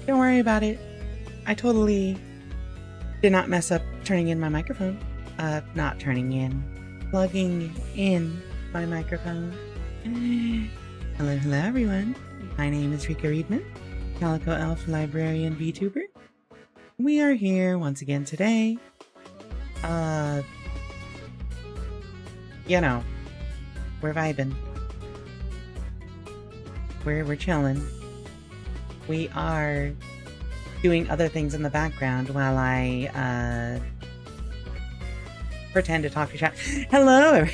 Don't worry about it. I totally did not mess up turning in my microphone. Not turning in. Plugging in my microphone. Hello everyone. My name is Rika Readman, Calico Elf Librarian VTuber. We are here once again today. You know, we're vibing. We're chilling. We are doing other things in the background while I pretend to talk to chat. Hello,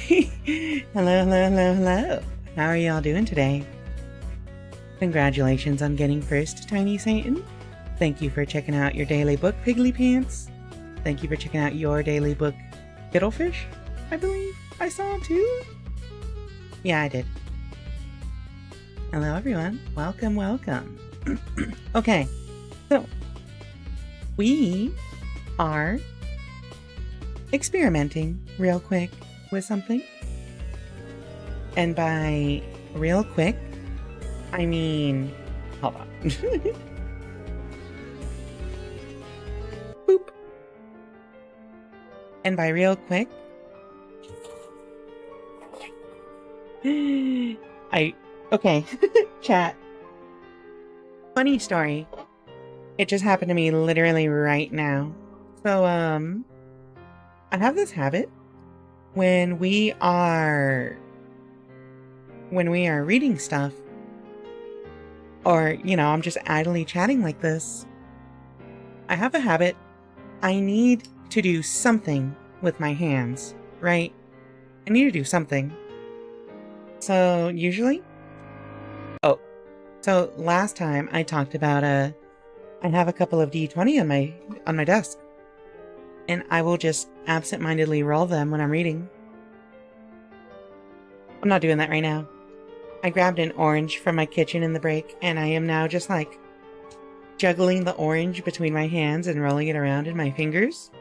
hello. How are y'all doing today? Congratulations on getting first, Tiny Satan. Thank you for checking out your daily book, Piggly Pants. Thank you for checking out your daily book, Fiddlefish, I believe I saw too. Yeah, I did. Hello, everyone. Welcome. Okay, so we are experimenting real quick with something. And by real quick, I mean, hold on. Boop. And by real quick, okay, chat. Funny story. It just happened to me literally right now. So, I have this habit when we are reading stuff, or, you know, I'm just idly chatting like this, I have a habit. I need to do something with my hands, right? I need to do something. So, usually... So last time I talked about I have a couple of D20 on my desk, and I will just absent-mindedly roll them when I'm reading. I'm not doing that right now. I grabbed an orange from my kitchen in the break, and I am now just like juggling the orange between my hands and rolling it around in my fingers.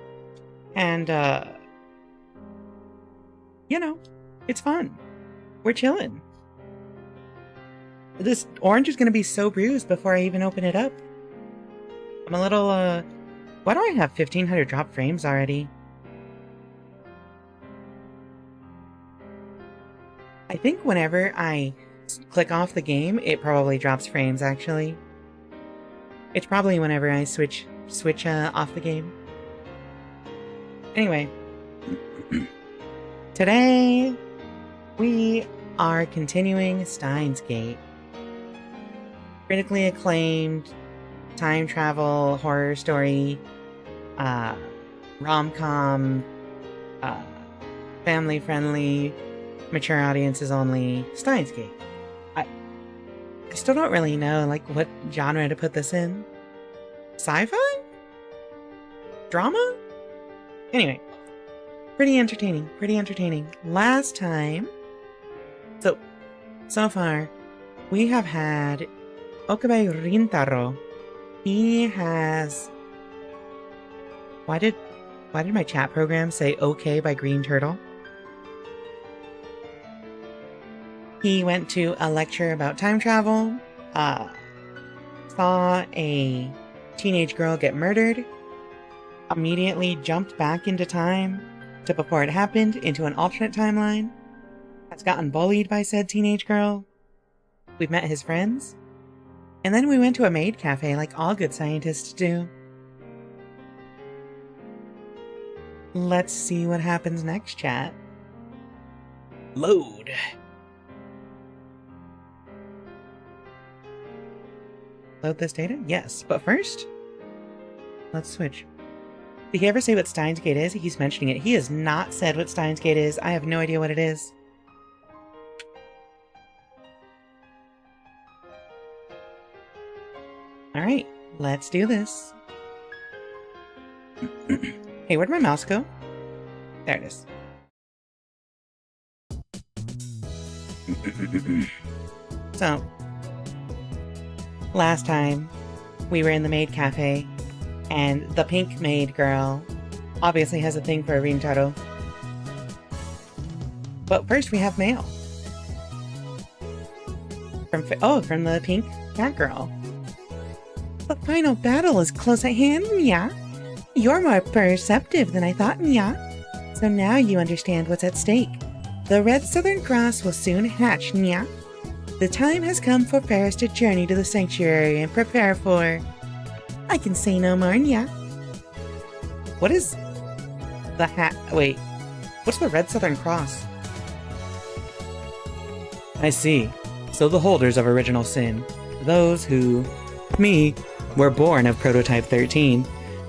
And you know, it's fun. We're chilling. This orange is going to be so bruised before I even open it up. I'm a little, why do I have 1,500 drop frames already? I think whenever I click off the game, it probably drops frames, actually. It's probably whenever I switch off the game. Anyway. Today, we are continuing Steins Gate. Critically acclaimed time travel horror story, rom-com, family friendly, mature audiences only, Steins Gate. I still don't really know like what genre to put this in. Sci-fi? Drama? Anyway, pretty entertaining. Last time, so far, we have had Okabe Rintaro. He has... Why did my chat program say okay by Green Turtle? He went to a lecture about time travel, saw a teenage girl get murdered, immediately jumped back into time to before it happened into an alternate timeline, has gotten bullied by said teenage girl. We've met his friends. And then we went to a maid cafe like all good scientists do. Let's see what happens next, chat. Load. Load this data? Yes, but first, let's switch. Did he ever say what Steins Gate is? He keeps mentioning it. He has not said what Steins Gate is. I have no idea what it is. Alright, let's do this. Hey, where'd my mouse go? There it is. So, last time, we were in the maid cafe, and the pink maid girl obviously has a thing for a Rintaro. But first we have mail. From the pink cat girl. The final battle is close at hand, yeah? You're more perceptive than I thought, yeah? So now you understand what's at stake. The Red Southern Cross will soon hatch, yeah? The time has come for Paris to journey to the sanctuary and prepare for... I can say no more, yeah? What is... the wait, what's the Red Southern Cross? I see. So the holders of Original Sin, those who, me, were born of Prototype 13,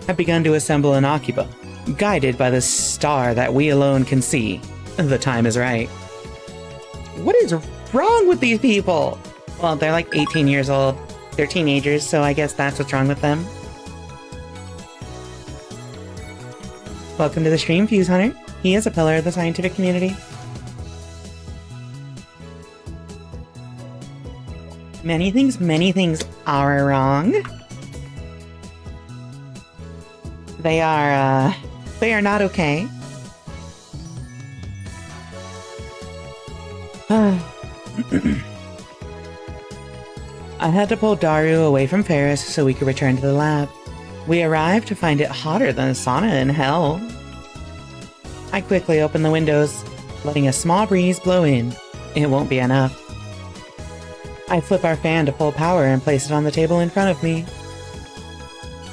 have begun to assemble an Akiba, guided by the star that we alone can see. The time is right. What is wrong with these people? Well, they're like 18 years old. They're teenagers, so I guess that's what's wrong with them. Welcome to the stream, Fuse Hunter. He is a pillar of the scientific community. Many things are wrong. They are not okay. I had to pull Daru away from Ferris so we could return to the lab. We arrived to find it hotter than a sauna in hell. I quickly opened the windows, letting a small breeze blow in. It won't be enough. I flip our fan to full power and place it on the table in front of me.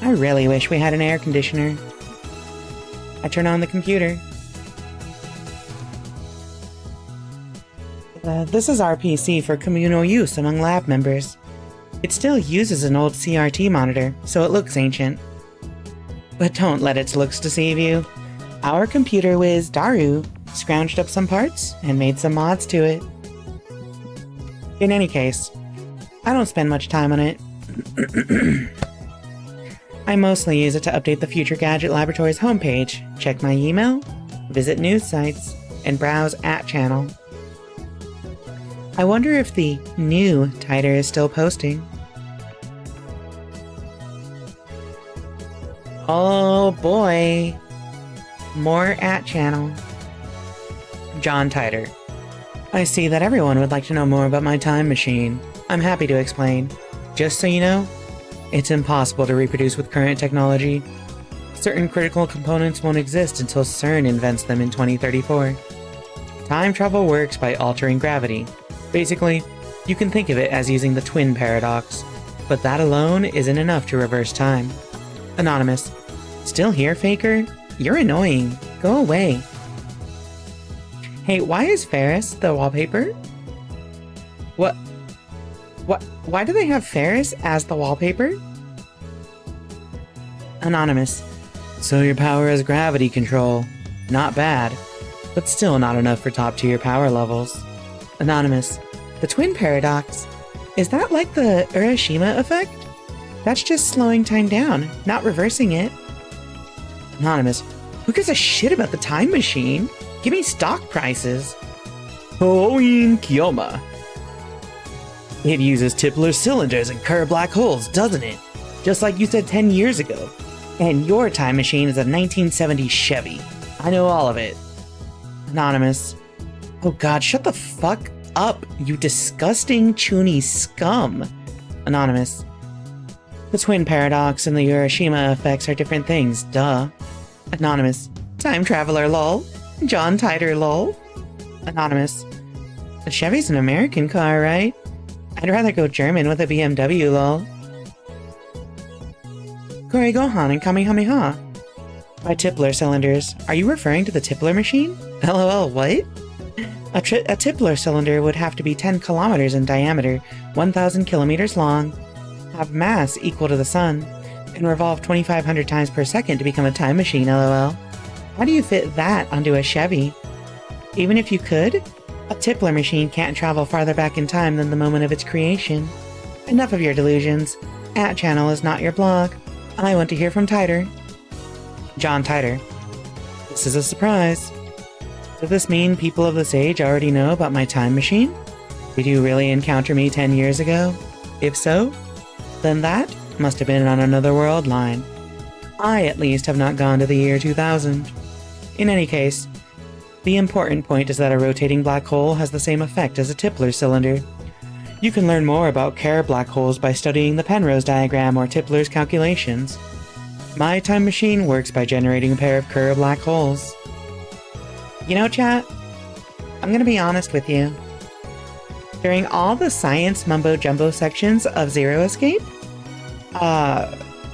I really wish we had an air conditioner. I turn on the computer. This is our PC for communal use among lab members. It still uses an old CRT monitor, so it looks ancient. But don't let its looks deceive you. Our computer whiz, Daru, scrounged up some parts and made some mods to it. In any case, I don't spend much time on it. I mostly use it to update the Future Gadget Laboratory's homepage, check my email, visit news sites, and browse @channel. I wonder if the new Titer is still posting. Oh boy. More @channel. John Titer. I see that everyone would like to know more about my time machine. I'm happy to explain. Just so you know, it's impossible to reproduce with current technology. Certain critical components won't exist until CERN invents them in 2034. Time travel works by altering gravity. Basically, you can think of it as using the twin paradox, but that alone isn't enough to reverse time. Anonymous. Still here, Faker? You're annoying. Go away. Hey, why is Ferris the wallpaper? What? Why do they have Ferris as the wallpaper? Anonymous. So your power is gravity control. Not bad, but still not enough for top tier power levels. Anonymous. The twin paradox. Is that like the Urashima effect? That's just slowing time down, not reversing it. Anonymous. Who gives a shit about the time machine? Give me stock prices. Hoin Kiyoma. It uses Tipler cylinders and Kerr black holes, doesn't it? Just like you said 10 years ago. And your time machine is a 1970 Chevy. I know all of it. Anonymous. Oh god, shut the fuck up, you disgusting chuny scum. Anonymous. The twin paradox and the Urashima effects are different things, duh. Anonymous. Time traveler, lol. John Titer, lol. Anonymous. The Chevy's an American car, right? I'd rather go German with a BMW, lol. Kore Gohan and Kamehameha. By Tipler cylinders, are you referring to the Tipler machine? LOL, what? A Tipler cylinder would have to be 10 kilometers in diameter, 1,000 kilometers long, have mass equal to the sun, and revolve 2,500 times per second to become a time machine, lol. How do you fit that onto a Chevy? Even if you could, a Tipler machine can't travel farther back in time than the moment of its creation. Enough of your delusions. @channel is not your blog. I want to hear from Titer. John Titer. This is a surprise. Does this mean people of this age already know about my time machine? Did you really encounter me 10 years ago? If so, then that must have been on another world line. I, at least, have not gone to the year 2000. In any case, the important point is that a rotating black hole has the same effect as a Tipler cylinder. You can learn more about Kerr black holes by studying the Penrose diagram or Tipler's calculations. My time machine works by generating a pair of Kerr black holes. You know, chat, I'm gonna be honest with you. During all the science mumbo-jumbo sections of Zero Escape,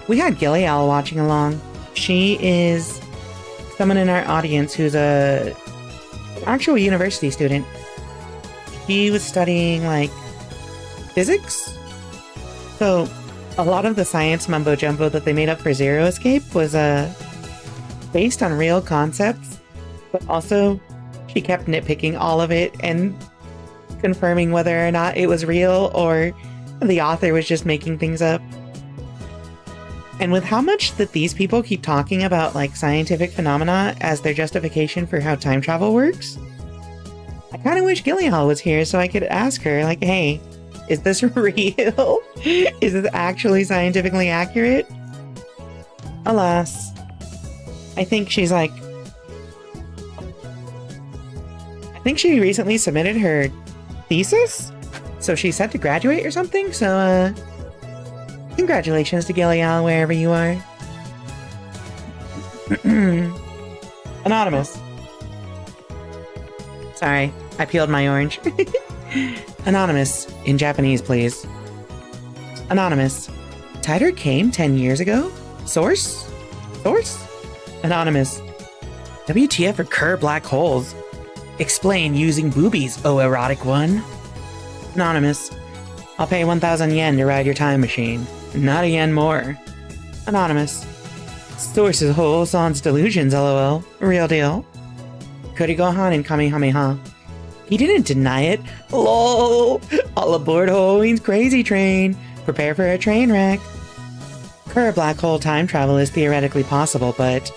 we had Gillial watching along. She is someone in our audience who's an actual university student. He was studying, like, physics? So, a lot of the science mumbo-jumbo that they made up for Zero Escape was based on real concepts, but also she kept nitpicking all of it and confirming whether or not it was real or the author was just making things up. And with how much that these people keep talking about, like, scientific phenomena as their justification for how time travel works, I kind of wish Gillial was here so I could ask her, like, hey, is this real? Is this actually scientifically accurate? Alas, I think she's like... I think she recently submitted her thesis? So she's set to graduate or something? So, congratulations to Gillial, wherever you are. Anonymous. Sorry, I peeled my orange. Anonymous, in Japanese, please. Anonymous. Titor came 10 years ago? Source? Source? Anonymous. WTF for Kerr black holes? Explain using boobies, oh erotic one. Anonymous. I'll pay 1,000 yen to ride your time machine. Not a yen more. Anonymous. Source is whole sans delusions, lol. Real deal. Kurigohan and Kamehameha. He didn't deny it. LOL! All aboard Halloween's crazy train. Prepare for a train wreck. Kerr black hole time travel is theoretically possible, but...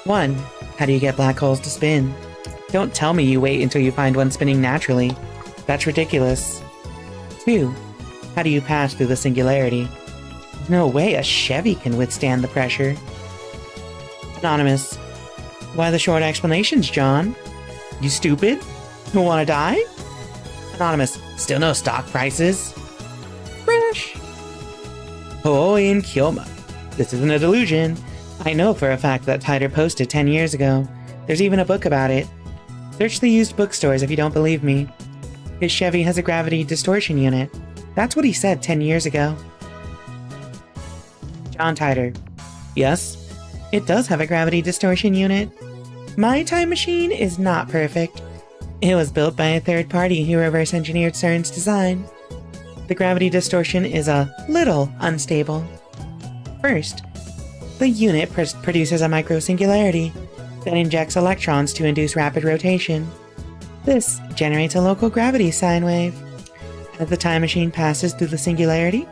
1. How do you get black holes to spin? Don't tell me you wait until you find one spinning naturally. That's ridiculous. 2. How do you pass through the singularity? No way a Chevy can withstand the pressure. Anonymous. Why the short explanations, John? You stupid? Who wanna die? Anonymous. Still no stock prices. Crash. Oh, in Kyoma. This isn't a delusion. I know for a fact that Titor posted 10 years ago. There's even a book about it. Search the used bookstores if you don't believe me. His Chevy has a gravity distortion unit. That's what he said 10 years ago. John Titor. Yes, it does have a gravity distortion unit. My time machine is not perfect. It was built by a third party who reverse engineered CERN's design. The gravity distortion is a little unstable. First, the unit produces a micro-singularity that injects electrons to induce rapid rotation. This generates a local gravity sine wave. As the time machine passes through the singularity,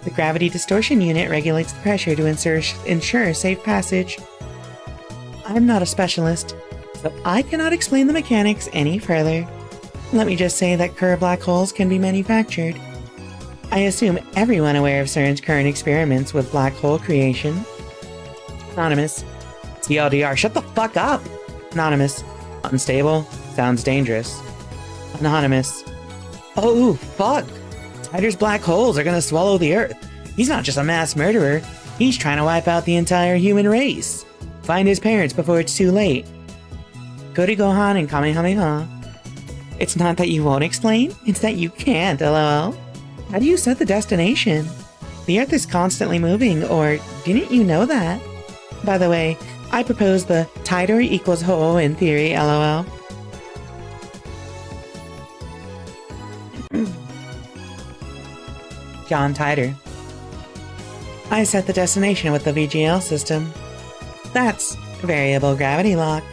the gravity distortion unit regulates the pressure to ensure safe passage. I'm not a specialist, so I cannot explain the mechanics any further. Let me just say that Kerr black holes can be manufactured. I assume everyone aware of CERN's current experiments with black hole creation. Anonymous. TLDR, shut the fuck up! Anonymous. Unstable. Sounds dangerous. Anonymous. Oh, fuck! Titor's black holes are gonna swallow the Earth. He's not just a mass murderer. He's trying to wipe out the entire human race. Find his parents before it's too late. Kurigohan and Kamehameha. It's not that you won't explain, it's that you can't, lol. How do you set the destination? The Earth is constantly moving, or didn't you know that? By the way, I propose the Titor equals Ho in theory, lol. John Titor. I set the destination with the VGL system. That's variable gravity lock.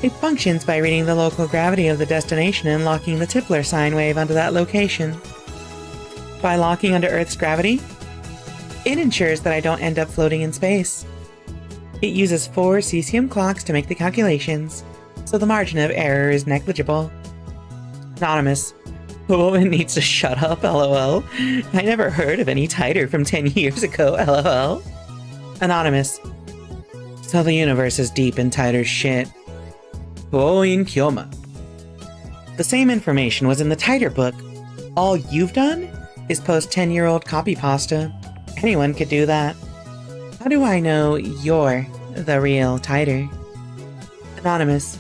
It functions by reading the local gravity of the destination and locking the Tipler sine wave onto that location. By locking under Earth's gravity, it ensures that I don't end up floating in space. It uses 4 cesium clocks to make the calculations, so the margin of error is negligible. Anonymous. The woman needs to shut up, lol. I never heard of any Titor from 10 years ago, lol. Anonymous. So the universe is deep in Titor's shit. Oh, in Kyoma. The same information was in the Titor book. All you've done is post 10-year-old copy pasta. Anyone could do that. How do I know you're the real Titer? Anonymous.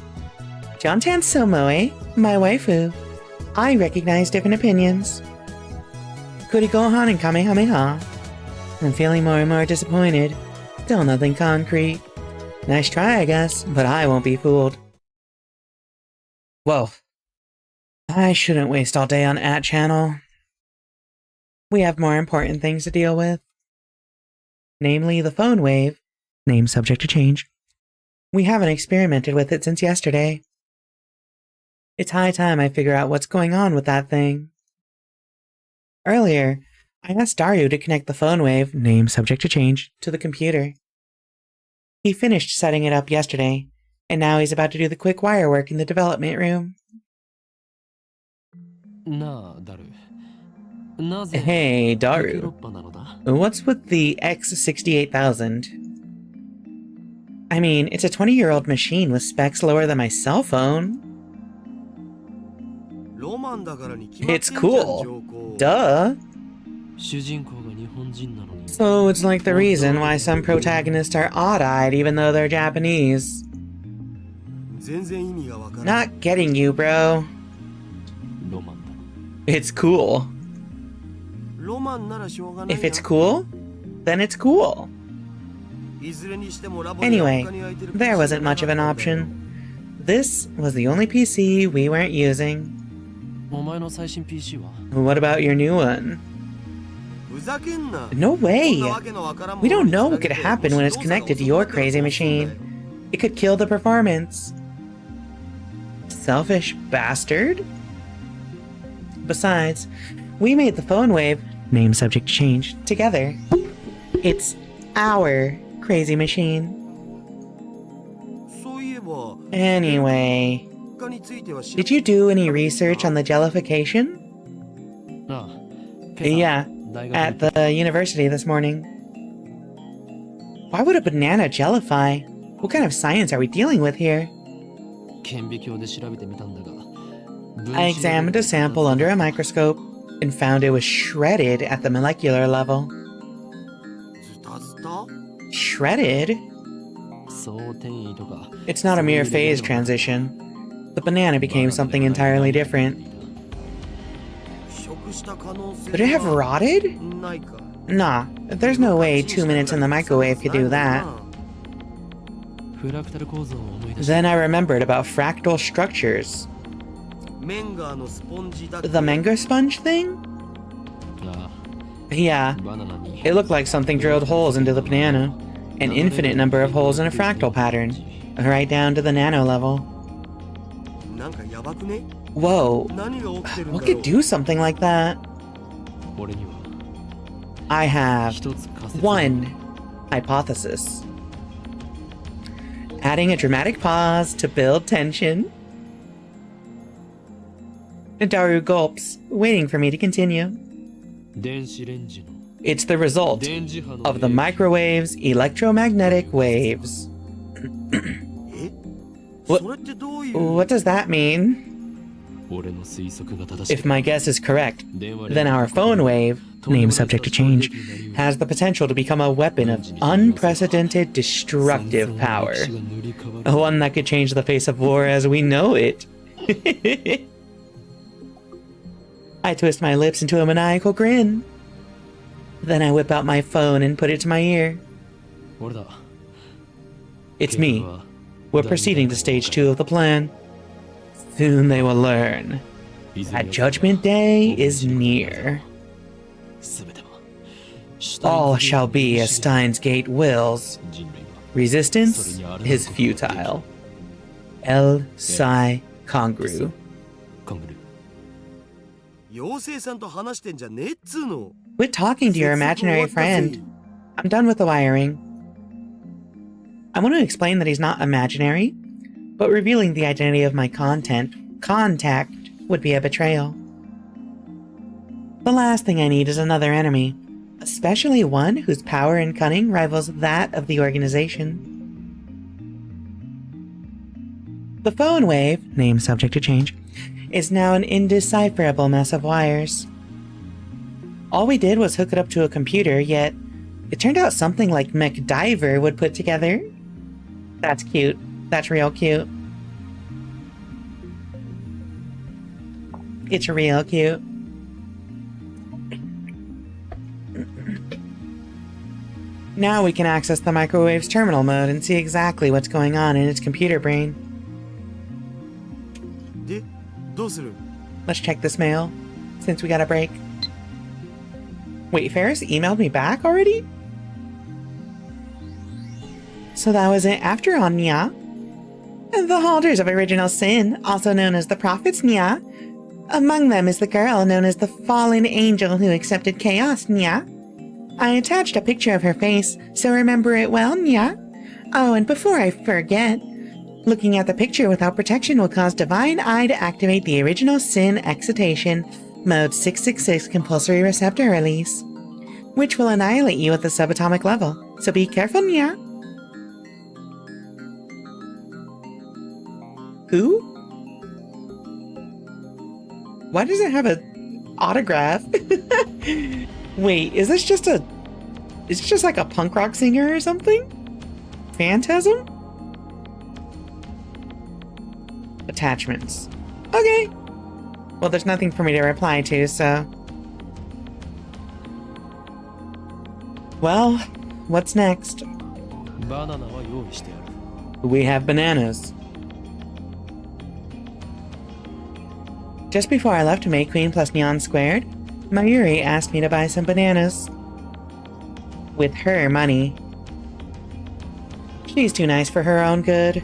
Jontan Somoe, my waifu. I recognize different opinions. Kurikohan and Kamehameha. I'm feeling more and more disappointed. Still nothing concrete. Nice try, I guess, but I won't be fooled. Whoa. I shouldn't waste all day on @channel. We have more important things to deal with. Namely the phone wave, name subject to change. We haven't experimented with it since yesterday. It's high time I figure out what's going on with that thing. Earlier, I asked Daru to connect the phone wave, name subject to change, to the computer. He finished setting it up yesterday, and now he's about to do the quick wire work in the development room. Hey, Daru. What's with the X68000? I mean, it's a 20-year-old machine with specs lower than my cell phone. It's cool. Duh. So it's like the reason why some protagonists are odd-eyed even though they're Japanese. Not getting you, bro. It's cool. If it's cool, then it's cool. Anyway, there wasn't much of an option. This was the only PC we weren't using. What about your new one? No way! We don't know what could happen when it's connected to your crazy machine. It could kill the performance. Selfish bastard? Besides, we made the phone wave, name subject change, together. It's our crazy machine. Anyway, did you do any research on the jellification? Yeah, at the university this morning. Why would a banana jellify? What kind of science are we dealing with here? I examined a sample under a microscope and found it was shredded at the molecular level. Shredded? It's not a mere phase transition. The banana became something entirely different. Could it have rotted? Nah, there's no way 2 minutes in the microwave could do that. Then I remembered about fractal structures. The mango sponge thing? Yeah, it looked like something drilled holes into the banana. An infinite number of holes in a fractal pattern, right down to the nano level. Whoa, what could do something like that? I have one hypothesis. Adding a dramatic pause to build tension. Daru gulps, waiting for me to continue. It's the result of the microwave's electromagnetic waves. What does that mean? If my guess is correct, then our phone wave, name subject to change, has the potential to become a weapon of unprecedented destructive power. One that could change the face of war as we know it. I twist my lips into a maniacal grin. Then I whip out my phone and put it to my ear. It's me. We're proceeding to stage 2 of the plan. Soon they will learn that Judgment Day is near. All shall be as Steins Gate wills. Resistance is futile. El Psi Congru. Quit talking to your imaginary friend. I'm done with the wiring. I want to explain that he's not imaginary, but revealing the identity of my contact would be a betrayal. The last thing I need is another enemy, especially one whose power and cunning rivals that of the organization. The phone wave, name subject to change, is now an indecipherable mess of wires. All we did was hook it up to a computer, yet it turned out something like MacDiver would put together. That's cute. That's real cute. It's real cute. Now we can access the microwave's terminal mode and see exactly what's going on in its computer brain. Let's check this mail, since we got a break. Wait, Ferris emailed me back already? So that was it after all, nya? The holders of original sin, also known as the prophets, nya? Among them is the girl known as the fallen angel who accepted chaos, nya? I attached a picture of her face, so remember it well, nya? Oh, and before I forget, looking at the picture without protection will cause Divine Eye to activate the original sin excitation, mode 666 compulsory receptor release, which will annihilate you at the subatomic level, so be careful, nya? Who? Why does it have an autograph? Wait, is this just like a punk rock singer or something? Phantasm? Attachments. Okay. Well, there's nothing for me to reply to, so... Well, what's next? We have bananas. Just before I left to make Queen plus Neon Squared, Mayuri asked me to buy some bananas. With her money. She's too nice for her own good.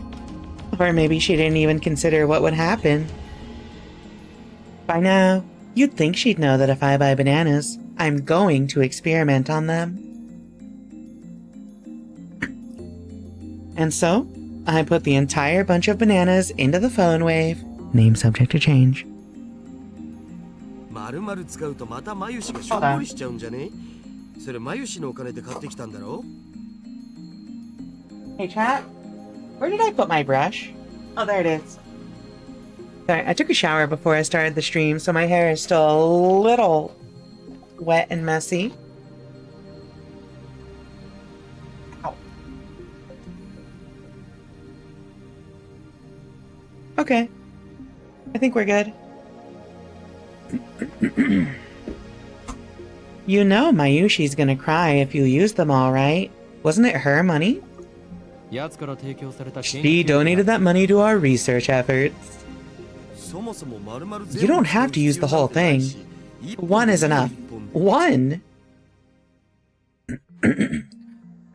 Or maybe she didn't even consider what would happen. By now, you'd think she'd know that if I buy bananas, I'm going to experiment on them. And so, I put the entire bunch of bananas into the phone wave, name subject to change. Hold on. Hey chat, where did I put my brush? Oh, there it is. Sorry, I took a shower before I started the stream, so my hair is still a little wet and messy. Ow. Okay. I think we're good. You know Mayushi's gonna cry if you use them all, right? Wasn't it her money? She donated that money to our research efforts. You don't have to use the whole thing. One is enough. One!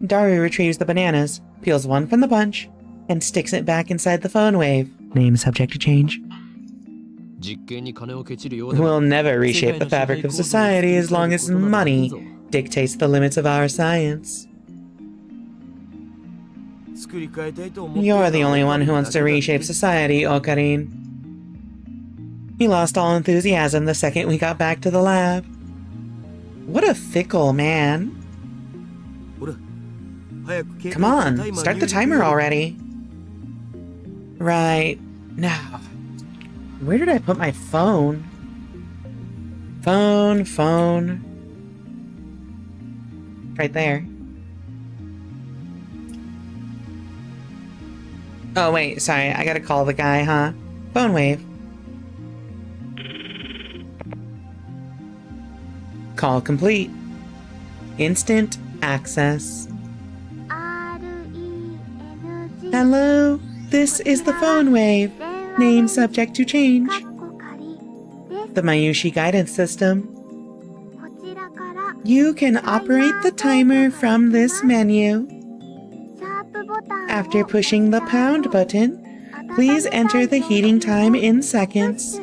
Daru retrieves the bananas, peels one from the bunch, and sticks it back inside the phone wave. Name subject to change. We'll never reshape the fabric of society as long as money dictates the limits of our science. You're the only one who wants to reshape society, Okarin. He lost all enthusiasm the second we got back to the lab. What a fickle man. Come on, start the timer already. Right, now. Where did I put my phone? Phone. Right there. Oh wait, sorry, I gotta call the guy, huh? Phone wave. Call complete. Instant access. Hello, this is the phone wave. Name subject to change. The Mayushi guidance system. You can operate the timer from this menu. After pushing the pound button, please enter the heating time in seconds.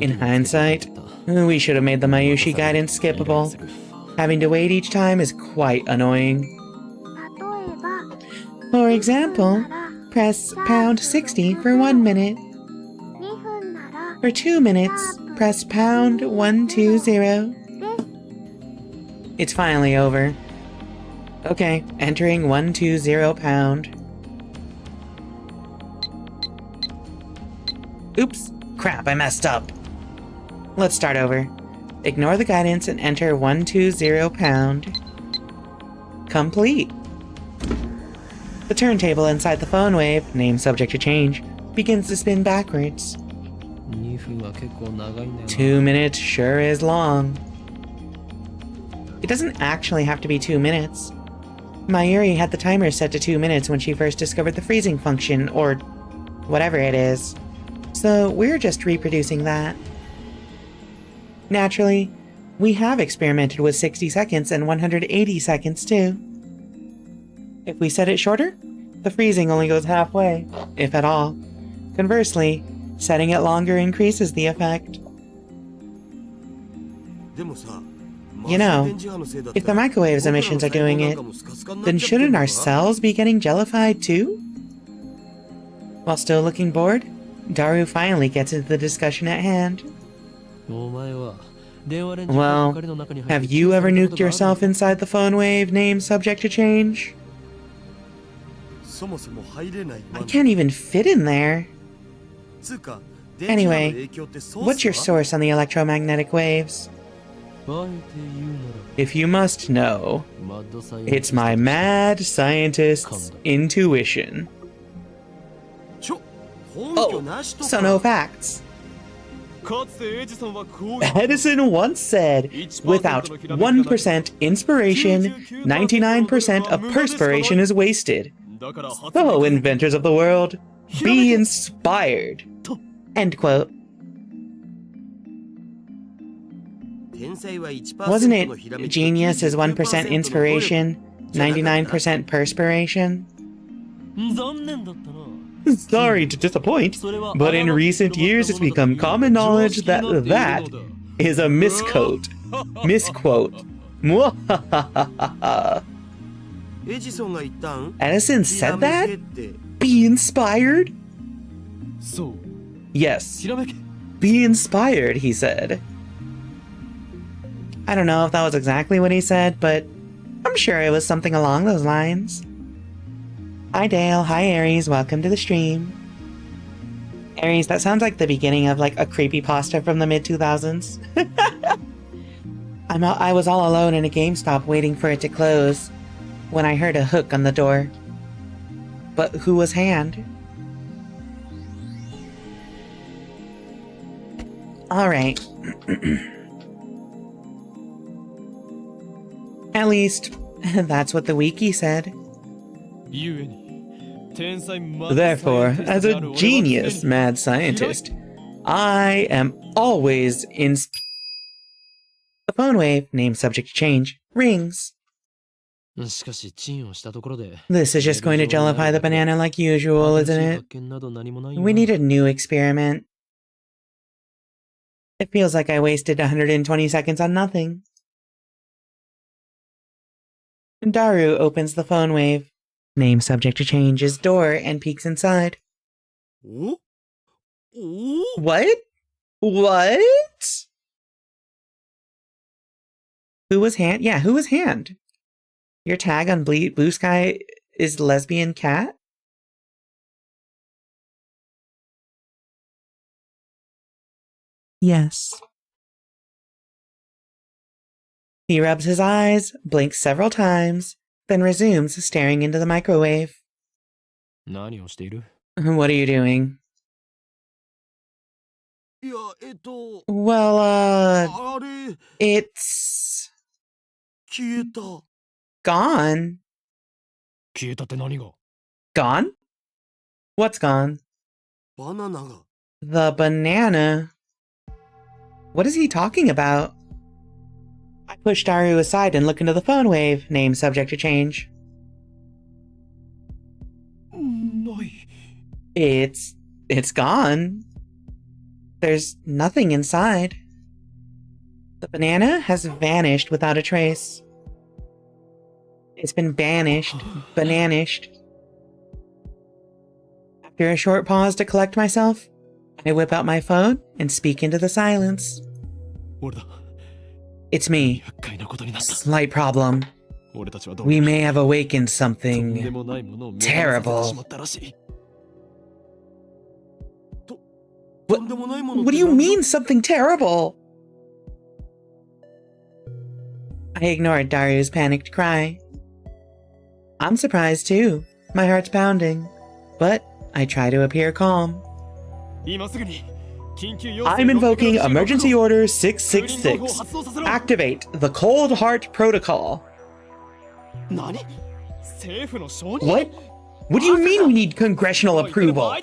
In hindsight, we should have made the Mayushi guidance skippable. Having to wait each time is quite annoying. For example, press pound 60 for 1 minute. For 2 minutes, press pound 120. It's finally over. Okay, entering 120 pound. Oops. Crap, I messed up. Let's start over. Ignore the guidance and enter 120 pound. Complete. The turntable inside the phone wave, name subject to change, begins to spin backwards. 2 minutes sure is long. It doesn't actually have to be 2 minutes. Mayuri had the timer set to 2 minutes when she first discovered the freezing function, or whatever it is. So we're just reproducing that. Naturally, we have experimented with 60 seconds and 180 seconds too. If we set it shorter, the freezing only goes halfway, if at all. Conversely, setting it longer increases the effect. You know, if the microwave's emissions are doing it, then shouldn't our cells be getting jellified too? While still looking bored, Daru finally gets into the discussion at hand. Well, have you ever nuked yourself inside the phone wave, name subject to change? I can't even fit in there. Anyway, what's your source on the electromagnetic waves? If you must know, it's my mad scientist's intuition. Oh, so no facts. Edison once said, without 1% inspiration, 99% of perspiration is wasted. So, inventors of the world, be inspired. End quote. Wasn't it genius is 1% inspiration, 99% perspiration? Sorry to disappoint, but in recent years it's become common knowledge that that is a misquote. Misquote. Edison said that? Be inspired? Yes. Be inspired, he said. I don't know if that was exactly what he said, but I'm sure it was something along those lines. Hi Dale, hi Aries, welcome to the stream. Aries, that sounds like the beginning of like a creepypasta from the mid-2000s. I was all alone in a GameStop waiting for it to close when I heard a hook on the door. But who was Hand? Alright. At least, that's what the wiki said. Therefore, as a genius mad scientist, I am always in... The phone wave, name subject to change, rings. This is just going to jellify the banana like usual, isn't it? We need a new experiment. It feels like I wasted 120 seconds on nothing. Daru opens the phone wave, name subject to change's door, and peeks inside. What? What? Who was Hand? Yeah, who was Hand? Your tag on Blue Sky is lesbian cat? Yes. He rubs his eyes, blinks several times, then resumes staring into the microwave. What are you doing? Well, it's... gone. Gone? What's gone? The banana. What is he talking about? I push Daru aside and look into the phone wave, name subject to change. It's gone. There's nothing inside. The banana has vanished without a trace. It's been banished, bananished. After a short pause to collect myself, I whip out my phone and speak into the silence. It's me. Slight problem. We may have awakened something terrible. What do you mean, something terrible? I ignored Daru's panicked cry. I'm surprised too. My heart's pounding. But I try to appear calm. I'm invoking Emergency Order 666. Activate the Cold Heart Protocol. What? What do you mean we need congressional approval?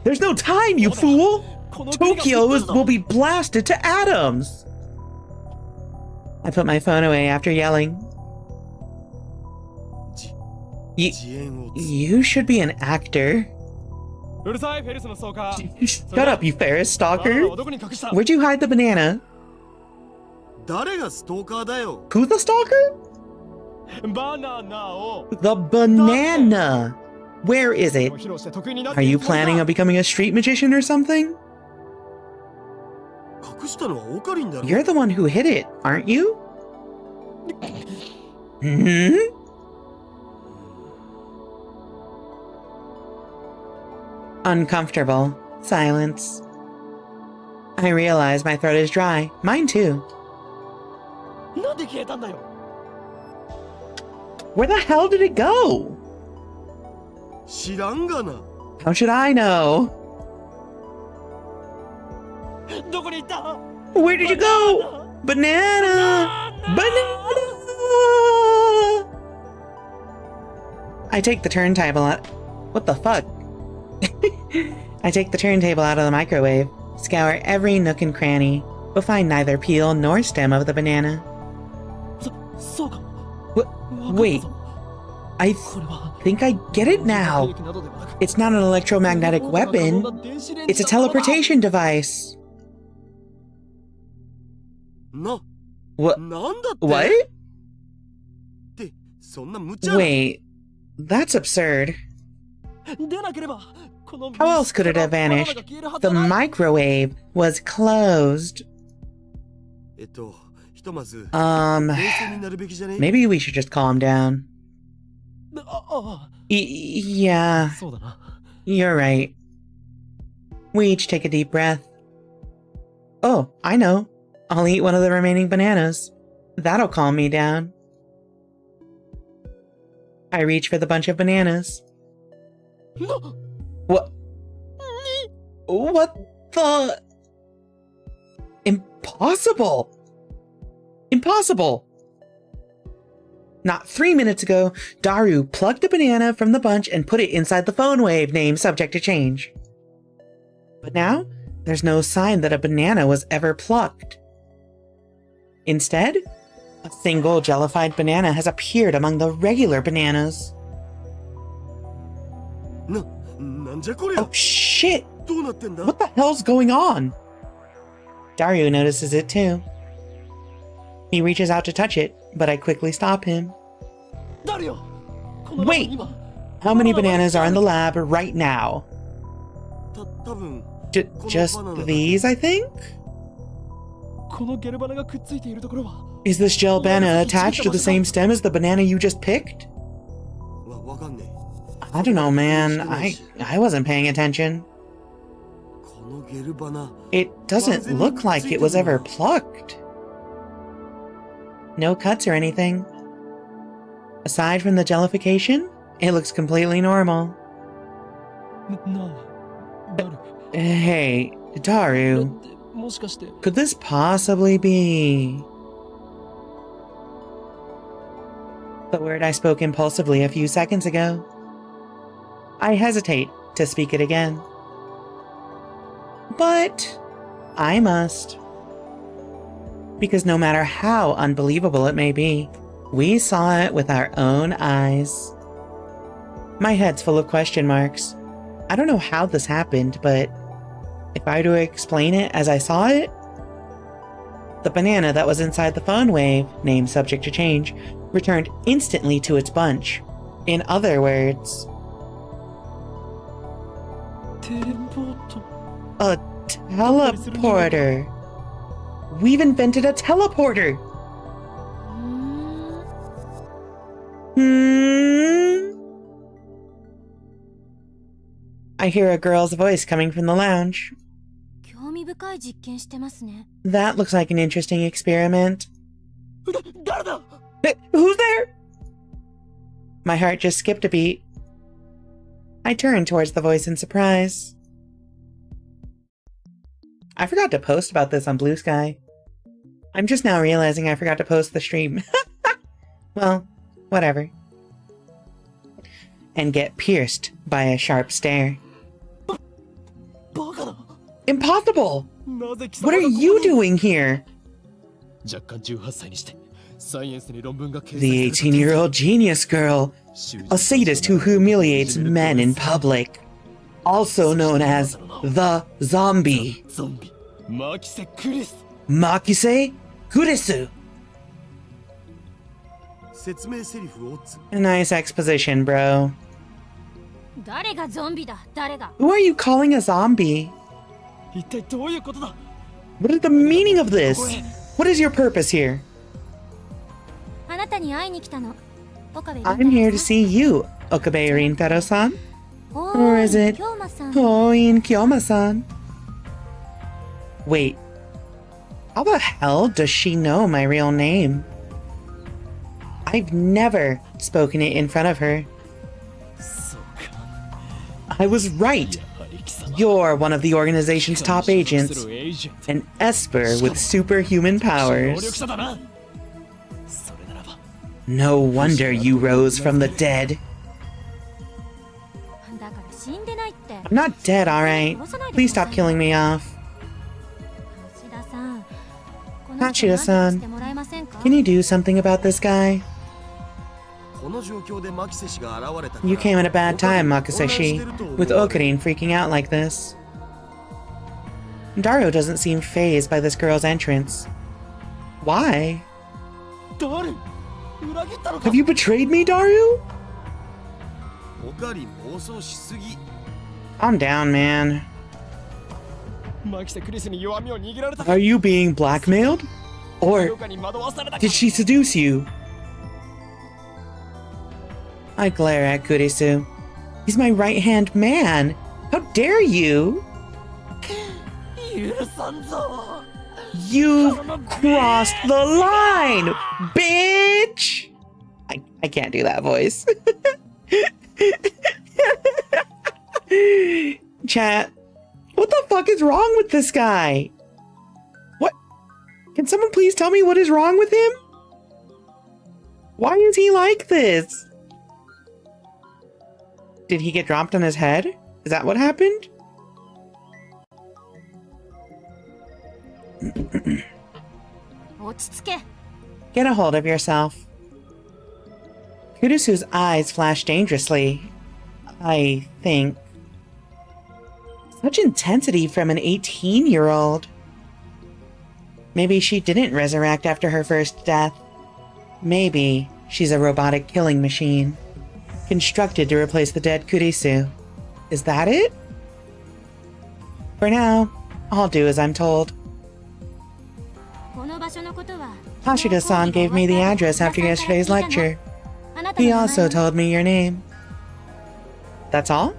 There's no time, you fool! Tokyo will be blasted to atoms! I put my phone away after yelling. You should be an actor. Shut up, you Ferris stalker! Where'd you hide the banana? Who's the stalker? The banana! Where is it? Are you planning on becoming a street magician or something? You're the one who hid it, aren't you? Hmm? Uncomfortable. Silence. I realize my throat is dry. Mine too. Where the hell did it go? How should I know? Where did you go? Banana! Banana! I take the turntable out. What the fuck? I take the turntable out of the microwave, scour every nook and cranny, but find neither peel nor stem of the banana. Wait, I think I get it now. It's not an electromagnetic weapon. It's a teleportation device. What? Wait, that's absurd. How else could it have vanished? The microwave was closed. Maybe we should just calm down. Yeah, you're right. We each take a deep breath. Oh, I know. I'll eat one of the remaining bananas. That'll calm me down. I reach for the bunch of bananas. What? What the? Impossible! Impossible! Not 3 minutes ago, Daru plucked a banana from the bunch and put it inside the phone wave, name subject to change. But now, there's no sign that a banana was ever plucked. Instead, a single jellified banana has appeared among the regular bananas. Oh shit! What the hell's going on? Daru notices it too. He reaches out to touch it, but I quickly stop him. Wait! How many bananas are in the lab right now? Just these, I think? Is this gel banana attached to the same stem as the banana you just picked? I don't know, man. I wasn't paying attention. It doesn't look like it was ever plucked. No cuts or anything. Aside from the jellification, it looks completely normal. Hey, Daru. Could this possibly be... the word I spoke impulsively a few seconds ago? I hesitate to speak it again. But I must. Because no matter how unbelievable it may be, we saw it with our own eyes. My head's full of question marks. I don't know how this happened, but if I were to explain it as I saw it, the banana that was inside the phone wave, name subject to change, returned instantly to its bunch. In other words... a teleporter. We've invented a teleporter. I hear a girl's voice coming from the lounge. That looks like an interesting experiment. Hey, who's there? My heart just skipped a beat. I turned towards the voice in surprise. I forgot to post about this on Blue Sky. I'm just now realizing I forgot to post the stream. Well, whatever. And get pierced by a sharp stare. Impossible! What are you doing here? The 18-year-old genius girl, a sadist who humiliates men in public, also known as the zombie. Makise Kurisu. A nice exposition, bro. Who are you calling a zombie? What is the meaning of this? What is your purpose here? I'm here to see you, Okabe Rintaro-san. Or is it Hoin Kyoma-san? Wait, how the hell does she know my real name? I've never spoken it in front of her. I was right. You're one of the organization's top agents, an Esper with superhuman powers. No wonder you rose from the dead. I'm not dead, alright. Please stop killing me off. Hashida-san, can you do something about this guy? You came at a bad time, Makuseshi, with Okarin freaking out like this. Daru doesn't seem fazed by this girl's entrance. Why? Have you betrayed me, Daru? Calm down, man. Are you being blackmailed? Or did she seduce you? I glare at Kurisu. He's my right-hand man. How dare you? You've crossed the line, bitch! I can't do that voice. Chat, what the fuck is wrong with this guy? What? Can someone please tell me what is wrong with him? Why is he like this? Did he get dropped on his head? Is that what happened? Get a hold of yourself. Kurisu's eyes flash dangerously. I think. Such intensity from an 18-year-old. Maybe she didn't resurrect after her first death. Maybe she's a robotic killing machine, constructed to replace the dead Kurisu. Is that it? For now, I'll do as I'm told. Hashida-san gave me the address after yesterday's lecture. He also told me your name. That's all?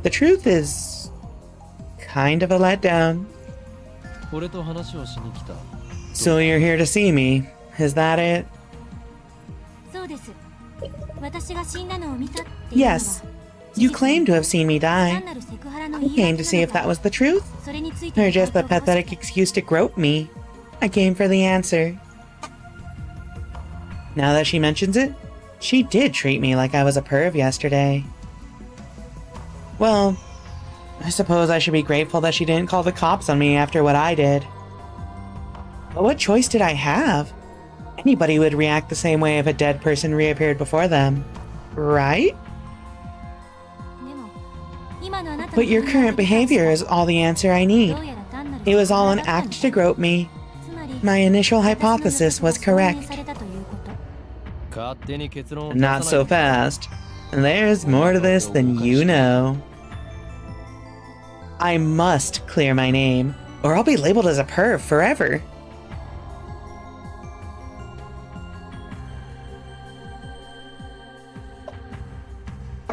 The truth is kind of a letdown. So you're here to see me, is that it? Yes. You claim to have seen me die. I came to see if that was the truth, or just a pathetic excuse to grope me. I came for the answer. Now that she mentions it, she did treat me like I was a perv yesterday. Well, I suppose I should be grateful that she didn't call the cops on me after what I did. But what choice did I have? Anybody would react the same way if a dead person reappeared before them, right? But your current behavior is all the answer I need. It was all an act to grope me. My initial hypothesis was correct. Not so fast. There's more to this than you know. I must clear my name, or I'll be labeled as a perv forever.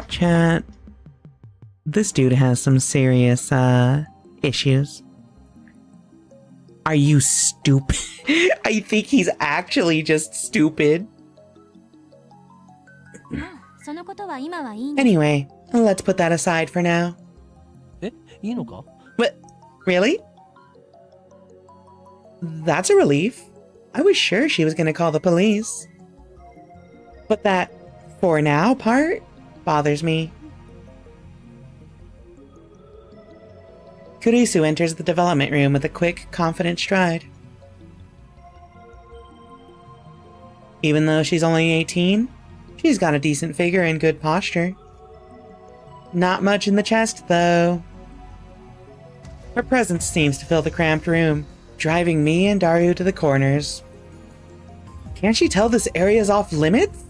Chat. This dude has some serious, issues. Are you stupid? I think he's actually just stupid. Anyway, let's put that aside for now. What? Really? That's a relief. I was sure she was going to call the police. But that "for now" part bothers me. Kurisu enters the development room with a quick, confident stride. Even though she's only 18, she's got a decent figure and good posture. Not much in the chest, though. Her presence seems to fill the cramped room, driving me and Daru to the corners. Can't she tell this area's off limits?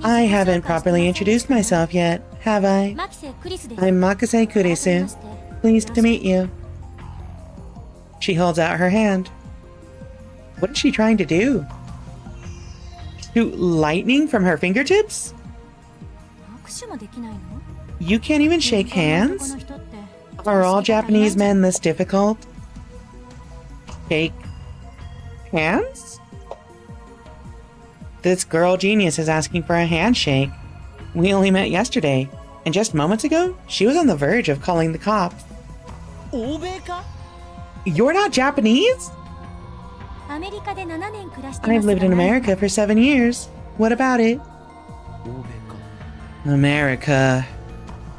I haven't properly introduced myself yet, have I? I'm Makase Kurisu. Pleased to meet you. She holds out her hand. What is she trying to do? Shoot lightning from her fingertips? You can't even shake hands? Are all Japanese men this difficult? Shake hands? This girl genius is asking for a handshake. We only met yesterday, and just moments ago, she was on the verge of calling the cops. You're not Japanese? I've lived in America for 7 years. What about it? America.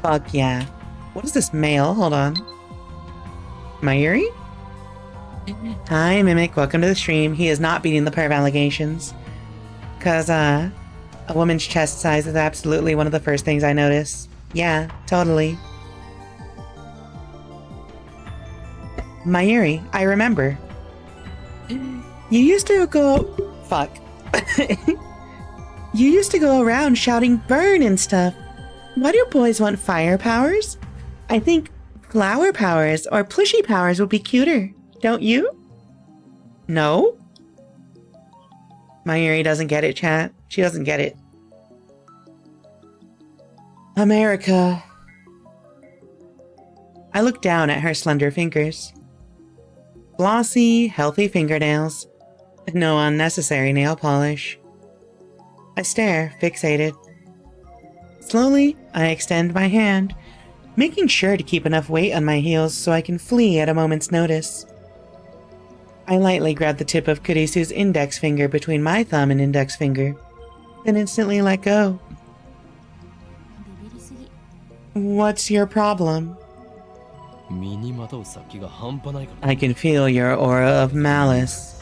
Fuck yeah. What is this mail? Hold on. Mayuri? Hi, Mimic. Welcome to the stream. He is not beating the pair of allegations. Because, a woman's chest size is absolutely one of the first things I notice. Yeah, totally. Mayuri, I remember. You used to go... Fuck. You used to go around shouting burn and stuff. Why do boys want fire powers? I think flower powers or plushy powers would be cuter. Don't you? No? Mayuri doesn't get it, chat. She doesn't get it. America. I look down at her slender fingers. Glossy, healthy fingernails. No unnecessary nail polish. I stare, fixated. Slowly, I extend my hand, making sure to keep enough weight on my heels so I can flee at a moment's notice. I lightly grab the tip of Kurisu's index finger between my thumb and index finger, then instantly let go. What's your problem? I can feel your aura of malice.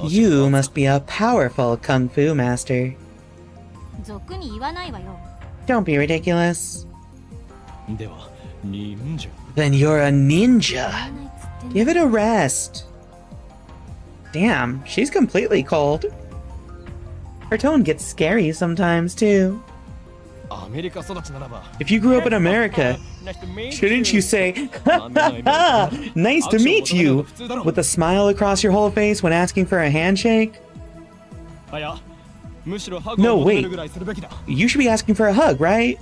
You must be a powerful kung fu master. Don't be ridiculous. Then you're a ninja. Give it a rest. Damn, she's completely cold. Her tone gets scary sometimes, too. If you grew up in America, shouldn't you say, "Ha ha ha, nice to meet you," with a smile across your whole face when asking for a handshake? No, wait. You should be asking for a hug, right?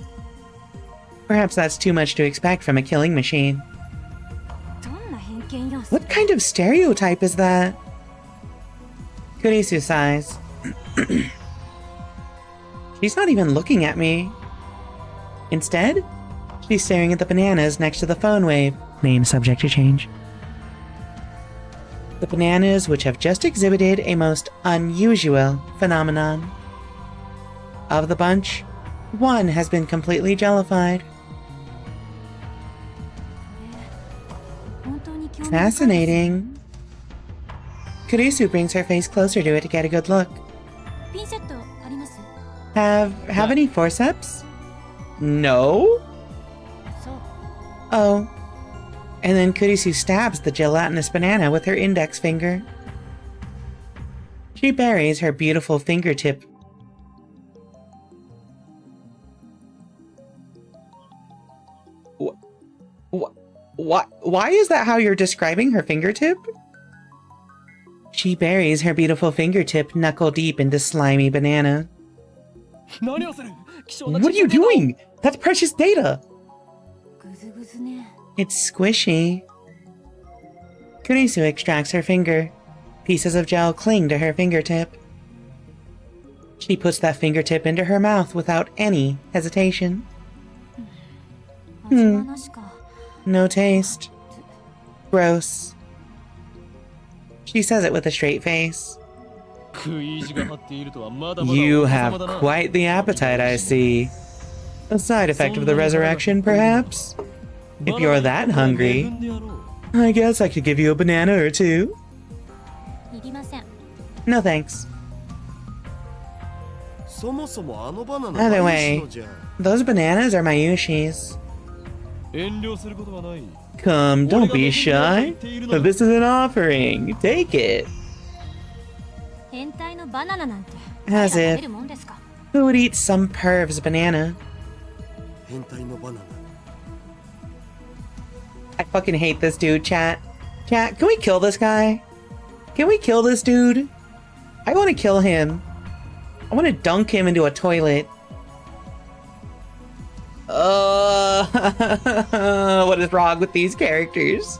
Perhaps that's too much to expect from a killing machine. What kind of stereotype is that? Kurisu sighs. She's not even looking at me. Instead, she's staring at the bananas next to the phone wave. Name subject to change. The bananas which have just exhibited a most unusual phenomenon. Of the bunch, one has been completely jellified. Fascinating. Kurisu brings her face closer to it to get a good look. Have any forceps? No? Oh. And then Kurisu stabs the gelatinous banana with her index finger. She buries her beautiful fingertip. Why is that how you're describing her fingertip? She buries her beautiful fingertip knuckle deep into slimy banana. What are you doing? That's precious data! It's squishy. Kurisu extracts her finger. Pieces of gel cling to her fingertip. She puts that fingertip into her mouth without any hesitation. No taste. Gross. She says it with a straight face. You have quite the appetite, I see. A side effect of the resurrection, perhaps? If you're that hungry, I guess I could give you a banana or two. No thanks. Either way, those bananas are Mayushi's. Come, don't be shy. This is an offering. Take it. As if. Who would eat some perv's banana? I fucking hate this dude, chat. Chat, can we kill this guy? Can we kill this dude? I want to kill him. I want to dunk him into a toilet. What is wrong with these characters?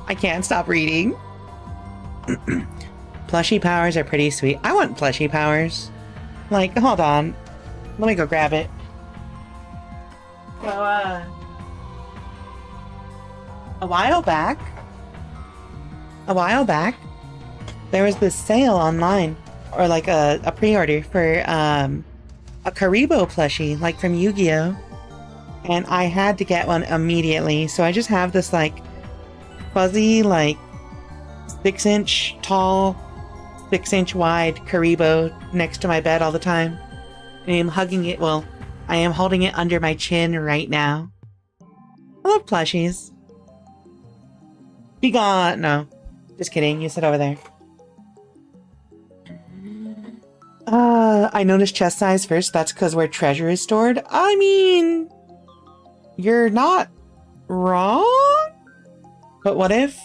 I can't stop reading. Plushie powers are pretty sweet. I want plushie powers. Like, hold on. Let me go grab it. So, a while back, there was this sale online, or like a pre-order for a Karibo plushie, like from Yu-Gi-Oh! And I had to get one immediately, so I just have this like fuzzy, like 6-inch tall, 6-inch wide Karibo next to my bed all the time. And I'm hugging it, well, I am holding it under my chin right now. I love plushies. Be gone. No, just kidding. You sit over there. I noticed chest size first. That's because where treasure is stored. I mean, you're not wrong. But what if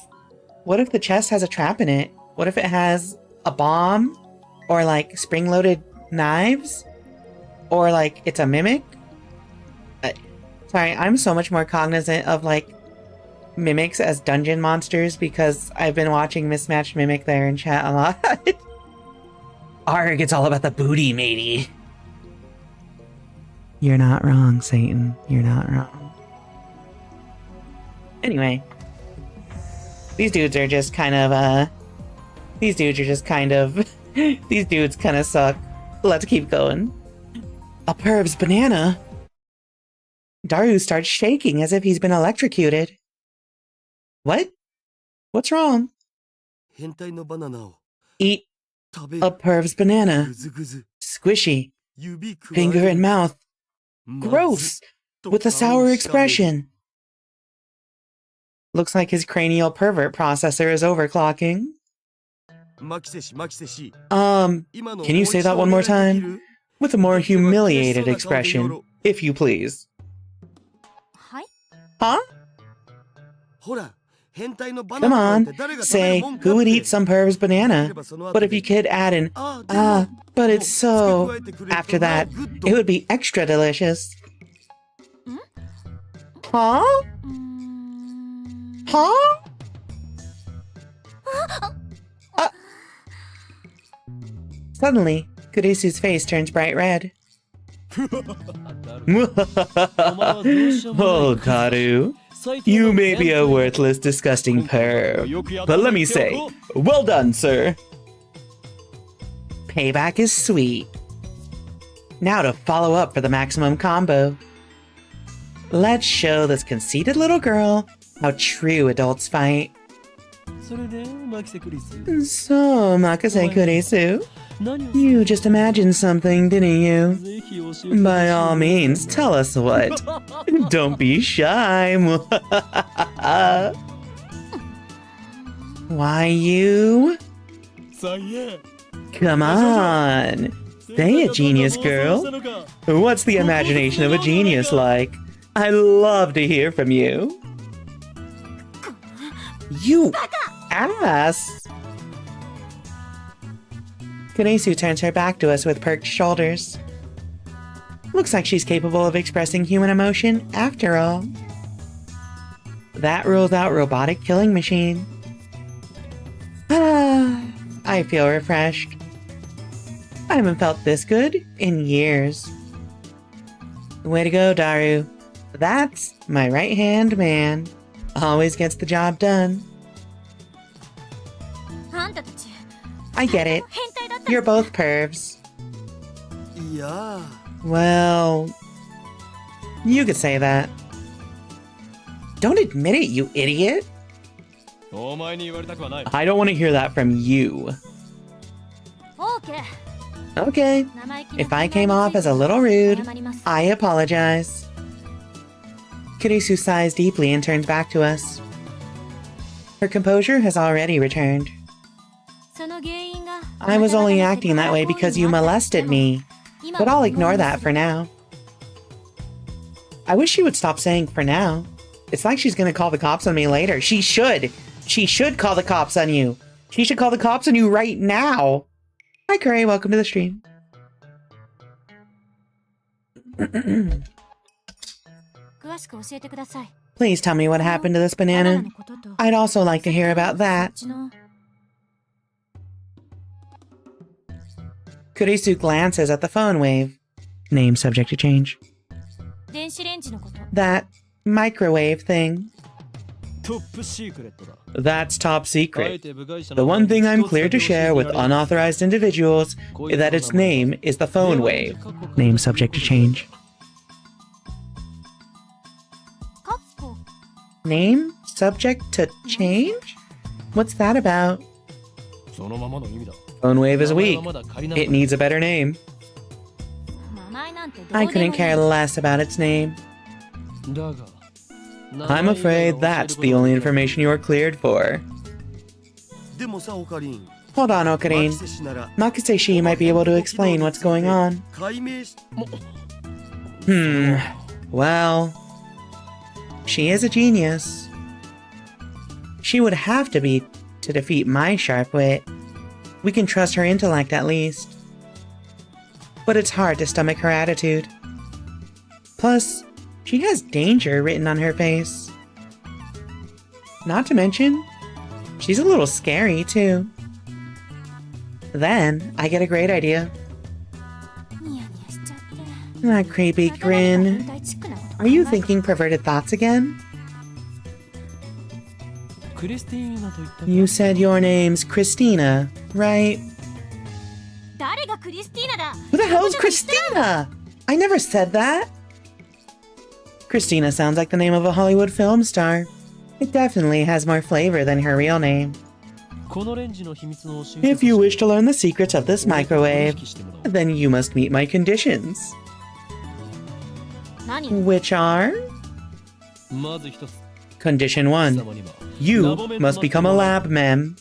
the chest has a trap in it? What if it has a bomb? Or like spring-loaded knives? Or like it's a mimic? Sorry, I'm so much more cognizant of like mimics as dungeon monsters because I've been watching Mismatched Mimic there in chat a lot. Arg, it's all about the booty, matey. You're not wrong, Satan. You're not wrong. Anyway. These dudes are just kind of, these dudes kind of suck. Let's keep going. A perv's banana? Daru starts shaking as if he's been electrocuted. What? What's wrong? Eat a perv's banana. Squishy. Finger in mouth. Gross! With a sour expression. Looks like his cranial pervert processor is overclocking. Can you say that one more time? With a more humiliated expression, if you please. Huh? Come on, say, who would eat some perv's banana? But if you could add an, but it's so, after that, it would be extra delicious. Huh? Huh? Suddenly, Kurisu's face turns bright red. Oh, Taru. You may be a worthless, disgusting perv, but let me say, well done, sir. Payback is sweet. Now to follow up for the maximum combo. Let's show this conceited little girl how true adults fight. So, Makase Kurisu, you just imagined something, didn't you? By all means, tell us what. Don't be shy. Why you? Come on. Say it, genius girl. What's the imagination of a genius like? I love to hear from you. You ass! Kurisu turns her back to us with perked shoulders. Looks like she's capable of expressing human emotion after all. That rules out robotic killing machine. Ah, I feel refreshed. I haven't felt this good in years. Way to go, Daru. That's my right-hand man. Always gets the job done. I get it. You're both pervs. Yeah. Well, you could say that. Don't admit it, you idiot. I don't want to hear that from you. Okay. If I came off as a little rude, I apologize. Kurisu sighs deeply and turns back to us. Her composure has already returned. I was only acting that way because you molested me, but I'll ignore that for now. I wish she would stop saying for now. It's like she's gonna call the cops on me later. She should! She should call the cops on you! She should call the cops on you right now! Hi Curry, welcome to the stream. Please tell me what happened to this banana. I'd also like to hear about that. Kurisu glances at the phone wave. Name subject to change. That microwave thing. That's top secret. The one thing I'm clear to share with unauthorized individuals is that its name is the phone wave. Name subject to change. Name subject to change? What's that about? Phone wave is weak. It needs a better name. I couldn't care less about its name. I'm afraid that's the only information you're cleared for. Hold on, Okarine. Makuseshi might be able to explain what's going on. Well, she is a genius. She would have to be to defeat my sharp wit. We can trust her intellect at least. But it's hard to stomach her attitude. Plus, she has danger written on her face. Not to mention, she's a little scary too. Then, I get a great idea. That creepy grin. Are you thinking perverted thoughts again? You said your name's Christina, right? Who the hell's Christina? I never said that. Christina sounds like the name of a Hollywood film star. It definitely has more flavor than her real name. If you wish to learn the secrets of this microwave, then you must meet my conditions. Which are? Condition 1. You must become a lab mem.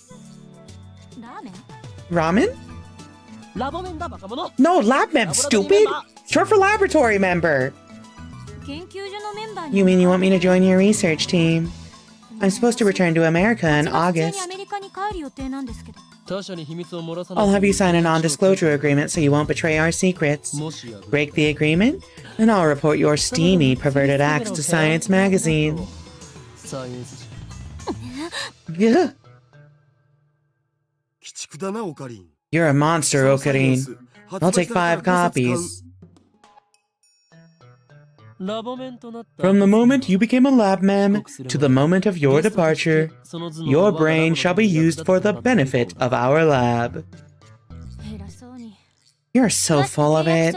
Ramen? No, lab mem, stupid! Short for laboratory member! You mean you want me to join your research team? I'm supposed to return to America in August. I'll have you sign a non-disclosure agreement so you won't betray our secrets. Break the agreement, and I'll report your steamy, perverted acts to Science magazine. Yeah. You're a monster, Okarine. I'll take 5 copies. From the moment you became a lab mem to the moment of your departure, your brain shall be used for the benefit of our lab. You're so full of it.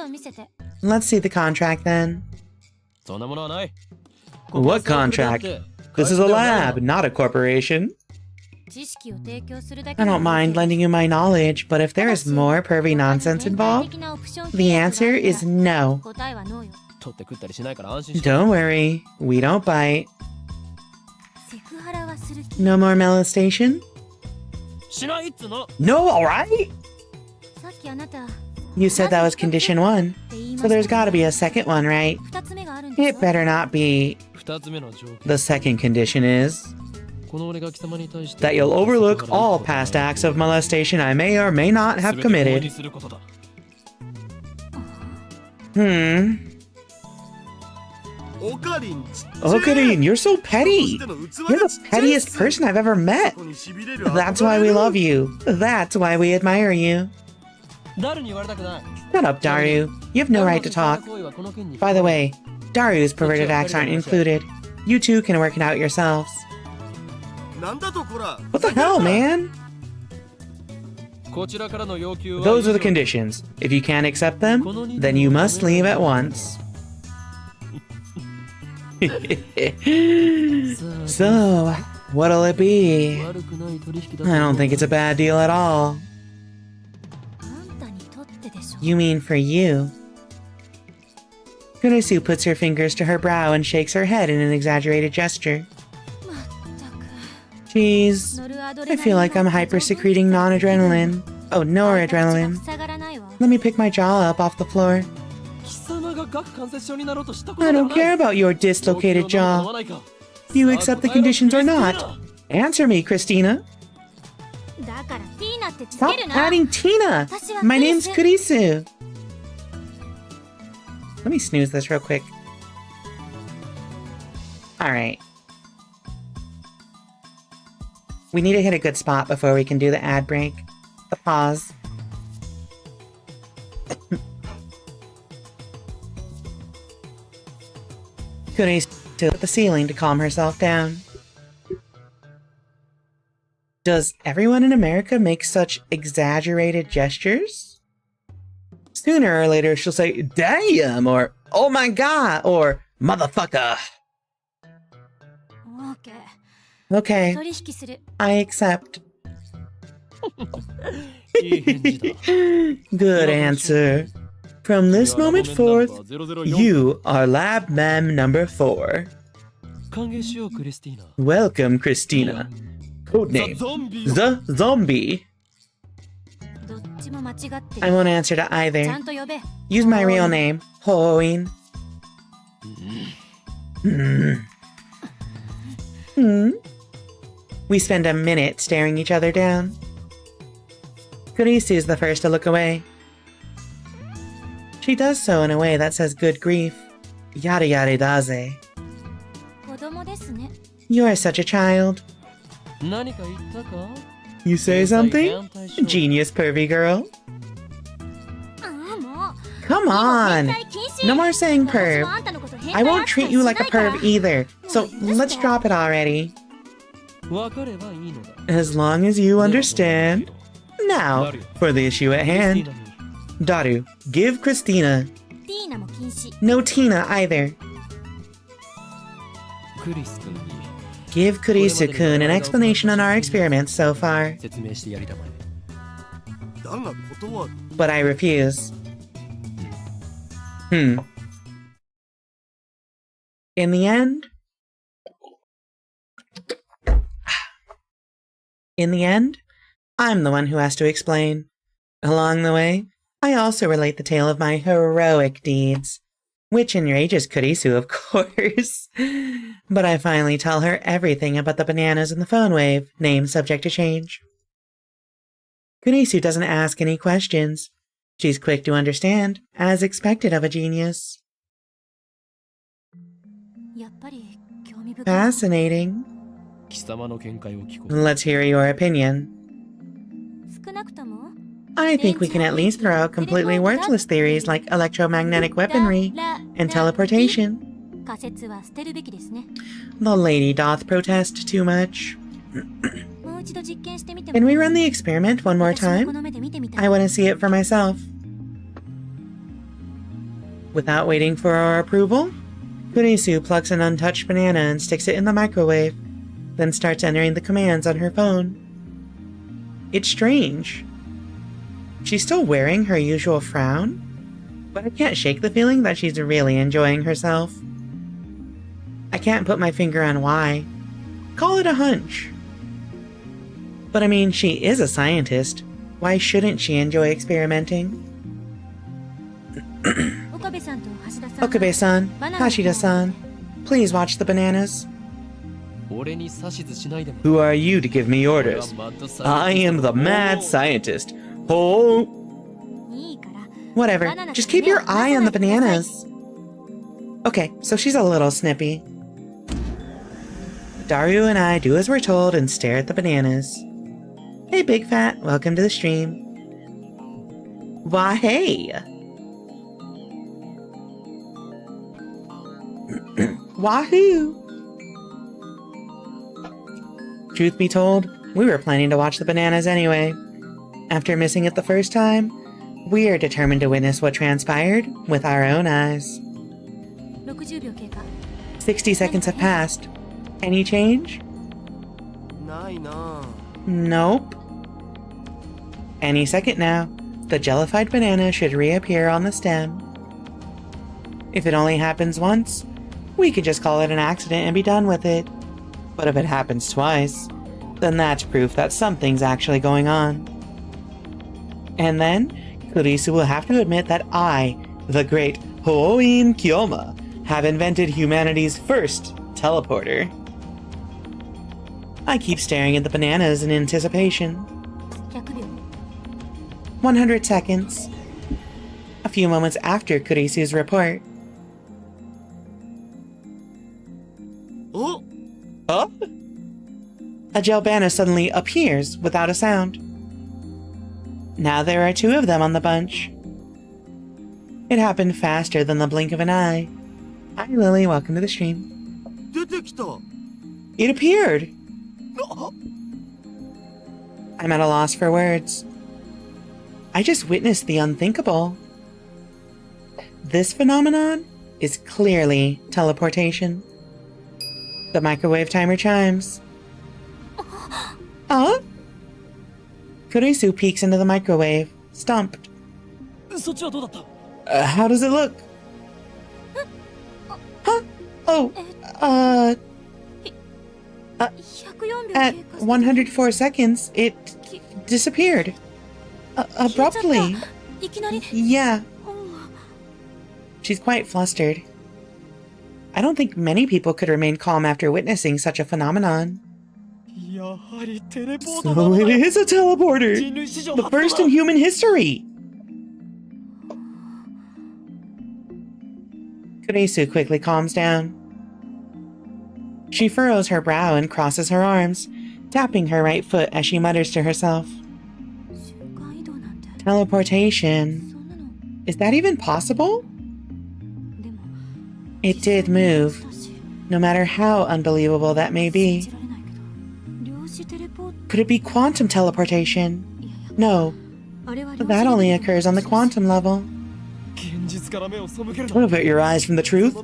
Let's see the contract then. What contract? This is a lab, not a corporation. I don't mind lending you my knowledge, but if there is more pervy nonsense involved, the answer is no. Don't worry, we don't bite. No more molestation? No, alright? You said that was condition 1, so there's gotta be a second one, right? It better not be. The second condition is that you'll overlook all past acts of molestation I may or may not have committed. Okarin, you're so petty. You're the pettiest person I've ever met. That's why we love you. That's why we admire you. Shut up, Daru. You have no right to talk. By the way, Daru's perverted acts aren't included. You two can work it out yourselves. What the hell, man? Those are the conditions. If you can't accept them, then you must leave at once. So, what'll it be? I don't think it's a bad deal at all. You mean for you? Kuresu puts her fingers to her brow and shakes her head in an exaggerated gesture. Jeez, I feel like I'm hyper-secreting non-adrenaline. Oh, noradrenaline. Let me pick my jaw up off the floor. I don't care about your dislocated jaw. Do you accept the conditions or not? Answer me, Christina. Stop adding Tina! My name's Kurisu. Let me snooze this real quick. Alright. We need to hit a good spot before we can do the ad break. The pause. Kurisu at the ceiling to calm herself down. Does everyone in America make such exaggerated gestures? Sooner or later she'll say, damn, or oh my god, or motherfucker. Okay, I accept. Good answer. From this moment forth, you are Lab Mem number 4. Welcome, Christina. Codename, The Zombie. I won't answer to either. Use my real name, Hoin. We spend a minute staring each other down. Kurisu is the first to look away. She does so in a way that says good grief. Yada yada daze. You are such a child. You say something? Genius pervy girl. Come on! No more saying perv. I won't treat you like a perv either, so let's drop it already. As long as you understand. Now, for the issue at hand. Daru, give Christina. No Tina either. Give Kurisu-kun an explanation on our experiments so far. But I refuse. In the end, I'm the one who has to explain. Along the way, I also relate the tale of my heroic deeds, which enrages Kurisu, of course. But I finally tell her everything about the bananas in the phone wave, name subject to change. Kurisu doesn't ask any questions. She's quick to understand, as expected of a genius. Fascinating. Let's hear your opinion. I think we can at least throw out completely worthless theories like electromagnetic weaponry and teleportation. The lady doth protest too much. Can we run the experiment one more time? I want to see it for myself. Without waiting for our approval, Kurisu plucks an untouched banana and sticks it in the microwave, then starts entering the commands on her phone. It's strange. She's still wearing her usual frown, but I can't shake the feeling that she's really enjoying herself. I can't put my finger on why. Call it a hunch. But I mean, she is a scientist. Why shouldn't she enjoy experimenting? Okabe-san, Hashida-san, please watch the bananas. Who are you to give me orders? I am the mad scientist. Oh! Whatever, just keep your eye on the bananas. Okay, so she's a little snippy. Daru and I do as we're told and stare at the bananas. Hey, Big Fat, welcome to the stream. Why, hey! Wahoo! Truth be told, we were planning to watch the bananas anyway. After missing it the first time, we're determined to witness what transpired with our own eyes. 60 seconds have passed. Any change? ないな。 Nope. Any second now, the jellified banana should reappear on the stem. If it only happens once, we could just call it an accident and be done with it. But if it happens twice, then that's proof that something's actually going on. And then, Kurisu will have to admit that I, the great Hoin Kyoma, have invented humanity's first teleporter. I keep staring at the bananas in anticipation. 100 seconds. A few moments after Kurisu's report. お、 Oh? A Gelbana suddenly appears without a sound. Now there are 2 of them on the bunch. It happened faster than the blink of an eye. Hi Lily, welcome to the stream. 出てきた。 It appeared! あ、 I'm at a loss for words. I just witnessed the unthinkable. This phenomenon is clearly teleportation. The microwave timer chimes. Kurisu peeks into the microwave, stumped. そっちはどうだった？ How does it look? Huh? Oh, at 104 seconds, it disappeared. Abruptly. Yeah. She's quite flustered. I don't think many people could remain calm after witnessing such a phenomenon. やはりテレポート So it is a teleporter! 人類史上 The 初だ。 first in human history! Kurisu quickly calms down. She furrows her brow and crosses her arms, tapping her right foot as she mutters to herself. Teleportation. Is that even possible? It did move, no matter how unbelievable that may be. Could it be quantum teleportation? No, that only occurs on the quantum level. 現実から目を背けるな。 Don't avert your eyes from the truth.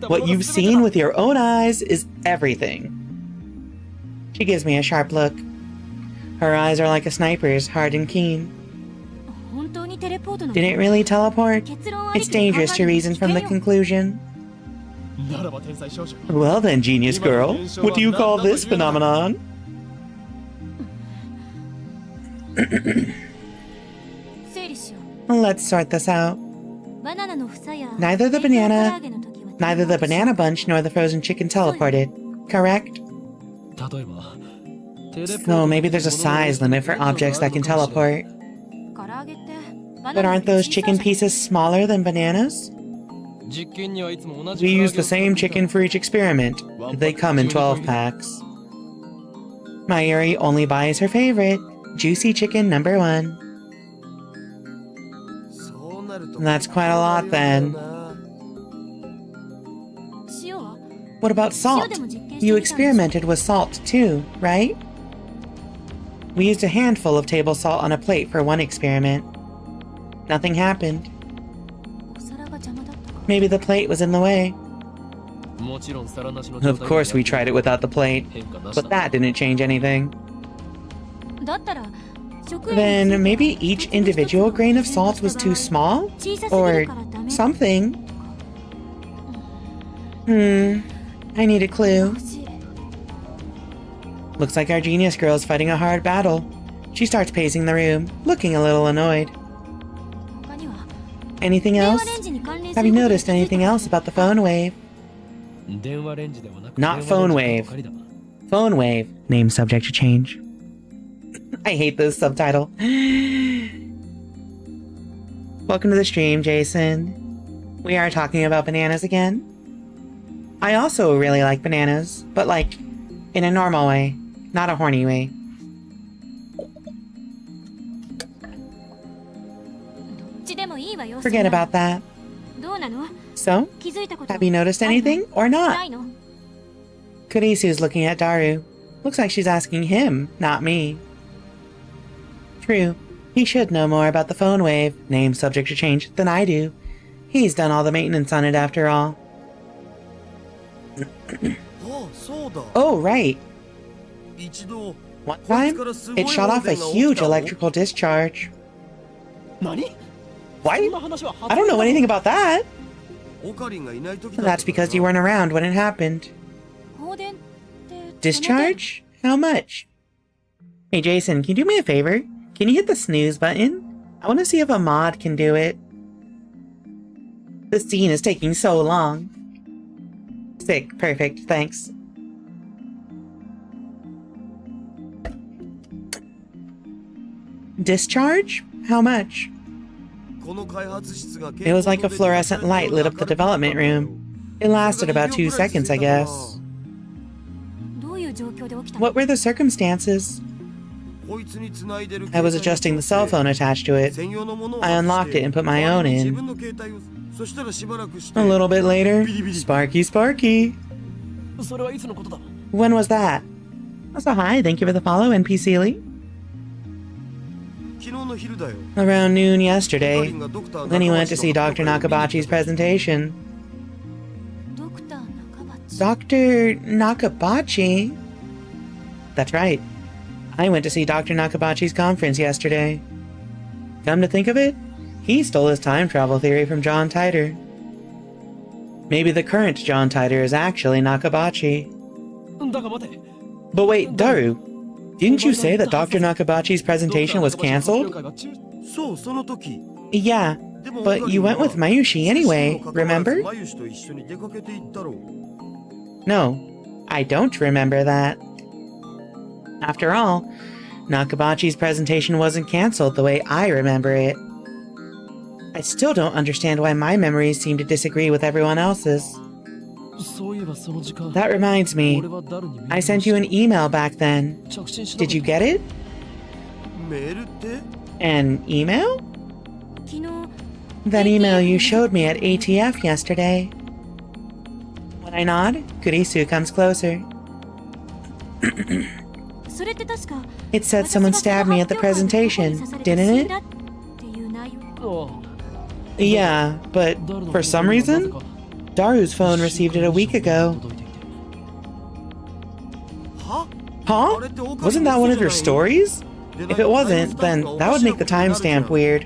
What you've seen with your own eyes is everything. She gives me a sharp look. Her eyes are like a sniper's, hard and keen. Did it really teleport? It's dangerous to reason from the conclusion. ならば天才少女。 Well then, genius girl, what do you call this phenomenon? Let's sort this out. Neither the banana bunch nor the frozen chicken teleported, correct? 例えば、テレポート So maybe there's a size limit for objects that can teleport. But aren't those chicken pieces smaller than bananas? 実験にはいつも同じ We use the same chicken for each experiment. They come in 12 packs. Mayuri only buys her favorite, juicy chicken number 1. そうなると That's quite a lot then. What about salt? You experimented with salt too, right? We used a handful of table salt on a plate for one experiment. Nothing happened. Maybe the plate was in the way. もちろん皿なしの Of course we tried it without the plate, 変化なし but that didn't change anything. Then maybe each individual grain of salt was too small? Or something? I need a clue. Looks like our genius girl's fighting a hard battle. She starts pacing the room, looking a little annoyed. Anything else? Have you noticed anything else about the phone wave? 電話レンジではなく Not phone wave. Phone wave. Name subject to change. I hate this subtitle. Welcome to the stream, Jason. We are talking about bananas again. I also really like bananas, but like, in a normal way, not a horny way. Forget about that. So, have you noticed anything, or not? Kurisu's looking at Daru. Looks like she's asking him, not me. True, he should know more about the phone wave, name subject to change, than I do. He's done all the maintenance on it after all. Oh, right. One time, it shot off a huge electrical discharge. What? I don't know anything about that. That's because you weren't around when it happened. Discharge? How much? Hey Jason, can you do me a favor? Can you hit the snooze button? I want to see if a mod can do it. The scene is taking so long. Sick, perfect, thanks. Discharge? How much? It was like a fluorescent light lit up the development room. It lasted about 2 seconds, I guess. What were the circumstances? I was adjusting the cell phone attached to it. I unlocked it and put my own in. A little bit later, Sparky Sparky. When was that? Also, hi, thank you for the follow, NPC Lee. Around noon yesterday. Then he went to see Dr. Nakabachi's presentation. Dr. Nakabachi? That's right. I went to see Dr. Nakabachi's conference yesterday. Come to think of it, he stole his time travel theory from John Titor. Maybe the current John Titor is actually Nakabachi. But wait, Daru, didn't you say that Dr. Nakabachi's presentation was cancelled? Yeah, but you went with Mayushi anyway, remember? No, I don't remember that. After all, Nakabachi's presentation wasn't cancelled the way I remember it. I still don't understand why my memories seem to disagree with everyone else's. That reminds me, I sent you an email back then. Did you get it? An email? That email you showed me at ATF yesterday. When I nod, Kurisu comes closer. It said someone stabbed me at the presentation, didn't it? Yeah, but for some reason, Daru's phone received it a week ago. Huh? Wasn't that one of your stories? If it wasn't, then that would make the timestamp weird.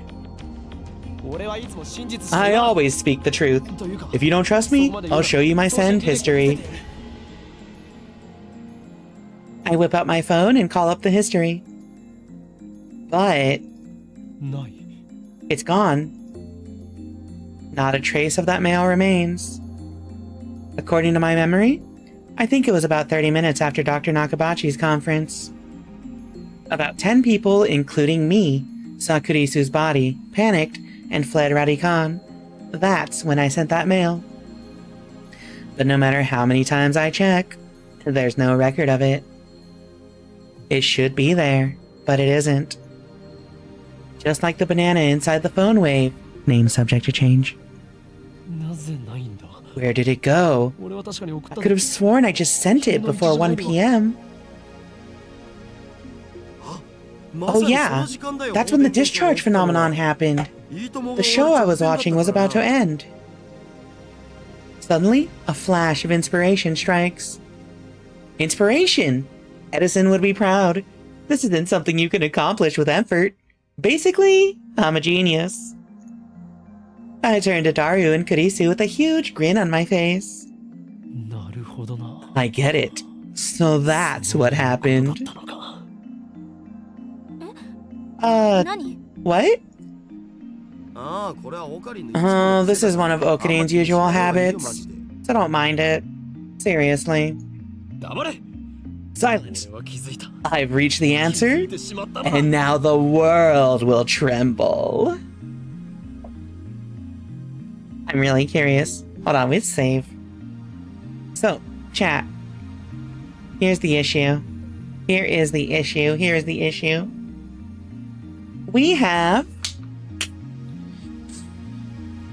I always speak the truth. If you don't trust me, I'll show you my send history. I whip out my phone and call up the history. But it's gone. Not a trace of that mail remains. According to my memory, I think it was about 30 minutes after Dr. Nakabachi's conference. About 10 people, including me, saw Kurisu's body, panicked, and fled Radikan. That's when I sent that mail. But no matter how many times I check, there's no record of it. It should be there, but it isn't. Just like the banana inside the phone wave, name subject to change. Where did it go? I could have sworn I just sent it before 1 p.m. Oh yeah, that's when the discharge phenomenon happened. The show I was watching was about to end. Suddenly, a flash of inspiration strikes. Inspiration! Edison would be proud. This isn't something you can accomplish with effort. Basically, I'm a genius. I turned to Daru and Kurisu with a huge grin on my face. I get it. So that's what happened. What? Oh, this is one of Okarin's usual habits, so don't mind it. Seriously. Silence. I've reached the answer, and now the world will tremble. I'm really curious. Hold on, let's save. So, chat. Here's the issue. Here is the issue. Here is the issue. We have...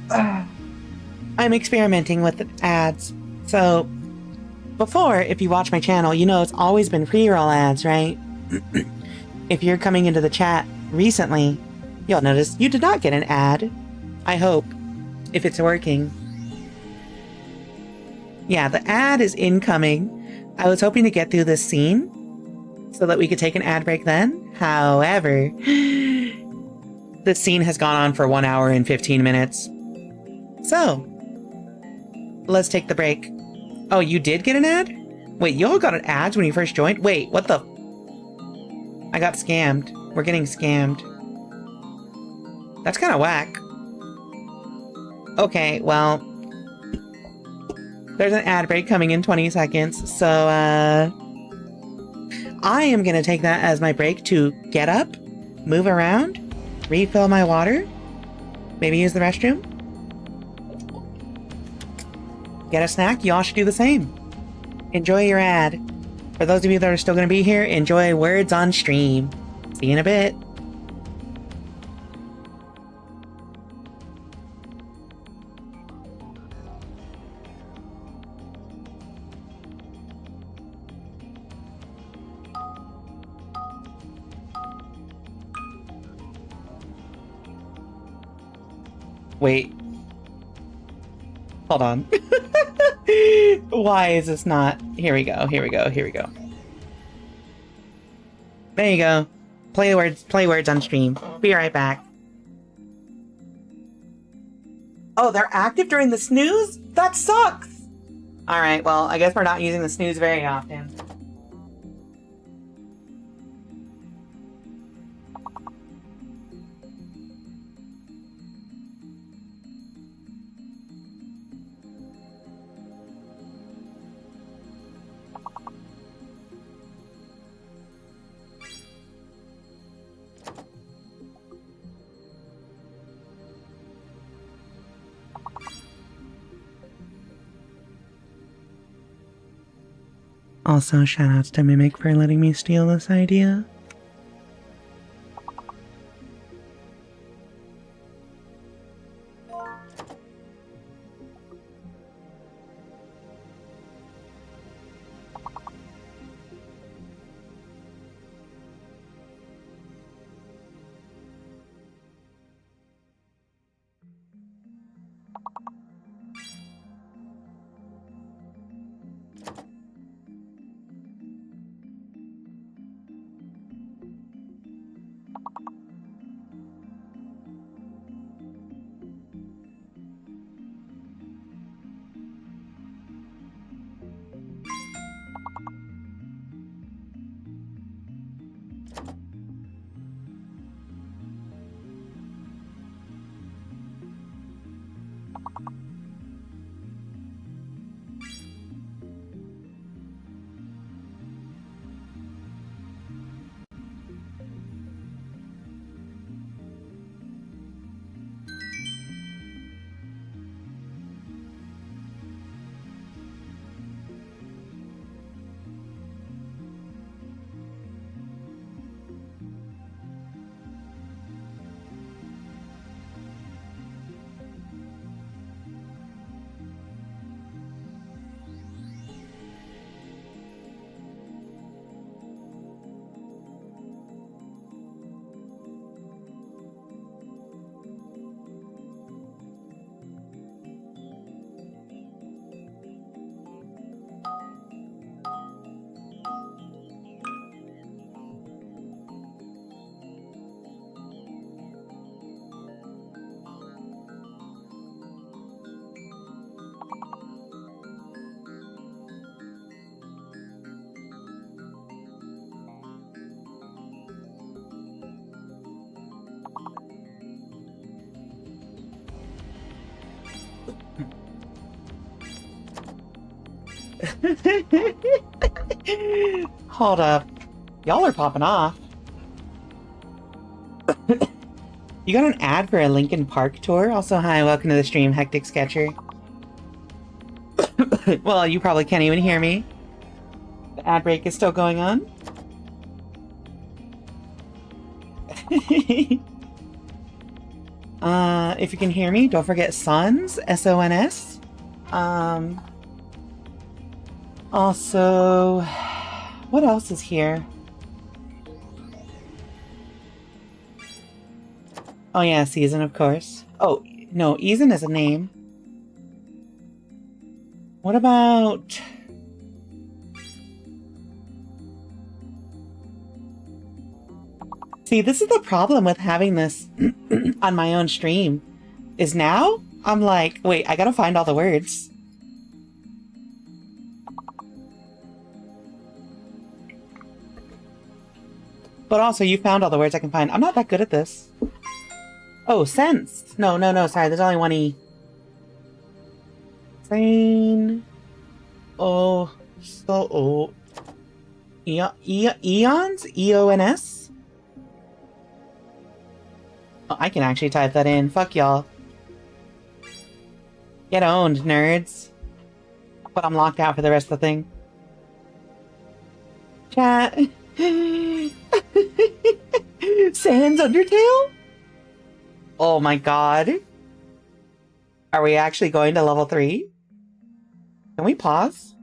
I'm experimenting with the ads. So, before, if you watch my channel, you know it's always been pre-roll ads, right? If you're coming into the chat recently, you'll notice you did not get an ad. I hope, if it's working. Yeah, the ad is incoming. I was hoping to get through this scene so that we could take an ad break then. However, this scene has gone on for 1 hour and 15 minutes. So, let's take the break. Oh, you did get an ad? Wait, y'all got an ad when you first joined? Wait, what the... I got scammed. We're getting scammed. That's kind of whack. Okay, well... There's an ad break coming in 20 seconds, so, I am gonna take that as my break to get up, move around, refill my water, maybe use the restroom, get a snack. Y'all should do the same. Enjoy your ad. For those of you that are still gonna be here, enjoy words on stream. See you in a bit. Wait. Hold on. Why is this not... Here we go, here we go, here we go. There you go. Play words on stream. Be right back. Oh, they're active during the snooze? That sucks! Alright, well, I guess we're not using the snooze very often. Also, shoutouts to Mimic for letting me steal this idea. Hold up. Y'all are popping off. You got an ad for a Linkin Park tour? Also, hi, welcome to the stream, Hectic Sketcher. Well, you probably can't even hear me. The ad break is still going on. If you can hear me, don't forget Sons, S-O-N-S. Also, what else is here? Oh yeah, Season, of course. Oh, no, Eason is a name. What about... See, this is the problem with having this on my own stream. Is now, I'm like, wait, I gotta find all the words. But also, you found all the words I can find. I'm not that good at this. Oh, sense. No, sorry, there's only one E. Sane. Oh, so, oh. Eons? E-O-N-S? Oh, I can actually type that in. Fuck y'all. Get owned, nerds. But I'm locked out for the rest of the thing. Chat. Sans Undertale? Oh my god. Are we actually going to level 3? Can we pause?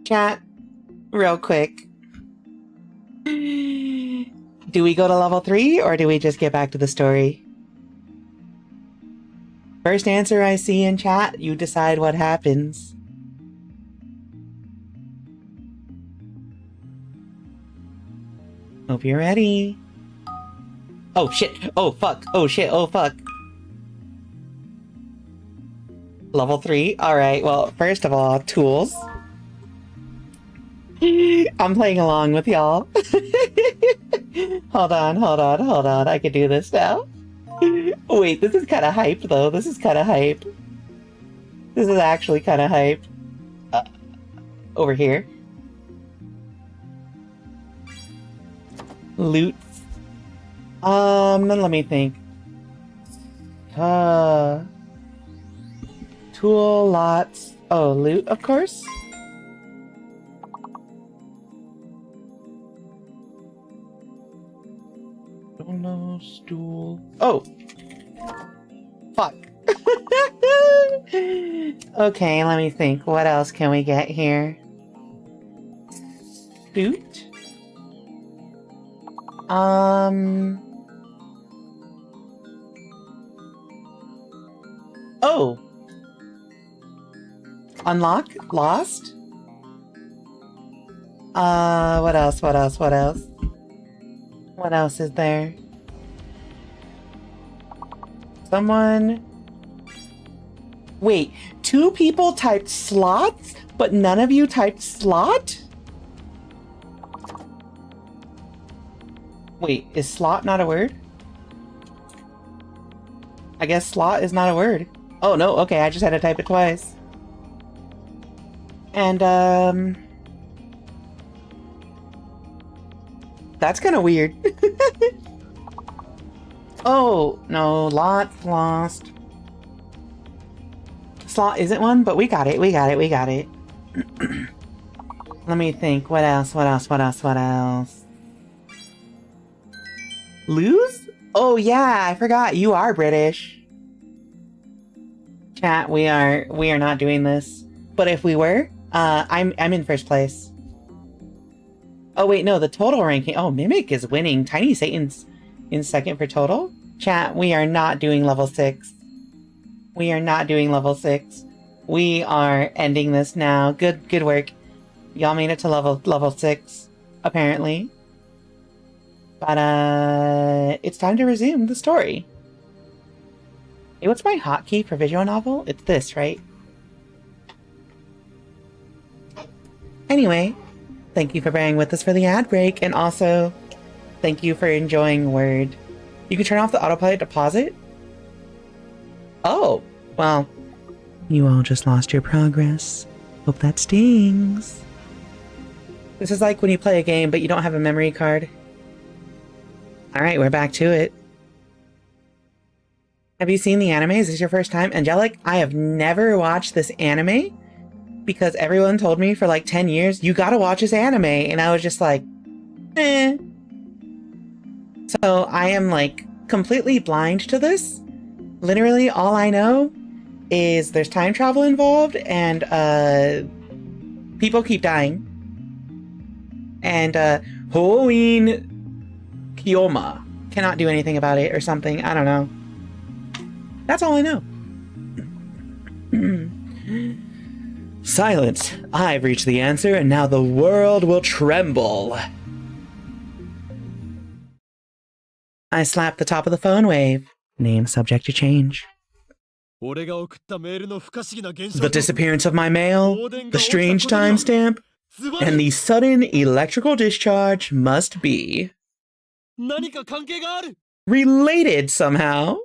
Chat, real quick. Do we go to level 3 or do we just get back to the story? First answer I see in chat, you decide what happens. Hope you're ready. Oh shit, oh fuck, oh shit, oh fuck. Level 3, alright, well, first of all, tools. I'm playing along with y'all. Hold on, I can do this now. Wait, this is kind of hype though, this is kind of hype. This is actually kind of hype. Over here. Loot. Let me think. Tool, lots. Oh, loot, of course. Don't know, stool. Oh! Fuck. Okay, let me think. What else can we get here? Suit? Oh! Unlock? Lost? What else? What else is there? Someone... Wait, 2 people typed slots, but none of you typed slot? Wait, is slot not a word? I guess slot is not a word. Oh no, okay, I just had to type it twice. And, that's kind of weird. Oh, no, lots lost. Slot isn't one, but we got it. Let me think, what else? Lose? Oh yeah, I forgot, you are British. Chat, we are not doing this. But if we were, I'm in first place. Oh wait, no, the total ranking. Oh, Mimic is winning. Tiny Satan's in second for total. Chat, we are not doing level 6. We are ending this now. Good work. Y'all made it to level 6, apparently. But it's time to resume the story. Hey, what's my hotkey for visual novel? It's this, right? Anyway, thank you for bearing with us for the ad break, and also, thank you for enjoying Word. You can turn off the autoplay to pause it? Oh, well, you all just lost your progress. Hope that stings. This is like when you play a game, but you don't have a memory card. Alright, we're back to it. Have you seen the anime? Is this your first time? Angelic, I have never watched this anime because everyone told me for like 10 years, you gotta watch this anime. And I was just like, eh. So I am like completely blind to this. Literally all I know is there's time travel involved and people keep dying. And Hoin Kyoma cannot do anything about it or something. I don't know. That's all I know. Silence. I've reached the answer and now the world will tremble. I slapped the top of the phone wave. Name subject to change. The disappearance of my mail, the strange timestamp, and the sudden electrical discharge must be related somehow.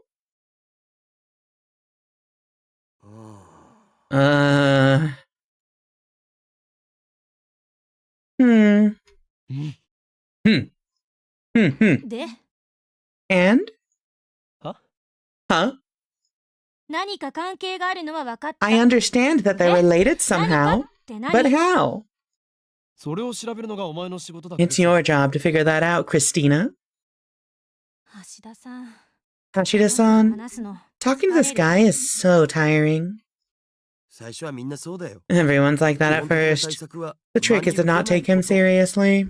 And? Huh? I understand that they're related somehow, but how? It's your job to figure that out, Christina. Hashida-san, talking to this guy is so tiring. Everyone's like that at first. The trick is to not take him seriously.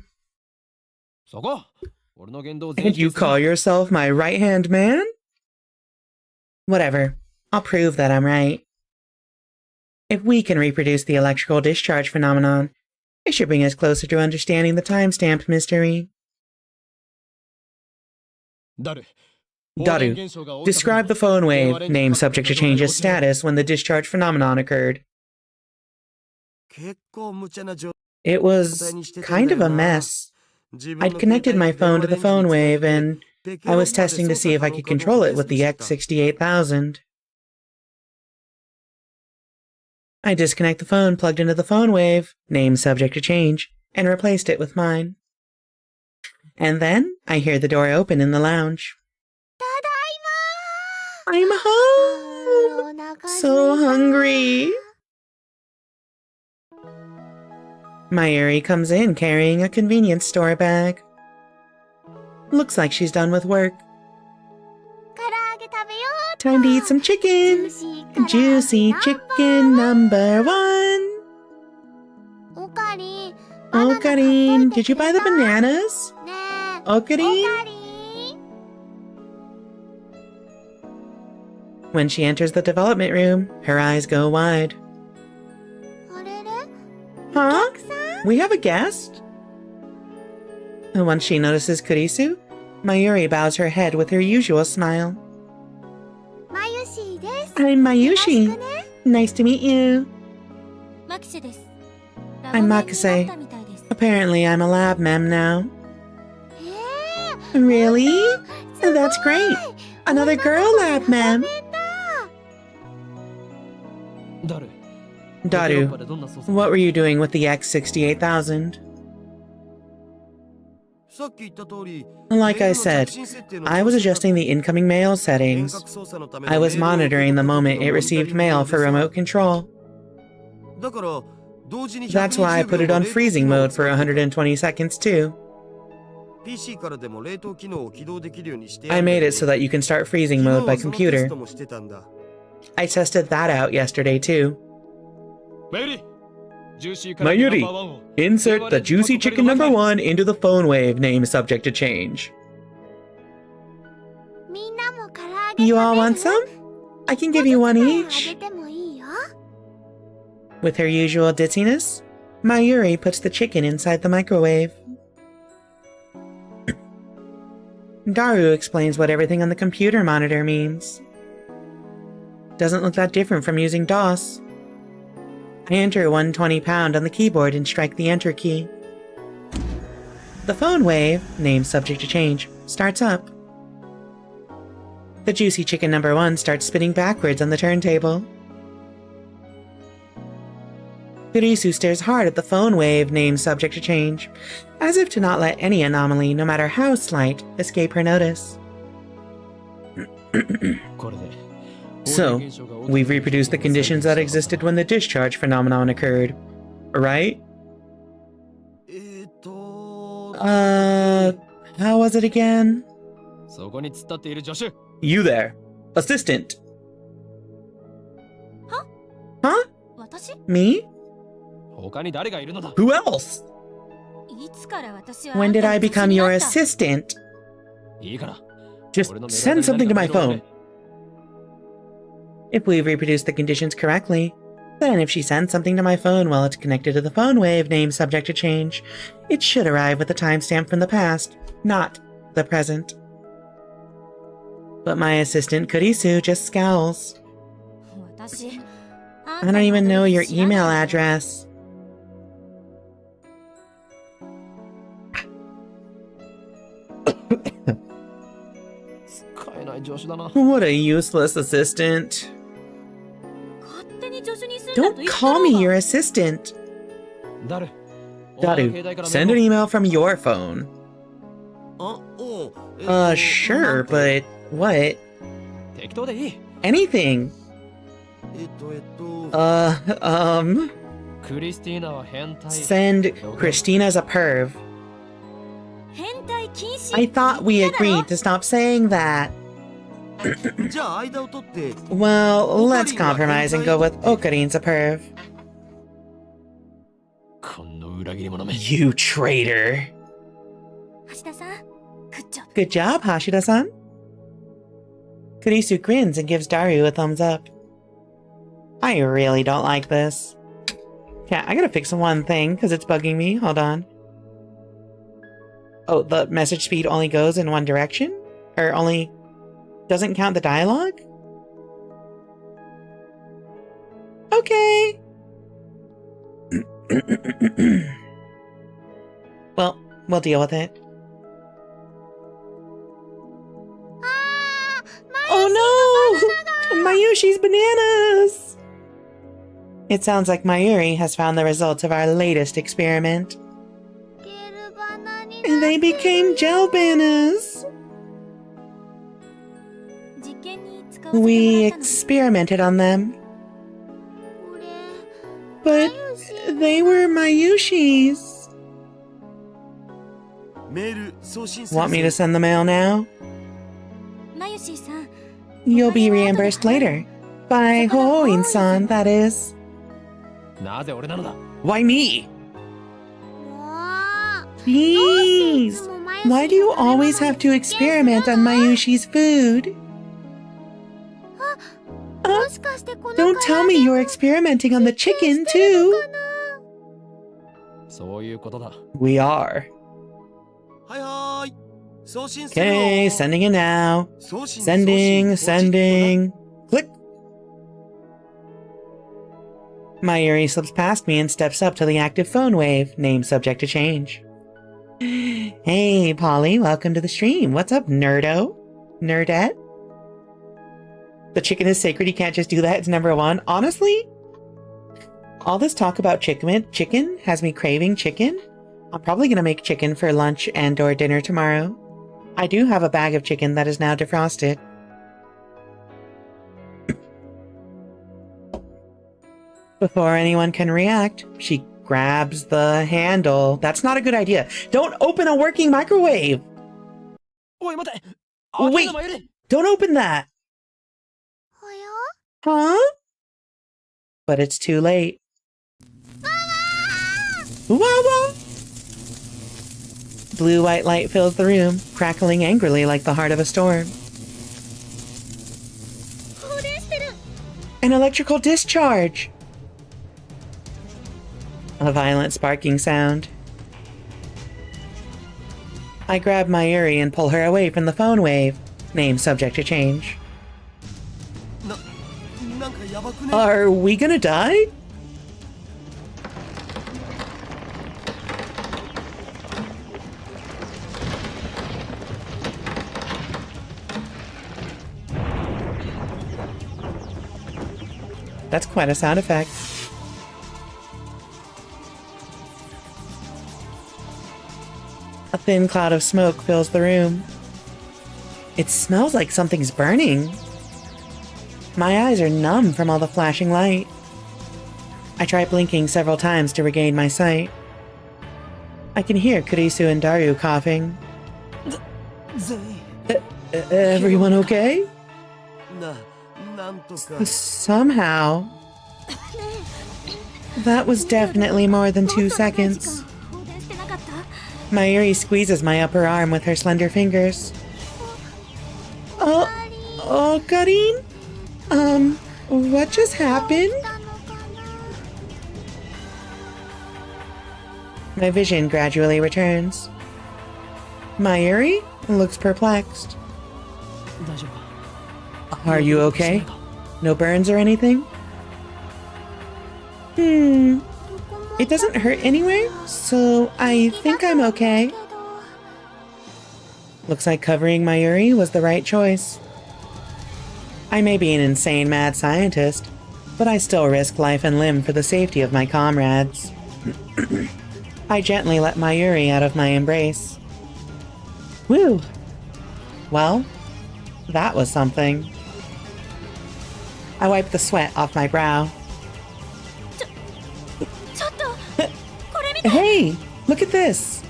And you call yourself my right-hand man? Whatever. I'll prove that I'm right. If we can reproduce the electrical discharge phenomenon, it should bring us closer to understanding the timestamp mystery. Daru, describe the phone wave, name subject to change's status when the discharge phenomenon occurred. It was kind of a mess. I'd connected my phone to the phone wave and I was testing to see if I could control it with the X68000. I disconnect the phone plugged into the phone wave, name subject to change, and replaced it with mine. And then I hear the door open in the lounge. I'm home! So hungry! Mayuri comes in carrying a convenience store bag. Looks like she's done with work. Time to eat some chicken! Juicy chicken number 1! Okarine, did you buy the bananas? Okarine? When she enters the development room, her eyes go wide. Huh? We have a guest? Once she notices Kurisu, Mayuri bows her head with her usual smile. I'm Mayushi. Nice to meet you. I'm Makise. Apparently I'm a lab mem now. Really? That's great. Another girl lab mem. Daru, what were you doing with the X68000? Like I said, I was adjusting the incoming mail settings. I was monitoring the moment it received mail for remote control. That's why I put it on freezing mode for 120 seconds too. I made it so that you can start freezing mode by computer. I tested that out yesterday too. Mayuri, insert the juicy chicken number 1 into the phone wave, name subject to change. You all want some? I can give you one each. With her usual ditziness, Mayuri puts the chicken inside the microwave. Daru explains what everything on the computer monitor means. Doesn't look that different from using DOS. I enter 120 on the keyboard and strike the enter key. The phone wave, name subject to change, starts up. The juicy chicken number 1 starts spinning backwards on the turntable. Kurisu stares hard at the phone wave, name subject to change, as if to not let any anomaly, no matter how slight, escape her notice. これで So, we've reproduced the conditions that existed when the discharge phenomenon occurred, right? How was it again? そこに突っ立っている助手 You there. Assistant. Huh? 私 Me? 他に誰がいるのだ Who else? いつから私は When did I become your assistant? いいから Just send something to my phone. If we've reproduced the conditions correctly, then if she sends something to my phone while it's connected to the phone wave name subject to change, it should arrive with a timestamp from the past, not the present. But my assistant Kurisu just scowls. 私 I don't even know your email address. What a useless assistant. Don't call me your assistant. Daru, send an email from your phone. Sure, but what? Anything. Send Christina's a perv. I thought we agreed to stop saying that. Well, let's compromise and go with Okarin's a perv. You traitor. Good job, Hashida-san. Kurisu grins and gives Daru a thumbs up. I really don't like this. Yeah, I gotta fix one thing because it's bugging me. Hold on. Oh, the message speed only goes in one direction? Or only doesn't count the dialogue? Okay. Well, we'll deal with it. Oh no! Mayushi's bananas! It sounds like Mayuri has found the results of our latest experiment. They became gel bananas! We experimented on them. But they were Mayushi's. Want me to send the mail now? You'll be reimbursed later. By Hoin-san, that is. Why me? Please! Why do you always have to experiment on Mayushi's food? Don't tell me you're experimenting on the chicken, too! We are. Okay, sending it now. Sending. Click! Mayuri slips past me and steps up to the active phone wave, name subject to change. Hey, Polly, welcome to the stream. What's up, nerdo? Nerdette? The chicken is sacred, you can't just do that, it's number one. Honestly, all this talk about chicken has me craving chicken. I'm probably gonna make chicken for lunch and or dinner tomorrow. I do have a bag of chicken that is now defrosted. Before anyone can react, she grabs the handle. That's not a good idea. Don't open a working microwave! Wait! Don't open that! Huh? But it's too late. Wawa! Blue-white light fills the room, crackling angrily like the heart of a storm. An electrical discharge! A violent sparking sound. I grab Mayuri and pull her away from the phone wave, name subject to change. Are we gonna die? That's quite a sound effect. A thin cloud of smoke fills the room. It smells like something's burning. My eyes are numb from all the flashing light. I try blinking several times to regain my sight. I can hear Kurisu and Daru coughing. Everyone okay? Somehow. That was definitely more than 2 seconds. Mayuri squeezes my upper arm with her slender fingers. Oh, Karin? What just happened? My vision gradually returns. Mayuri looks perplexed. Are you okay? No burns or anything? It doesn't hurt anywhere, so I think I'm okay. Looks like covering Mayuri was the right choice. I may be an insane mad scientist, but I still risk life and limb for the safety of my comrades. I gently let Mayuri out of my embrace. Whew. Well, that was something. I wiped the sweat off my brow. Hey, look at this!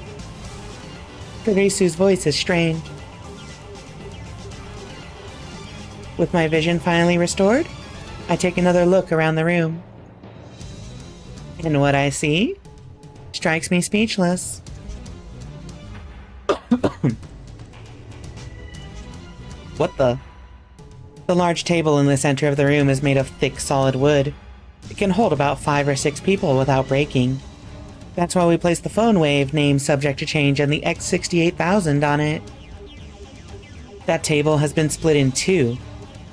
Kurisu's voice is strained. With my vision finally restored, I take another look around the room. And what I see strikes me speechless. What the? The large table in the center of the room is made of thick, solid wood. It can hold about 5 or 6 people without breaking. That's why we placed the phone wave, name subject to change, and the X68000 on it. That table has been split in 2,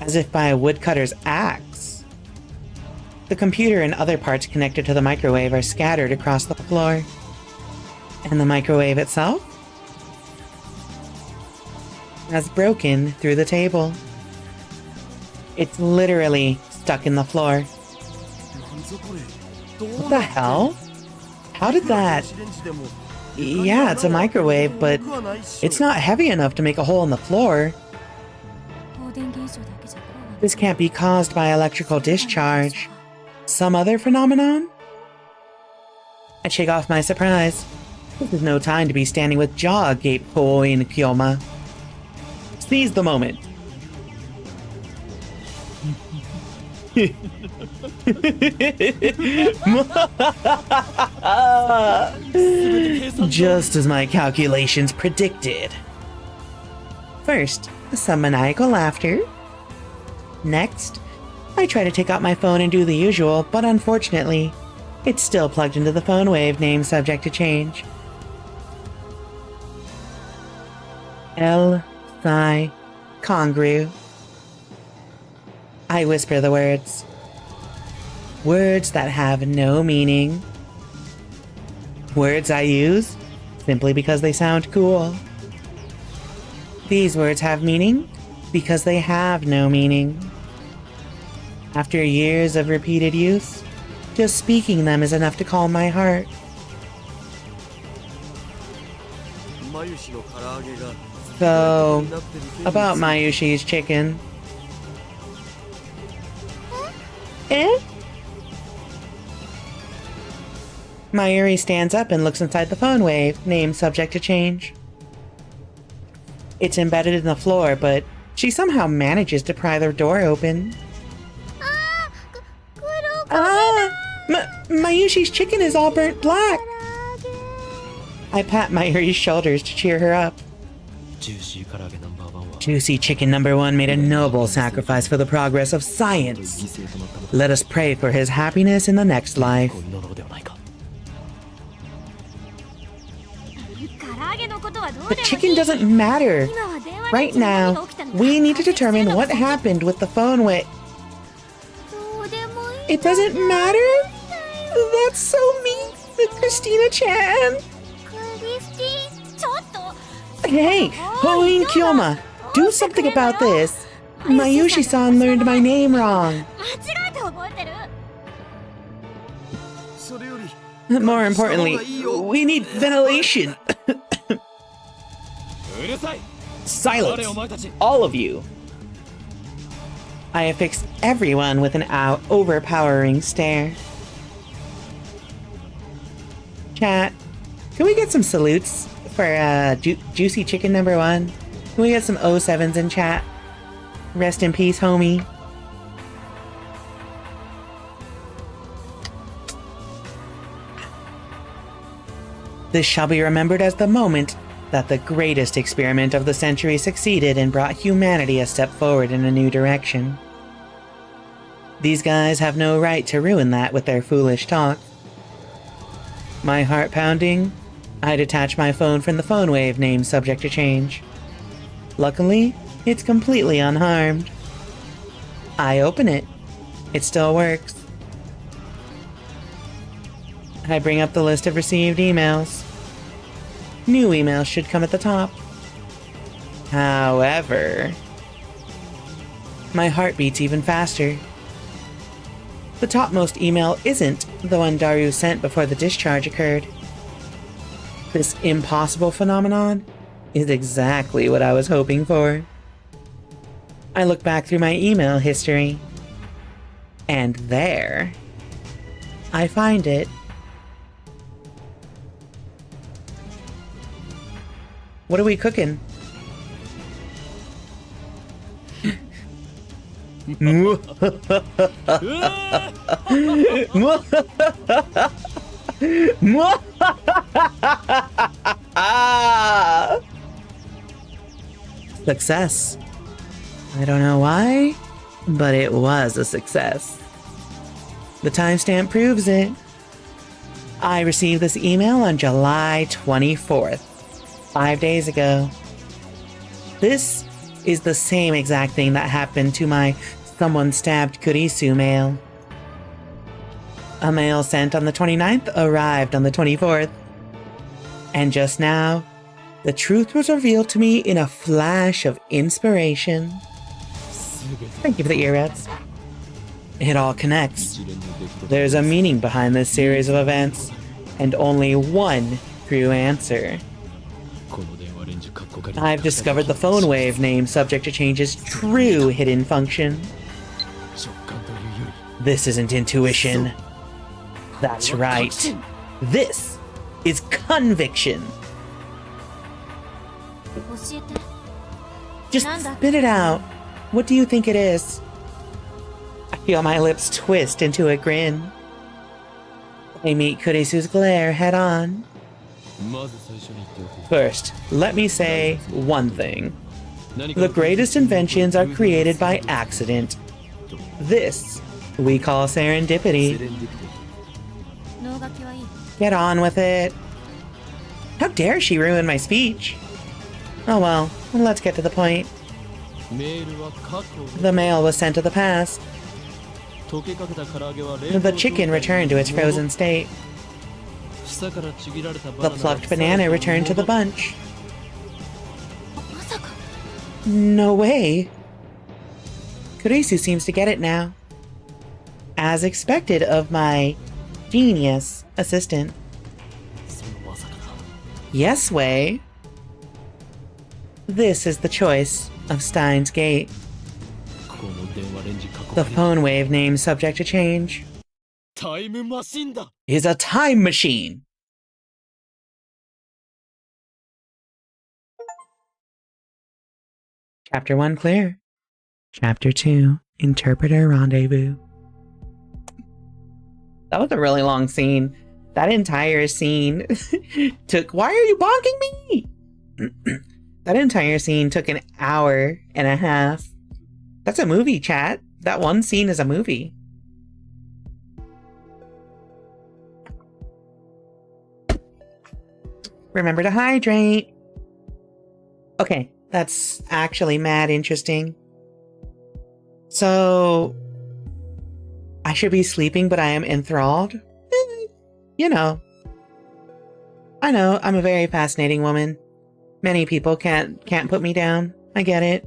as if by a woodcutter's axe. The computer and other parts connected to the microwave are scattered across the floor. And the microwave itself has broken through the table. It's literally stuck in the floor. What the hell? How did that... Yeah, it's a microwave, but it's not heavy enough to make a hole in the floor. This can't be caused by electrical discharge. Some other phenomenon? I shake off my surprise. This is no time to be standing with jaw agape, Koi and Kyoma. Seize the moment. Just as my calculations predicted. First, some maniacal laughter. Next, I try to take out my phone and do the usual, but unfortunately, it's still plugged into the phone wave, name subject to change. L-Psi Congru. I whisper the words. Words that have no meaning. Words I use simply because they sound cool. These words have meaning because they have no meaning. After years of repeated use, just speaking them is enough to calm my heart. So, about Mayushi's chicken. Eh? Mayuri stands up and looks inside the phone wave, name subject to change. It's embedded in the floor, but she somehow manages to pry the door open. Mayushi's chicken is all burnt black. I pat Mayuri's shoulders to cheer her up. Juicy chicken number 1 made a noble sacrifice for the progress of science. Let us pray for his happiness in the next life. The chicken doesn't matter. Right now, we need to determine what happened with the phone wave. It doesn't matter? That's so mean, Christina-chan. Hey, Pauline Kyoma, do something about this. Mayushi-san learned my name wrong. More importantly, we need ventilation. Silence! All of you! I have fixed everyone with an overpowering stare. Chat, can we get some salutes for Juicy Chicken #1? Can we get some 07s in chat? Rest in peace, homie. This shall be remembered as the moment that the greatest experiment of the century succeeded and brought humanity a step forward in a new direction. These guys have no right to ruin that with their foolish talk. My heart pounding, I detach my phone from the phone wave name subject to change. Luckily, it's completely unharmed. I open it. It still works. I bring up the list of received emails. New emails should come at the top. However, my heart beats even faster. The topmost email isn't the one Daru sent before the discharge occurred. This impossible phenomenon is exactly what I was hoping for. I look back through my email history, and there, I find it. What are we cooking? Success. I don't know why, but it was a success. The timestamp proves it. I received this email on July 24th, 5 days ago. This is the same exact thing that happened to my someone stabbed Kurisu mail. A mail sent on the 29th arrived on the 24th. And just now, the truth was revealed to me in a flash of inspiration. Thank you for the earbuds. It all connects. There's a meaning behind this series of events, and only one true answer. I've discovered the phone wave name subject to change's true hidden function. This isn't intuition. That's right. This is conviction. Just spit it out. What do you think it is? I feel my lips twist into a grin. I meet Kurisu's glare head on. First, let me say one thing. The greatest inventions are created by accident. This we call serendipity. Get on with it. How dare she ruin my speech? Oh well, let's get to the point. The mail was sent to the past. The chicken returned to its frozen state. The plucked banana returned to the bunch. No way. Kurisu seems to get it now. As expected of my genius assistant. Yes way. This is the choice of Steins Gate. The phone wave name subject to change is a time machine. Chapter 1 clear. Chapter 2 Interpreter Rendezvous. That was a really long scene. That entire scene took... Why are you bonking me? That entire scene took an hour and a half. That's a movie, chat. That one scene is a movie. Remember to hydrate. Okay, that's actually mad interesting. So, I should be sleeping, but I am enthralled? You know. I know, I'm a very fascinating woman. Many people can't put me down. I get it.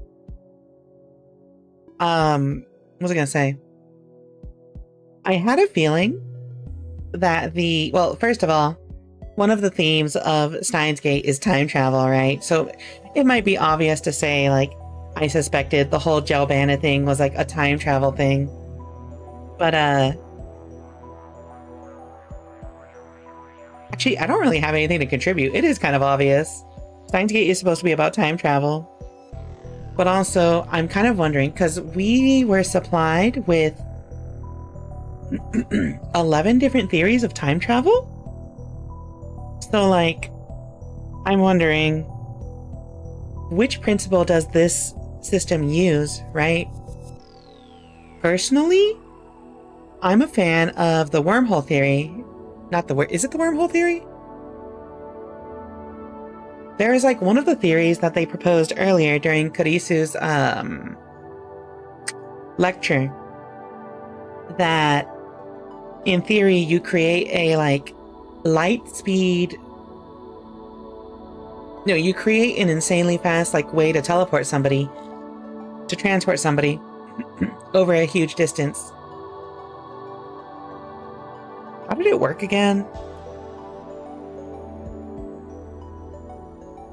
What was I gonna say? I had a feeling that well, first of all, one of the themes of Steins Gate is time travel, right? So it might be obvious to say, like, I suspected the whole gel bandit thing was like a time travel thing. But, actually, I don't really have anything to contribute. It is kind of obvious. Steins Gate is supposed to be about time travel. But also, I'm kind of wondering, because we were supplied with 11 different theories of time travel? So, like, I'm wondering, which principle does this system use, right? Personally, I'm a fan of the wormhole theory. Not the is it the wormhole theory? There is like one of the theories that they proposed earlier during Kurisu's lecture, that in theory you create a like light speed. No, you create an insanely fast like way to teleport somebody, to transport somebody over a huge distance. How did it work again?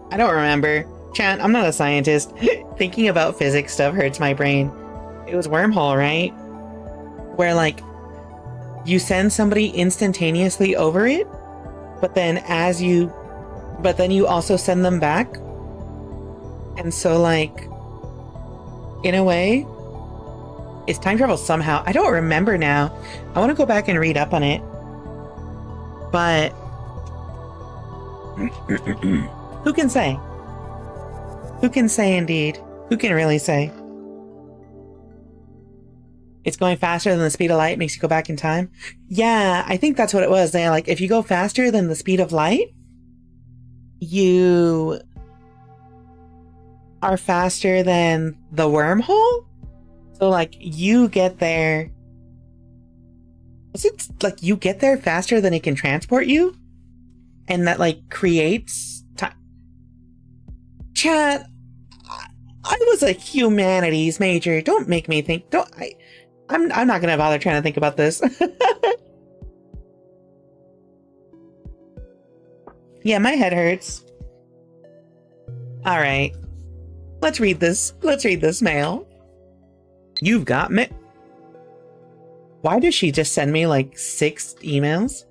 I don't remember. Chan, I'm not a scientist. Thinking about physics stuff hurts my brain. It was wormhole, right? Where like you send somebody instantaneously over it, but then you also send them back. And so like, in a way, it's time travel somehow. I don't remember now. I want to go back and read up on it. But who can say? Who can say indeed? Who can really say? It's going faster than the speed of light makes you go back in time? Yeah, I think that's what it was. They like, if you go faster than the speed of light, you are faster than the wormhole? So like, you get there. Is it like you get there faster than it can transport you? And that like creates time. Chat, I was a humanities major. Don't make me think. I'm not gonna bother trying to think about this. Yeah, my head hurts. All right, let's read this. Let's read this mail. You've got me. Why does she just send me like 6 emails?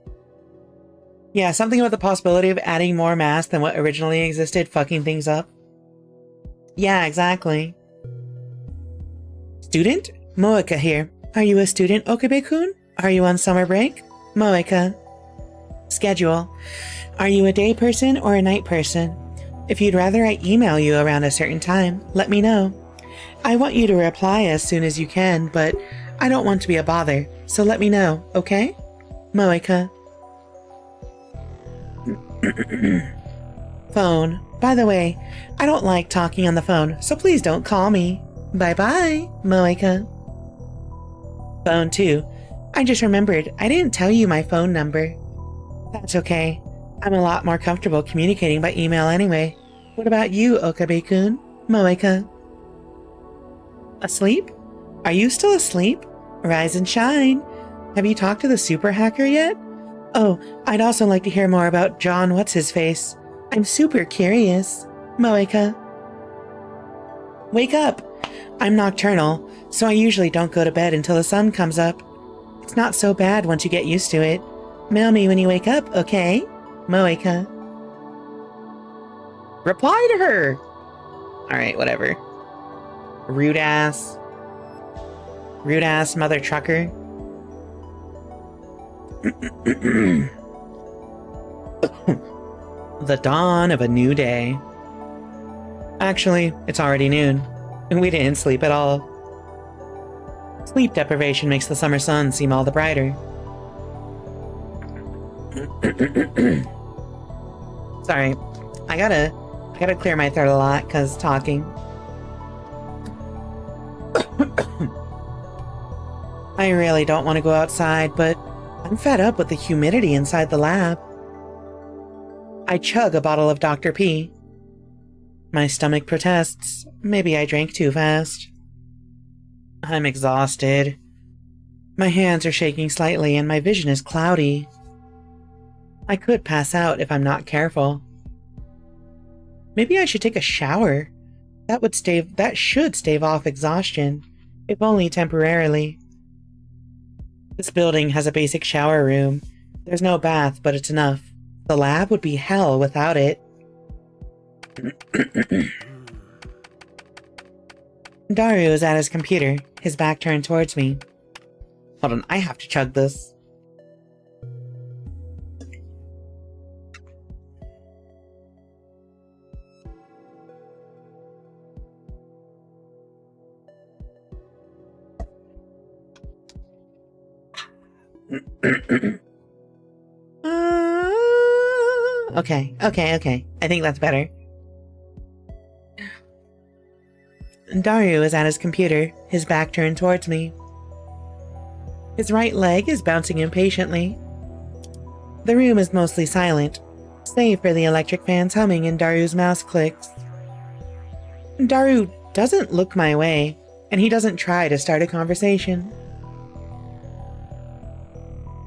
Yeah, something about the possibility of adding more mass than what originally existed, fucking things up. Yeah, exactly. Student? Moeka here. Are you a student, Okabe-kun? Are you on summer break? Moeka. Schedule. Are you a day person or a night person? If you'd rather I email you around a certain time, let me know. I want you to reply as soon as you can, but I don't want to be a bother, so let me know, okay? Moeka. Phone. By the way, I don't like talking on the phone, so please don't call me. Bye-bye, Moeka. Phone 2. I just remembered, I didn't tell you my phone number. That's okay. I'm a lot more comfortable communicating by email anyway. What about you, Okabe-kun? Moeka. Asleep? Are you still asleep? Rise and shine. Have you talked to the super hacker yet? Oh, I'd also like to hear more about John What's-His-Face. I'm super curious. Moeka. Wake up. I'm nocturnal, so I usually don't go to bed until the sun comes up. It's not so bad once you get used to it. Mail me when you wake up, okay? Moeka. Reply to her! Alright, whatever. Rude ass mother trucker. The dawn of a new day. Actually, it's already noon, and we didn't sleep at all. Sleep deprivation makes the summer sun seem all the brighter. Sorry, I gotta clear my throat a lot, cause talking. I really don't want to go outside, but I'm fed up with the humidity inside the lab. I chug a bottle of Dr. P. My stomach protests. Maybe I drank too fast. I'm exhausted. My hands are shaking slightly and my vision is cloudy. I could pass out if I'm not careful. Maybe I should take a shower. That should stave off exhaustion, if only temporarily. This building has a basic shower room. There's no bath, but it's enough. The lab would be hell without it. Daru is at his computer, his back turned towards me. Hold on, I have to chug this. Okay. I think that's better. Daru is at his computer, his back turned towards me. His right leg is bouncing impatiently. The room is mostly silent, save for the electric fans humming and Daru's mouse clicks. Daru doesn't look my way, and he doesn't try to start a conversation.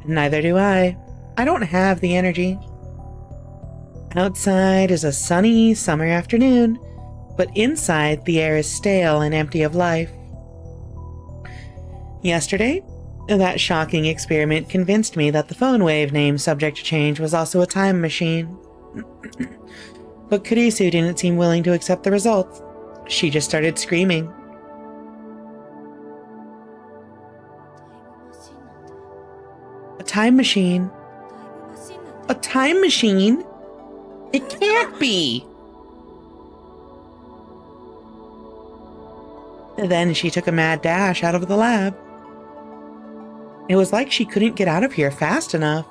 Neither do I. I don't have the energy. Outside is a sunny summer afternoon, but inside the air is stale and empty of life. Yesterday, that shocking experiment convinced me that the phone wave name subject to change was also a time machine. But Kurisu didn't seem willing to accept the results. She just started screaming. A time machine? A time machine? It can't be! Then she took a mad dash out of the lab. It was like she couldn't get out of here fast enough.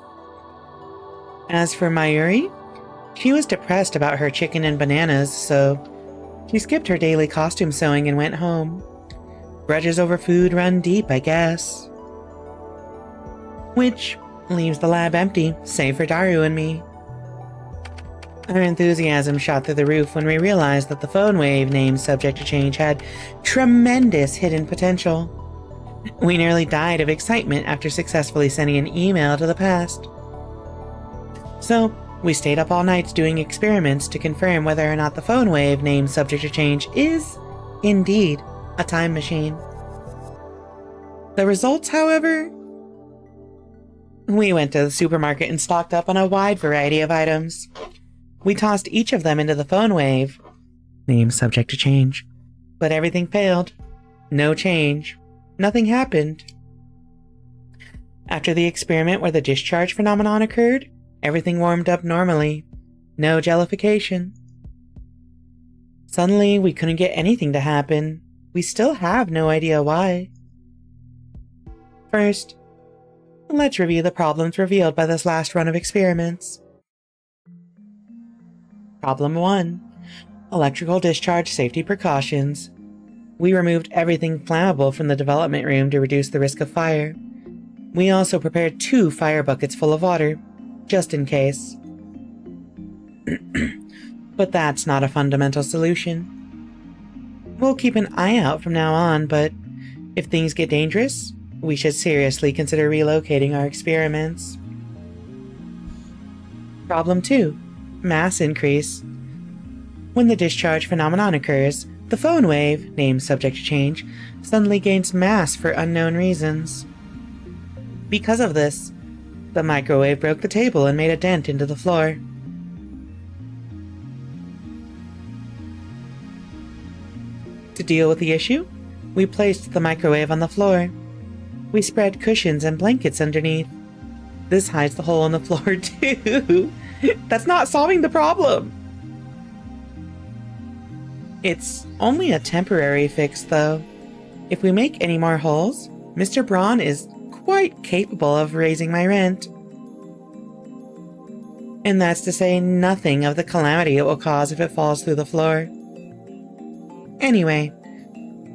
As for Mayuri, she was depressed about her chicken and bananas, so she skipped her daily costume sewing and went home. Grudges over food run deep, I guess. Which leaves the lab empty, save for Daru and me. Our enthusiasm shot through the roof when we realized that the phone wave name subject to change had tremendous hidden potential. We nearly died of excitement after successfully sending an email to the past. So, we stayed up all night doing experiments to confirm whether or not the phone wave name subject to change is, indeed, a time machine. The results, however? We went to the supermarket and stocked up on a wide variety of items. We tossed each of them into the phone wave, name subject to change, but everything failed. No change. Nothing happened. After the experiment where the discharge phenomenon occurred, everything warmed up normally. No jellification. Suddenly, we couldn't get anything to happen. We still have no idea why. First, let's review the problems revealed by this last run of experiments. Problem 1. Electrical discharge safety precautions. We removed everything flammable from the development room to reduce the risk of fire. We also prepared 2 fire buckets full of water, just in case. But that's not a fundamental solution. We'll keep an eye out from now on, but if things get dangerous, we should seriously consider relocating our experiments. Problem 2. Mass increase. When the discharge phenomenon occurs, the phone wave, name subject to change, suddenly gains mass for unknown reasons. Because of this, the microwave broke the table and made a dent into the floor. To deal with the issue, we placed the microwave on the floor. We spread cushions and blankets underneath. This hides the hole in the floor too. That's not solving the problem. It's only a temporary fix, though. If we make any more holes, Mr. Braun is quite capable of raising my rent. And that's to say nothing of the calamity it will cause if it falls through the floor. Anyway,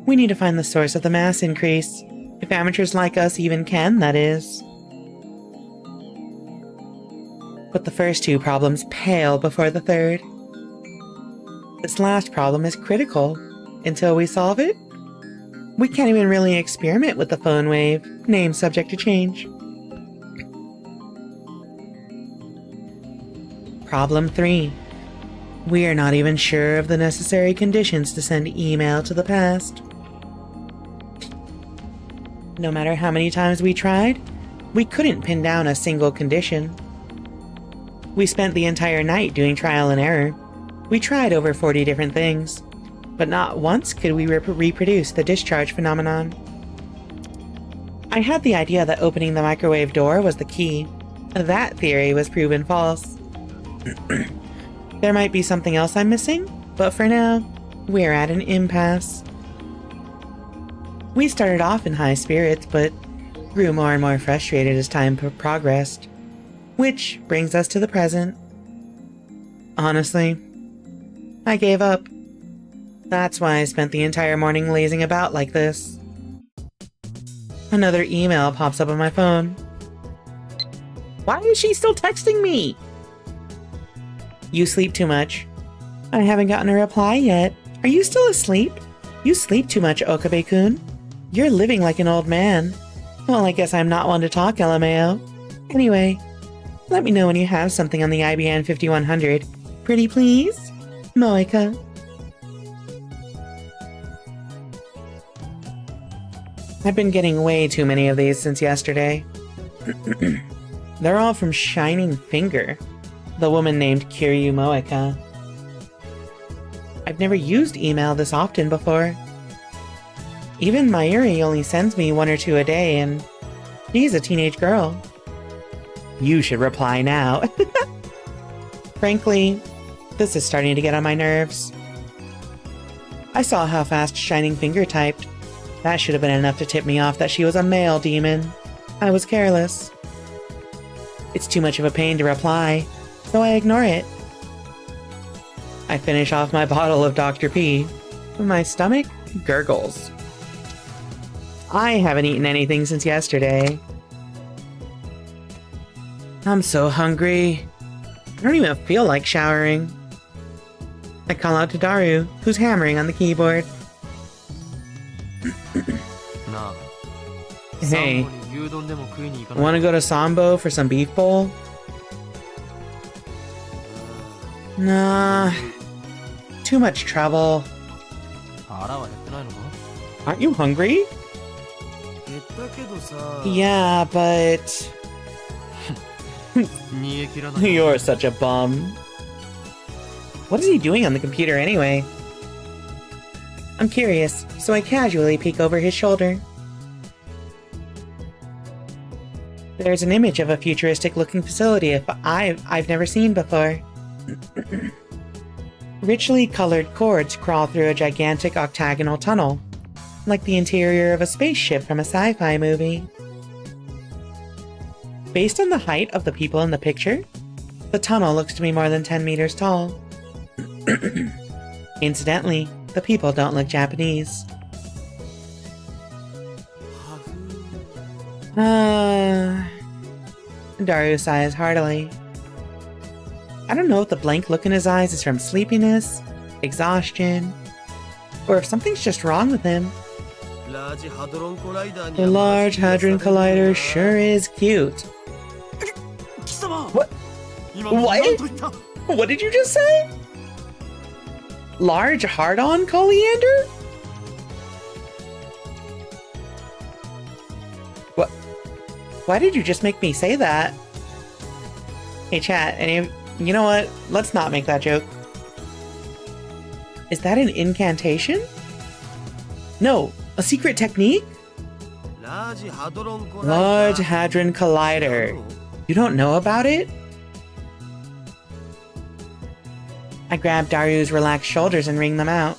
we need to find the source of the mass increase. If amateurs like us even can, that is. But the first 2 problems pale before the third. This last problem is critical. Until we solve it, we can't even really experiment with the phone wave, name subject to change. Problem 3. We are not even sure of the necessary conditions to send email to the past. No matter how many times we tried, we couldn't pin down a single condition. We spent the entire night doing trial and error. We tried over 40 different things, but not once could we reproduce the discharge phenomenon. I had the idea that opening the microwave door was the key. That theory was proven false. There might be something else I'm missing, but for now, we're at an impasse. We started off in high spirits, but grew more and more frustrated as time progressed. Which brings us to the present. Honestly, I gave up. That's why I spent the entire morning lazing about like this. Another email pops up on my phone. Why is she still texting me? You sleep too much. I haven't gotten a reply yet. Are you still asleep? You sleep too much, Okabe-kun. You're living like an old man. Well, I guess I'm not one to talk, LMAO. Anyway, let me know when you have something on the IBN 5100. Pretty please? Moeka. I've been getting way too many of these since yesterday. They're all from Shining Finger, the woman named Kiryu Moeka. I've never used email this often before. Even Mayuri only sends me 1 or 2 a day, and she's a teenage girl. You should reply now. Frankly, this is starting to get on my nerves. I saw how fast Shining Finger typed. That should have been enough to tip me off that she was a male demon. I was careless. It's too much of a pain to reply, so I ignore it. I finish off my bottle of Dr. P. My stomach gurgles. I haven't eaten anything since yesterday. I'm so hungry. I don't even feel like showering. I call out to Daru, who's hammering on the keyboard. Hey, wanna go to Sambo for some beef bowl? Nah, too much trouble. Aren't you hungry? Yeah, but... You're such a bum. What is he doing on the computer anyway? I'm curious, so I casually peek over his shoulder. There's an image of a futuristic-looking facility I've never seen before. Richly colored cords crawl through a gigantic octagonal tunnel, like the interior of a spaceship from a sci-fi movie. Based on the height of the people in the picture, the tunnel looks to be more than 10 meters tall. Incidentally, the people don't look Japanese. Daru sighs heartily. I don't know if the blank look in his eyes is from sleepiness, exhaustion, or if something's just wrong with him. The Large Hadron Collider sure is cute. What? What? What did you just say? Large hard-on coriander? What? Why did you just make me say that? Hey chat, you know what? Let's not make that joke. Is that an incantation? No, a secret technique? Large Hadron Collider. You don't know about it? I grab Daru's relaxed shoulders and wring them out.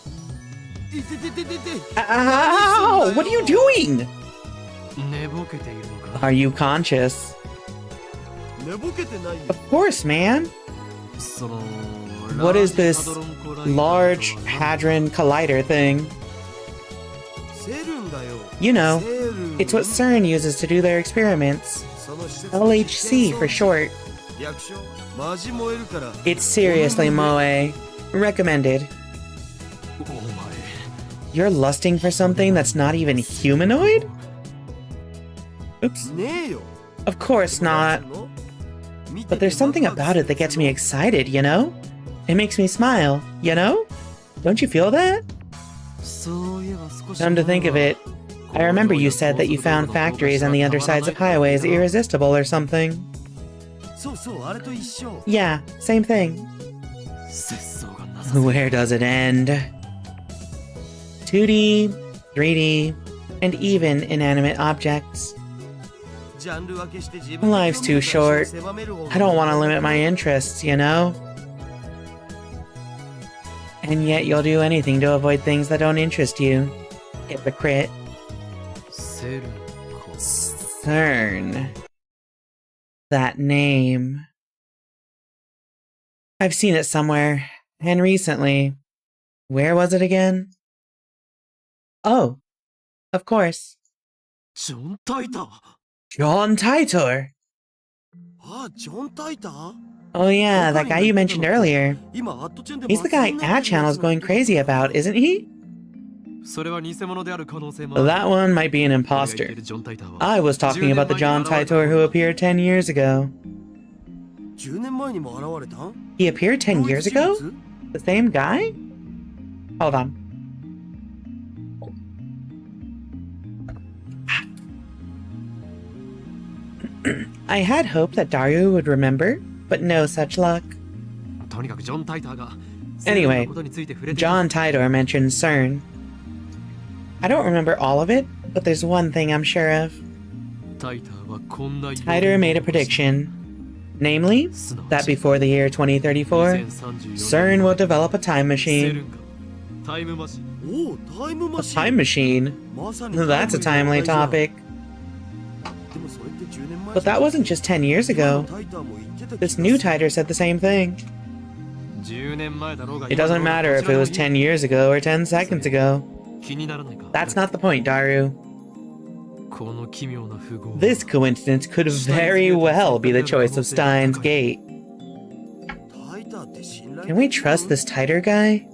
Ow! What are you doing? Are you conscious? Of course, man. What is this Large Hadron Collider thing? You know, it's what CERN uses to do their experiments. LHC for short. It's seriously moe. Recommended. You're lusting for something that's not even humanoid? Oops. Of course not. But there's something about it that gets me excited, you know? It makes me smile, you know? Don't you feel that? Come to think of it, I remember you said that you found factories on the undersides of highways irresistible or something. Yeah, same thing. Where does it end? 2D, 3D, and even inanimate objects. Life's too short. I don't want to limit my interests, you know? And yet you'll do anything to avoid things that don't interest you. Hypocrite. CERN. That name. I've seen it somewhere, and recently. Where was it again? Oh, of course. John Titor! Oh yeah, that guy you mentioned earlier. He's the guy A-Channel's going crazy about, isn't he? That one might be an imposter. I was talking about the John Titor who appeared 10 years ago. He appeared 10 years ago? The same guy? Hold on. I had hoped that Daru would remember, but no such luck. Anyway, John Titor mentioned CERN. I don't remember all of it, but there's one thing I'm sure of. Titor made a prediction, namely, that before the year 2034, CERN will develop a time machine. A time machine? That's a timely topic. But that wasn't just 10 years ago. This new Titor said the same thing. It doesn't matter if it was 10 years ago or 10 seconds ago. That's not the point, Daru. This coincidence could very well be the choice of Steins Gate. Can we trust this Titor guy?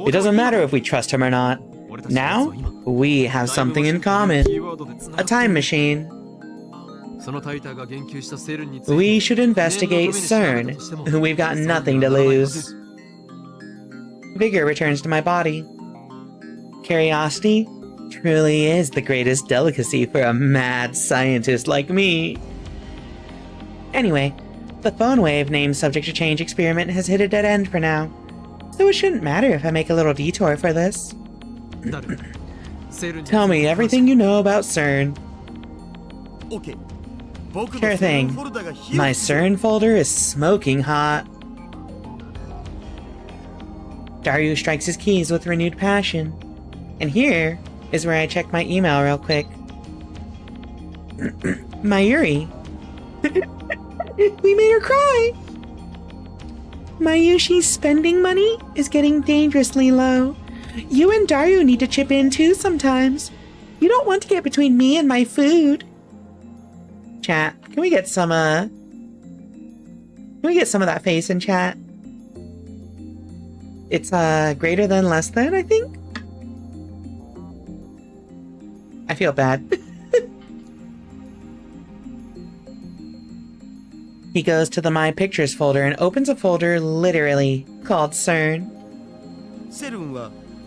It doesn't matter if we trust him or not. Now, we have something in common. A time machine. We should investigate CERN. We've got nothing to lose. Vigor returns to my body. Curiosity truly is the greatest delicacy for a mad scientist like me. Anyway, the phone wave named Subject to Change experiment has hit a dead end for now, so it shouldn't matter if I make a little detour for this. Tell me everything you know about CERN. Sure thing. My CERN folder is smoking hot. Daru strikes his keys with renewed passion. And here is where I check my email real quick. Mayuri. We made her cry! Mayushi's spending money is getting dangerously low. You and Daru need to chip in too sometimes. You don't want to get between me and my food. Chat, can we get some of that face in chat? It's greater than less than, I think? I feel bad. He goes to the My Pictures folder and opens a folder literally called CERN.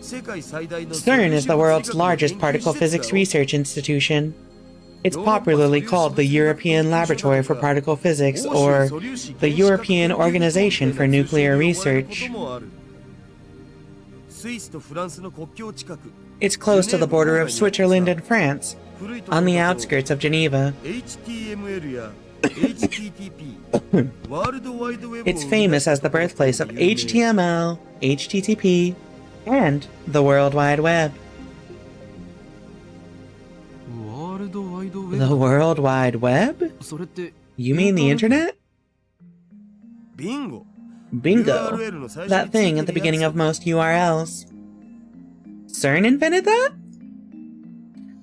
CERN is the world's largest particle physics research institution. It's popularly called the European Laboratory for Particle Physics, or the European Organization for Nuclear Research. It's close to the border of Switzerland and France, on the outskirts of Geneva. It's famous as the birthplace of HTML, HTTP, and the World Wide Web. The World Wide Web? You mean the internet? Bingo! That thing at the beginning of most URLs. CERN invented that?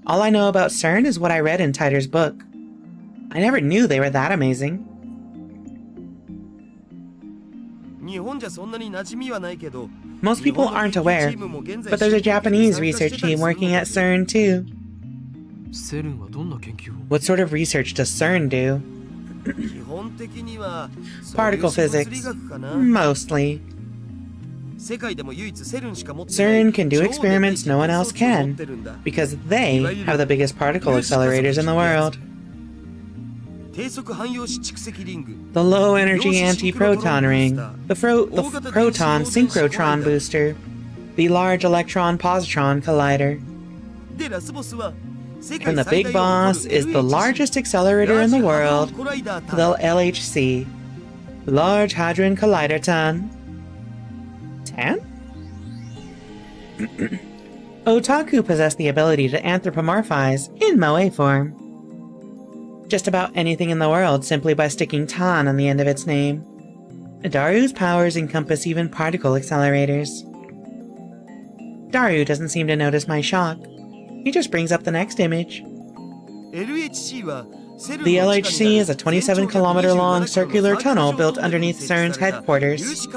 All I know about CERN is what I read in Titor's book. I never knew they were that amazing. Most people aren't aware, but there's a Japanese research team working at CERN too. What sort of research does CERN do? Particle physics. Mostly. CERN can do experiments no one else can, because they have the biggest particle accelerators in the world. The low-energy anti-proton ring, the proton synchrotron booster, the large electron-positron collider. And the big boss is the largest accelerator in the world, the LHC, Large Hadron Collider Ton. Otaku possess the ability to anthropomorphize, in moe form, just about anything in the world simply by sticking tan on the end of its name. Daru's powers encompass even particle accelerators. Daru doesn't seem to notice my shock. He just brings up the next image. The LHC is a 27-kilometer-long circular tunnel built underneath CERN's headquarters.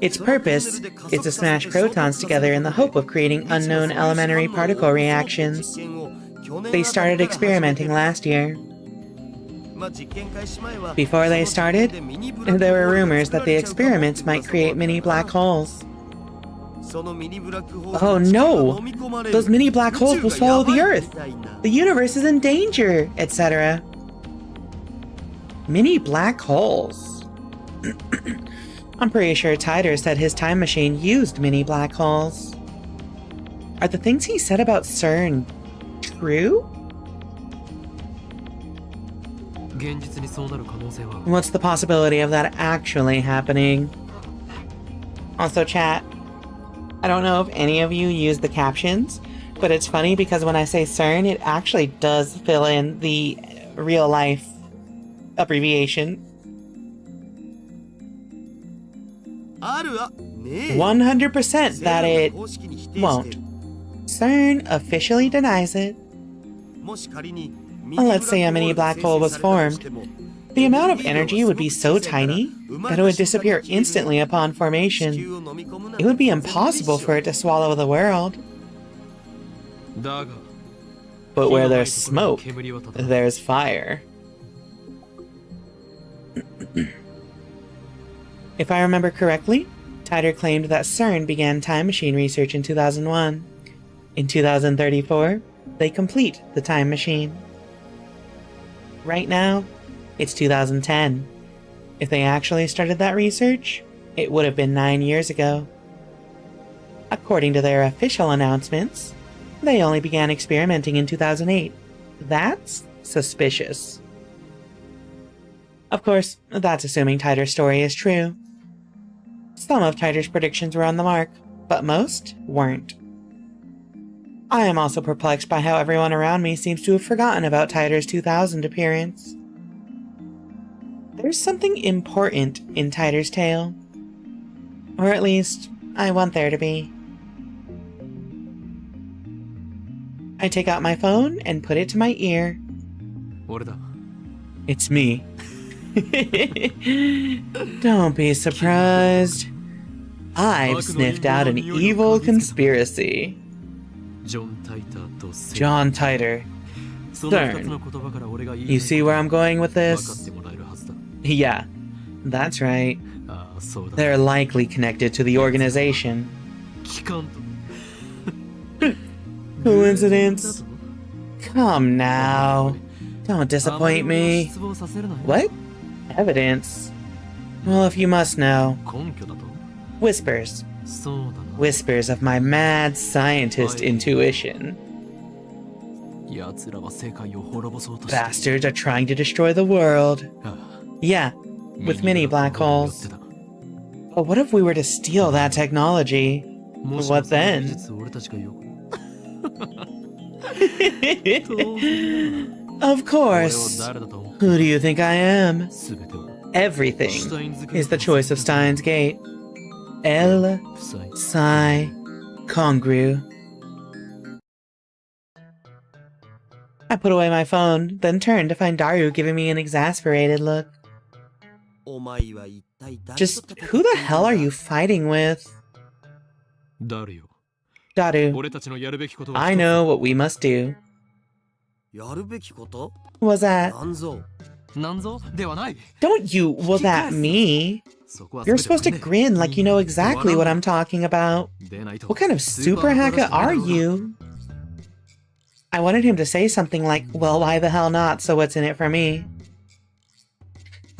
Its purpose is to smash protons together in the hope of creating unknown elementary particle reactions. They started experimenting last year. Before they started, there were rumors that the experiments might create mini black holes. Oh no! Those mini black holes will swallow the Earth! The universe is in danger! Etc. Mini black holes. I'm pretty sure Tyder said his time machine used mini black holes. Are the things he said about CERN true? What's the possibility of that actually happening? Also, chat, I don't know if any of you use the captions, but it's funny because when I say CERN, it actually does fill in the real-life abbreviation. 100% that it won't. CERN officially denies it. Let's say a mini black hole was formed. The amount of energy would be so tiny that it would disappear instantly upon formation. It would be impossible for it to swallow the world. But where there's smoke, there's fire. If I remember correctly, Tyder claimed that CERN began time machine research in 2001. In 2034, they complete the time machine. Right now, it's 2010. If they actually started that research, it would have been 9 years ago. According to their official announcements, they only began experimenting in 2008. That's suspicious. Of course, that's assuming Tyder's story is true. Some of Tyder's predictions were on the mark, but most weren't. I am also perplexed by how everyone around me seems to have forgotten about Tyder's 2000 appearance. There's something important in Tyder's tale. Or at least, I want there to be. I take out my phone and put it to my ear. It's me. Don't be surprised. I've sniffed out an evil conspiracy. John Titor. CERN. You see where I'm going with this? Yeah, that's right. They're likely connected to the organization. Coincidence? Come now. Don't disappoint me. What? Evidence? Well, if you must know. Whispers. Whispers of my mad scientist intuition. Bastards are trying to destroy the world. Yeah, with mini black holes. But what if we were to steal that technology? What then? Of course. Who do you think I am? Everything is the choice of Steins Gate. El Psi Congru. I put away my phone, then turned to find Daru giving me an exasperated look. Just who the hell are you fighting with? Daru, I know what we must do. Was that? なんぞではない。 Don't you was that me? そこは You're 全て supposed to grin like you know exactly what I'm talking about. でないと What kind of super hacker are you? I wanted him to say something like, well, why the hell not, so what's in it for me?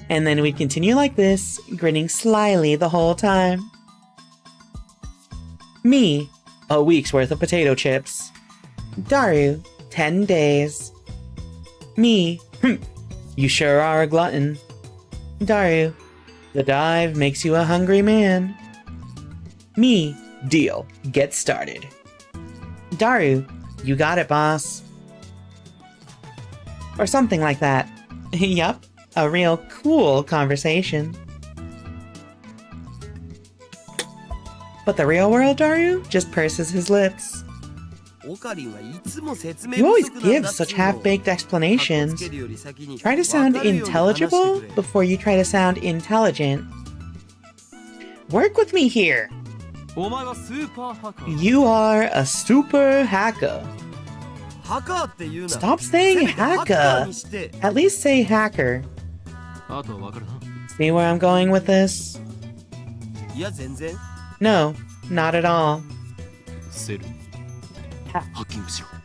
And then we'd continue like this, grinning slyly the whole time. Me, a week's worth of potato chips. Daru, 10 days. Me, you sure are a glutton. Daru, the dive makes you a hungry man. Me, deal, get started. Daru, you got it, boss. Or something like that. Yup, a real cool conversation. But the real world Daru just purses his lips. You always give such half-baked explanations. Try to sound intelligible before you try to sound intelligent. Work with me here. You are a super hacker. Stop saying hacker. At least say hacker. See where I'm going with this? No, not at all.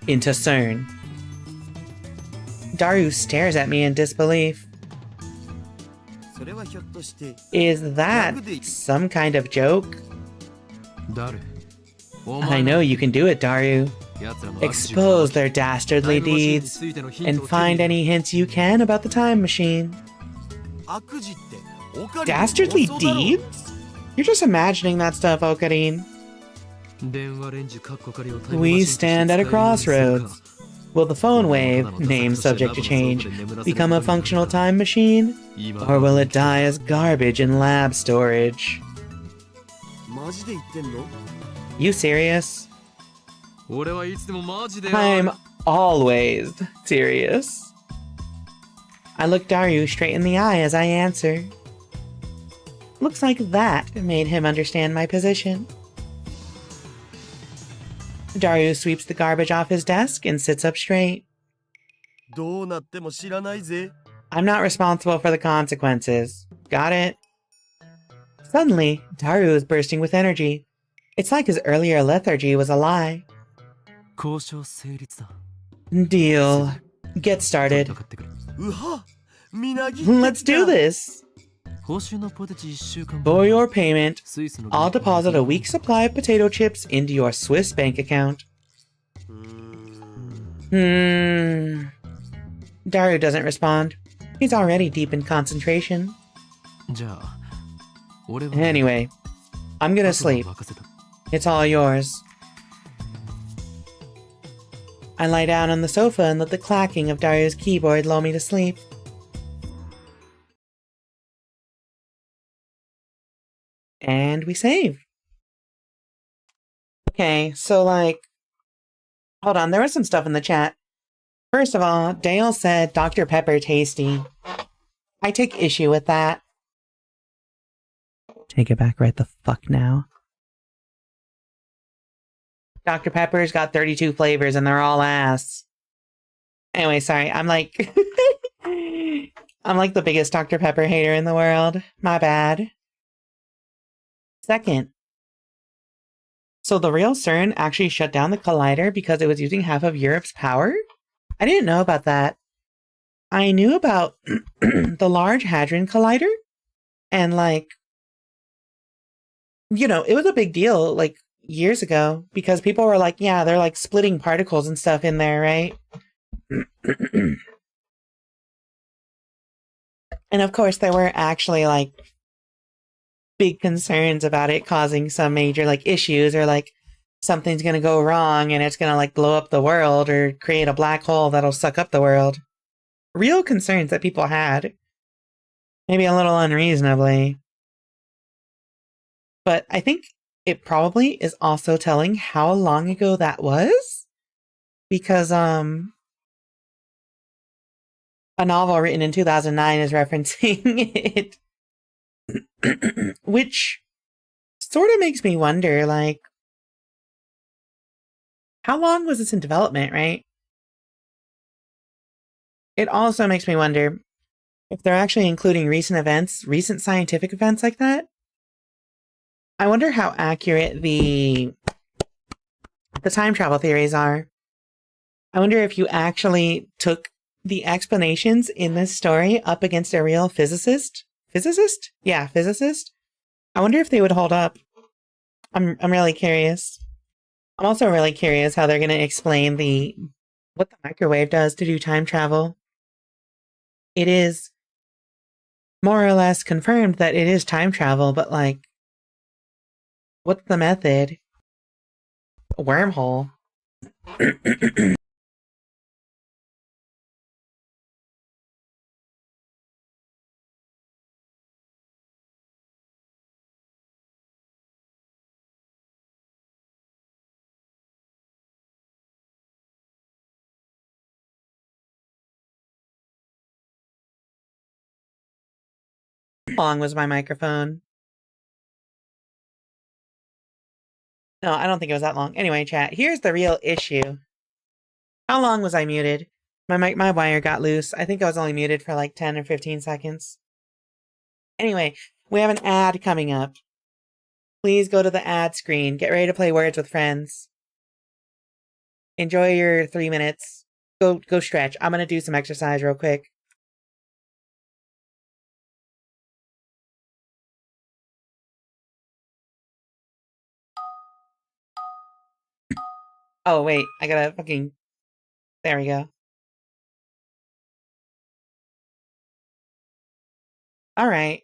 Into CERN. Daru stares at me in disbelief. Is that some kind of joke? I know you can do it, Daru. Expose their dastardly deeds and find any hints you can about the time machine. Dastardly deeds? You're just imagining that stuff, Okarin. We stand at a crossroads. Will the phone wave, name subject to change, become a functional time machine? Or will it die as garbage in lab storage? You serious? I'm always serious. I look Daru straight in the eye as I answer. Looks like that made him understand my position. Daru sweeps the garbage off his desk and sits up straight. I'm not responsible for the consequences. Got it? Suddenly, Daru is bursting with energy. It's like his earlier lethargy was a lie. Deal. Get started. Let's do this! For your payment, I'll deposit a week's supply of potato chips into your Swiss bank account. Daru doesn't respond. He's already deep in concentration. Anyway, I'm gonna sleep. It's all yours. I lie down on the sofa and let the clacking of Daru's keyboard lull me to sleep. And we save. Okay, so hold on, there was some stuff in the chat. First of all, Dale said Dr. Pepper tasty. I take issue with that. Take it back right the fuck now. Dr. Pepper's got 32 flavors and they're all ass. Anyway, sorry, I'm like the biggest Dr. Pepper hater in the world. My bad. Second, so the real CERN actually shut down the collider because it was using half of Europe's power? I didn't know about that. I knew about the Large Hadron Collider, and it was a big deal, years ago, because people were like, yeah, they're splitting particles and stuff in there, right? And of course, there were actually, big concerns about it causing some major issues, or something's gonna go wrong and it's gonna blow up the world or create a black hole that'll suck up the world. Real concerns that people had. Maybe a little unreasonably. But I think it probably is also telling how long ago that was. Because a novel written in 2009 is referencing it. Which sort of makes me wonder, how long was this in development, right? It also makes me wonder if they're actually including recent events, recent scientific events like that. I wonder how accurate the time travel theories are. I wonder if you actually took the explanations in this story up against a real physicist. Physicist? Yeah, physicist. I wonder if they would hold up. I'm really curious. I'm also really curious how they're going to explain what the microwave does to do time travel. It is more or less confirmed that it is time travel, but like, what's the method? A wormhole. How long was my microphone? No, I don't think it was that long. Anyway, chat, here's the real issue. How long was I muted? My wire got loose. I think I was only muted for like 10 or 15 seconds. Anyway, we have an ad coming up. Please go to the ad screen. Get ready to play Words with Friends. Enjoy your 3 minutes. Go stretch. I'm gonna do some exercise real quick. Oh, wait. I gotta fucking... There we go. Alright.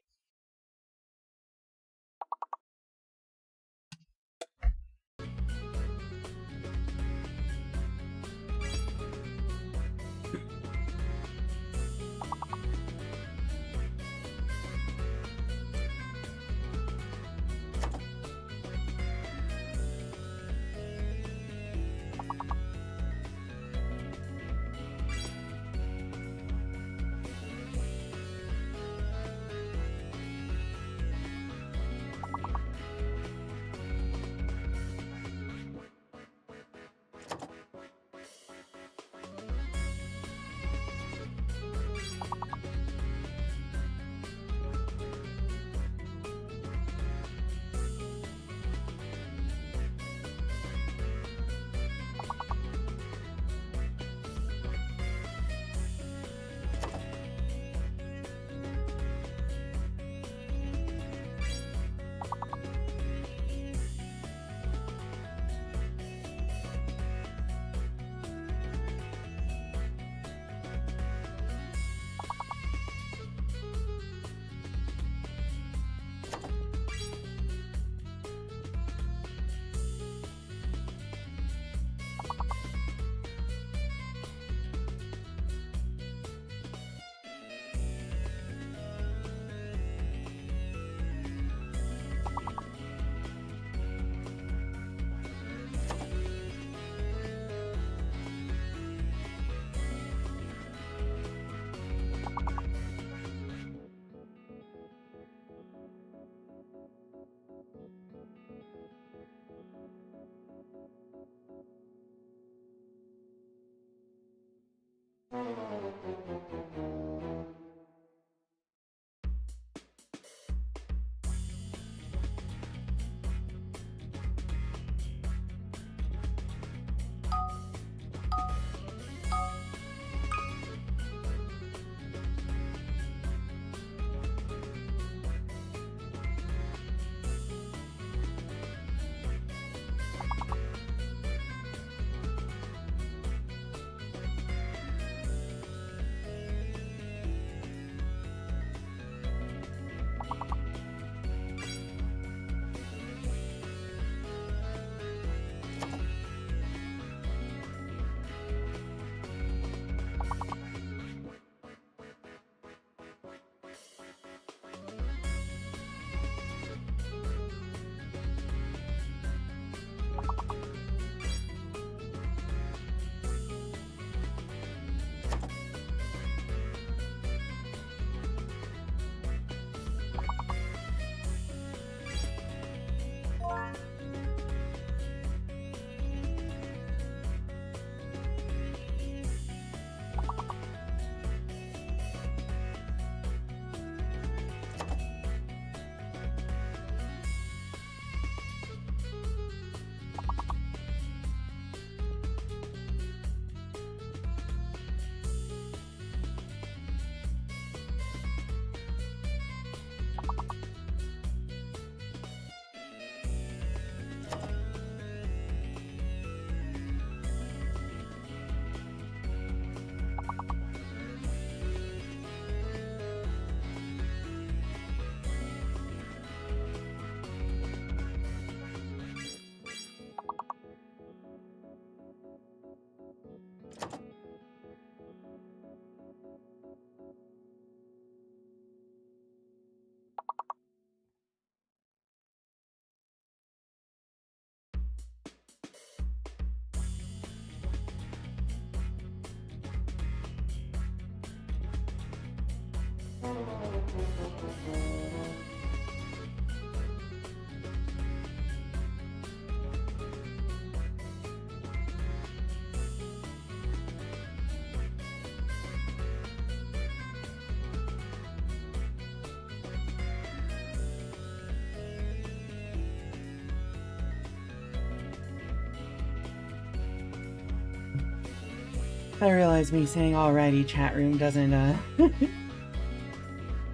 I realize me saying alrighty chat room doesn't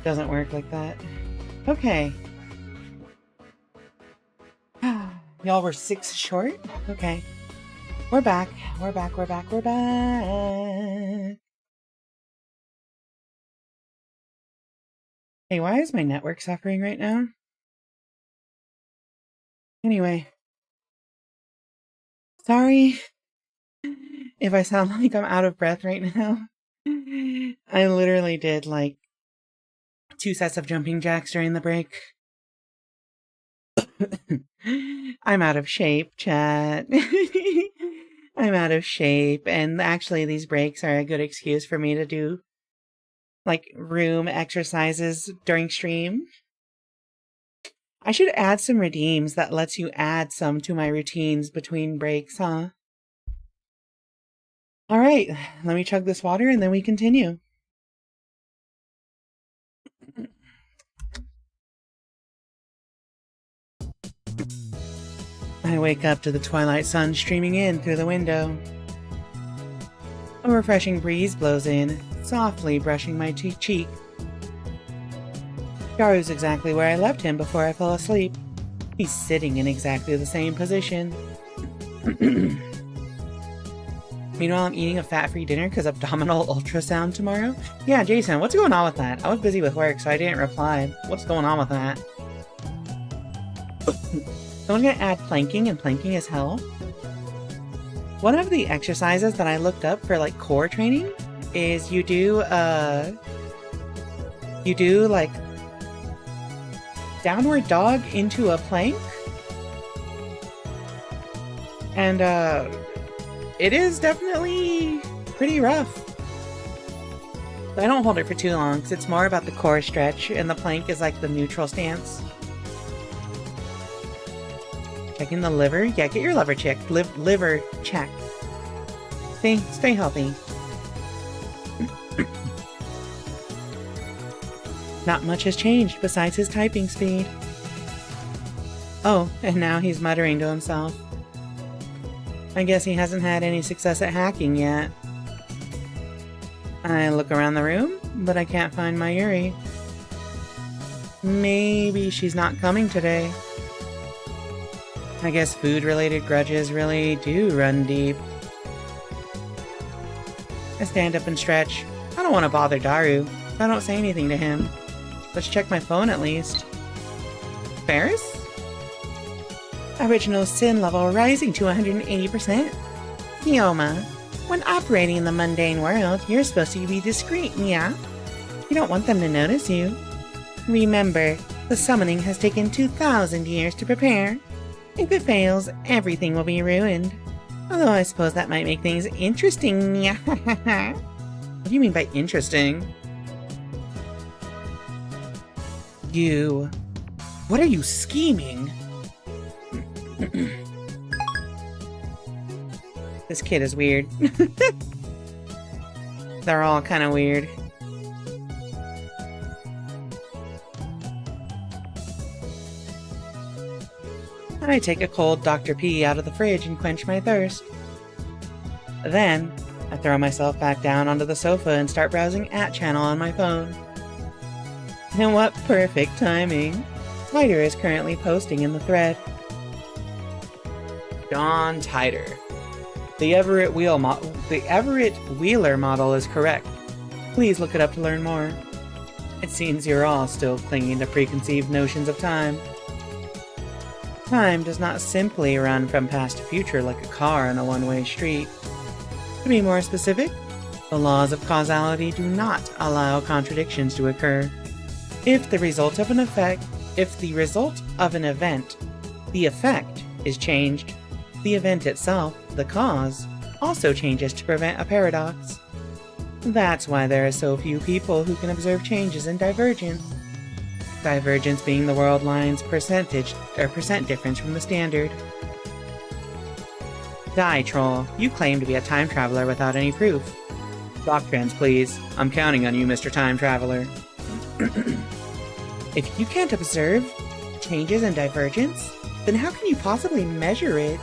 doesn't work like that. Okay. Y'all were 6 short? Okay. We're back. We're back. Hey, why is my network suffering right now? Anyway. Sorry if I sound like I'm out of breath right now. I literally did like 2 sets of jumping jacks during the break. I'm out of shape, chat. I'm out of shape, and actually these breaks are a good excuse for me to do like room exercises during stream. I should add some redeems that lets you add some to my routines between breaks, huh? Alright, let me chug this water and then we continue. I wake up to the twilight sun streaming in through the window. A refreshing breeze blows in, softly brushing my cheek. Garu's exactly where I left him before I fell asleep. He's sitting in exactly the same position. Meanwhile, I'm eating a fat-free dinner because abdominal ultrasound tomorrow. Yeah, Jason, what's going on with that? I was busy with work, so I didn't reply. What's going on with that? Someone's gonna add planking, and planking is hell. One of the exercises that I looked up for like core training is you do like downward dog into a plank, and it is definitely pretty rough. But I don't hold it for too long because it's more about the core stretch, and the plank is like the neutral stance. Checking the liver? Yeah, get your liver checked. Liver check. Stay healthy. Not much has changed besides his typing speed. Oh, and now he's muttering to himself. I guess he hasn't had any success at hacking yet. I look around the room, but I can't find my Yuri. Maybe she's not coming today. I guess food-related grudges really do run deep. I stand up and stretch. I don't want to bother Daru, so I don't say anything to him. Let's check my phone at least. Ferris? Original sin level rising to 180%. Fioma, when operating in the mundane world, you're supposed to be discreet, yeah? You don't want them to notice you. Remember, the summoning has taken 2,000 years to prepare. If it fails, everything will be ruined. Although I suppose that might make things interesting. What do you mean by interesting? You... What are you scheming? This kid is weird. They're all kind of weird. I take a cold Dr. P out of the fridge and quench my thirst. Then, I throw myself back down onto the sofa and start browsing @channel on my phone. And what perfect timing! Tider is currently posting in the thread. John Tider. The Everett Wheeler model is correct. Please look it up to learn more. It seems you're all still clinging to preconceived notions of time. Time does not simply run from past to future like a car on a one-way street. To be more specific, the laws of causality do not allow contradictions to occur. If the result of an event, the effect is changed, the event itself, the cause, also changes to prevent a paradox. That's why there are so few people who can observe changes in divergence. Divergence being the world line's percent difference from the standard. Die, troll. You claim to be a time traveler without any proof. Doctrines, please. I'm counting on you, Mr. Time Traveler. If you can't observe changes in divergence, then how can you possibly measure it?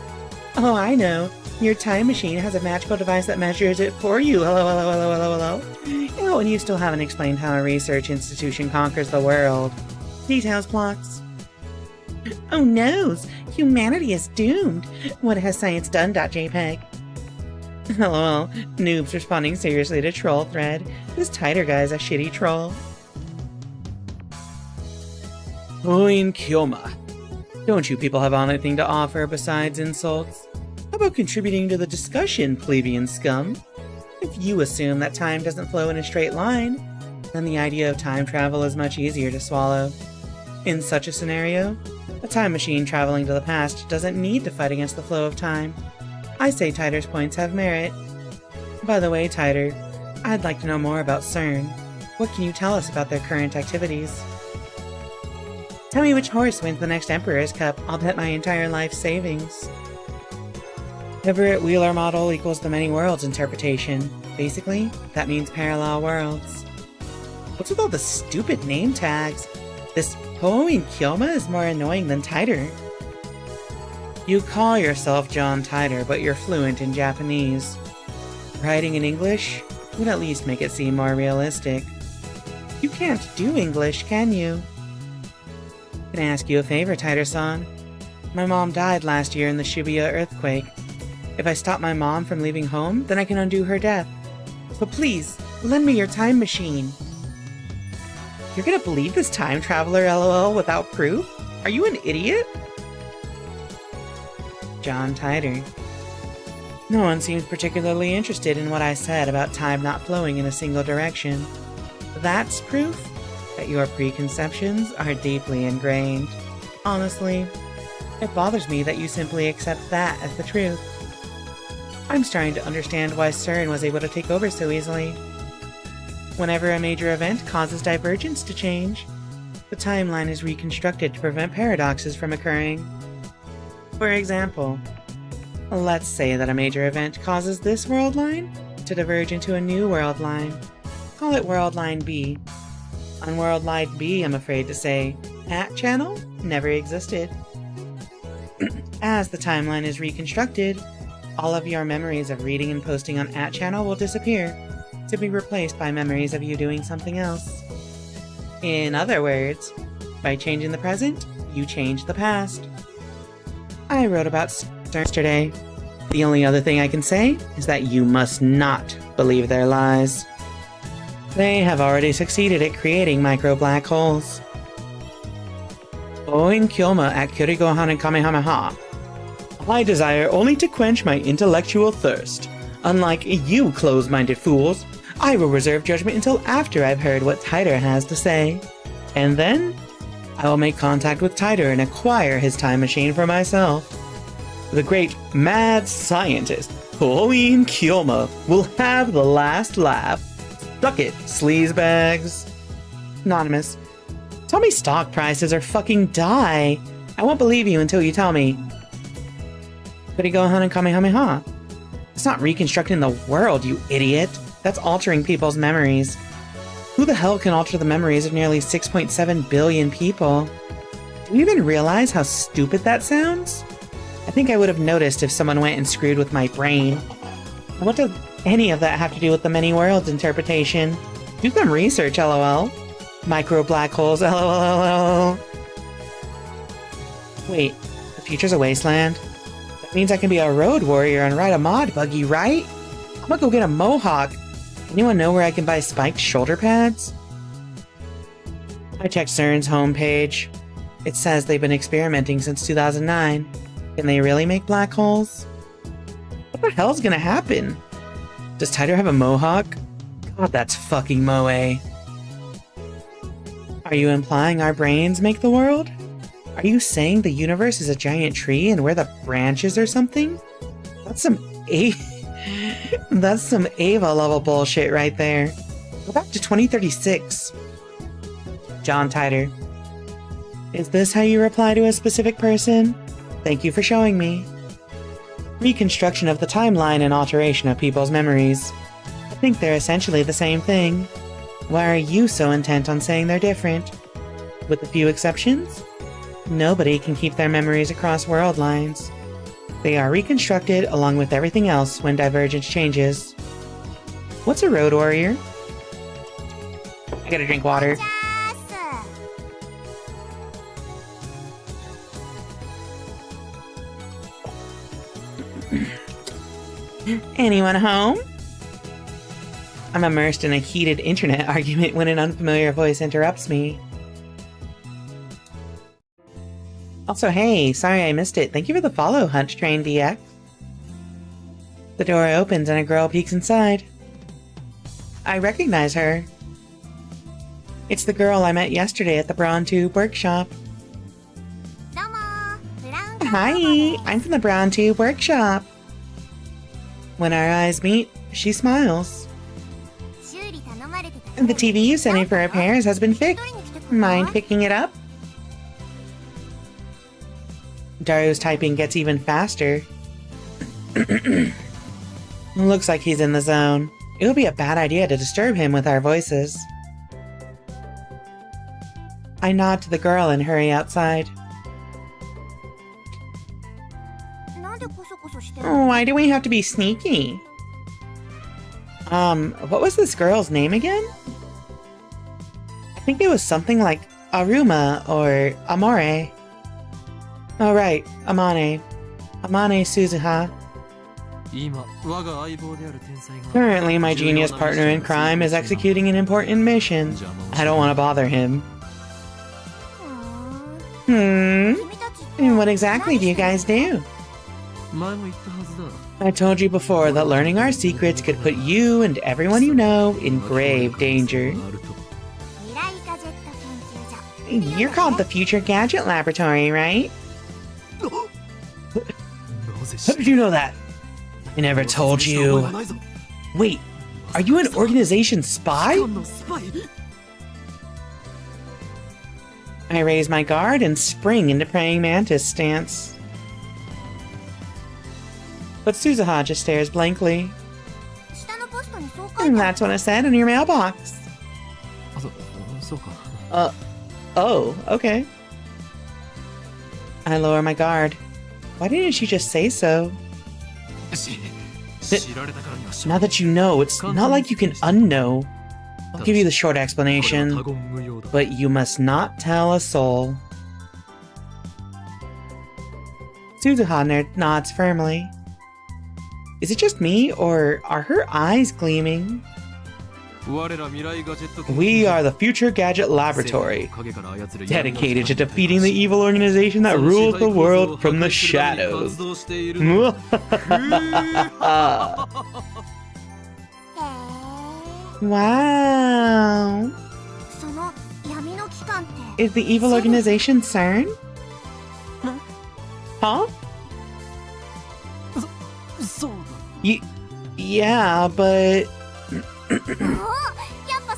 Oh, I know. Your time machine has a magical device that measures it for you. Hello. Oh, and you still haven't explained how a research institution conquers the world. Details, plots. Oh noes! Humanity is doomed! What has science done? .jpg. LOL. Noobs responding seriously to troll thread. This Tighter guy's a shitty troll. Oin Kyoma. Don't you people have anything to offer besides insults? How about contributing to the discussion, plebeian scum? If you assume that time doesn't flow in a straight line, then the idea of time travel is much easier to swallow. In such a scenario, a time machine traveling to the past doesn't need to fight against the flow of time. I say Tighter's points have merit. By the way, Tighter, I'd like to know more about CERN. What can you tell us about their current activities? Tell me which horse wins the next Emperor's Cup. I'll bet my entire life savings. Everett Wheeler model equals the many worlds interpretation. Basically, that means parallel worlds. What's with all the stupid name tags? This Hoin Kyoma is more annoying than Tighter. You call yourself John Tighter, but you're fluent in Japanese. Writing in English would at least make it seem more realistic. You can't do English, can you? Can I ask you a favor, Tighter-san? My mom died last year in the Shibuya earthquake. If I stop my mom from leaving home, then I can undo her death. So please, lend me your time machine. You're gonna believe this time traveler LOL without proof? Are you an idiot? John Tighter. No one seems particularly interested in what I said about time not flowing in a single direction. That's proof that your preconceptions are deeply ingrained. Honestly, it bothers me that you simply accept that as the truth. I'm starting to understand why CERN was able to take over so easily. Whenever a major event causes divergence to change, the timeline is reconstructed to prevent paradoxes from occurring. For example, let's say that a major event causes this world line to diverge into a new world line. Call it World Line B. On World Line B, I'm afraid to say, @channel never existed. As the timeline is reconstructed, all of your memories of reading and posting on @channel will disappear, to be replaced by memories of you doing something else. In other words, by changing the present, you change the past. I wrote about CERN yesterday. The only other thing I can say is that you must not believe their lies. They have already succeeded at creating micro black holes. Oin Kyoma at Kirigohan and Kamehameha. I desire only to quench my intellectual thirst. Unlike you close-minded fools, I will reserve judgment until after I've heard what Tighter has to say. And then, I will make contact with Tighter and acquire his time machine for myself. The great mad scientist, Oin Kyoma, will have the last laugh. Suck it, sleazebags. Anonymous. Tell me stock prices or fucking die. I won't believe you until you tell me. Kirigohan and Kamehameha. It's not reconstructing the world, you idiot. That's altering people's memories. Who the hell can alter the memories of nearly 6.7 billion people? Do you even realize how stupid that sounds? I think I would have noticed if someone went and screwed with my brain. What does any of that have to do with the many worlds interpretation? Do some research, lol. Micro black holes, lol. Wait, the future's a wasteland? That means I can be a road warrior and ride a mod buggy, right? I'm gonna go get a mohawk. Anyone know where I can buy spiked shoulder pads? I checked CERN's homepage. It says they've been experimenting since 2009. Can they really make black holes? What the hell's gonna happen? Does Tighter have a mohawk? God, that's fucking moe. Are you implying our brains make the world? Are you saying the universe is a giant tree and we're the branches or something? That's some That's some Ava level bullshit right there. Go back to 2036. John Titor. Is this how you reply to a specific person? Thank you for showing me. Reconstruction of the timeline and alteration of people's memories. I think they're essentially the same thing. Why are you so intent on saying they're different? With a few exceptions? Nobody can keep their memories across world lines. They are reconstructed along with everything else when divergence changes. What's a road warrior? I gotta drink water. Anyone home? I'm immersed in a heated internet argument when an unfamiliar voice interrupts me. Also, hey, sorry I missed it. Thank you for the follow, Hunt Train DX. The door opens and a girl peeks inside. I recognize her. It's the girl I met yesterday at the Brawn Tube Workshop. Hi, I'm from the Brawn Tube Workshop. When our eyes meet, she smiles. The TV you sent me for repairs has been fixed. Mind picking it up? Dario's typing gets even faster. Looks like he's in the zone. It would be a bad idea to disturb him with our voices. I nod to the girl and hurry outside. Why do we have to be sneaky? What was this girl's name again? I think it was something like Aruma or Amore. Oh right, Amane. Amane Suzuha. Currently, my genius partner in crime is executing an important mission. I don't want to bother him. And what exactly do you guys do? I told you before that learning our secrets could put you and everyone you know in grave danger. You're called the Future Gadget Laboratory, right? How did you know that? I never told you. Wait, are you an organization spy? I raise my guard and spring into praying mantis stance. But Suzuha just stares blankly. And that's what it said in your mailbox. Oh, okay. I lower my guard. Why didn't she just say so? Now that you know, it's not like you can unknow. I'll give you the short explanation, but you must not tell a soul. Suzuha nods firmly. Is it just me, or are her eyes gleaming? We are the Future Gadget Laboratory, dedicated to defeating the evil organization that rules the world from the shadows. Wow. Is the evil organization CERN? Huh? Yeah, but...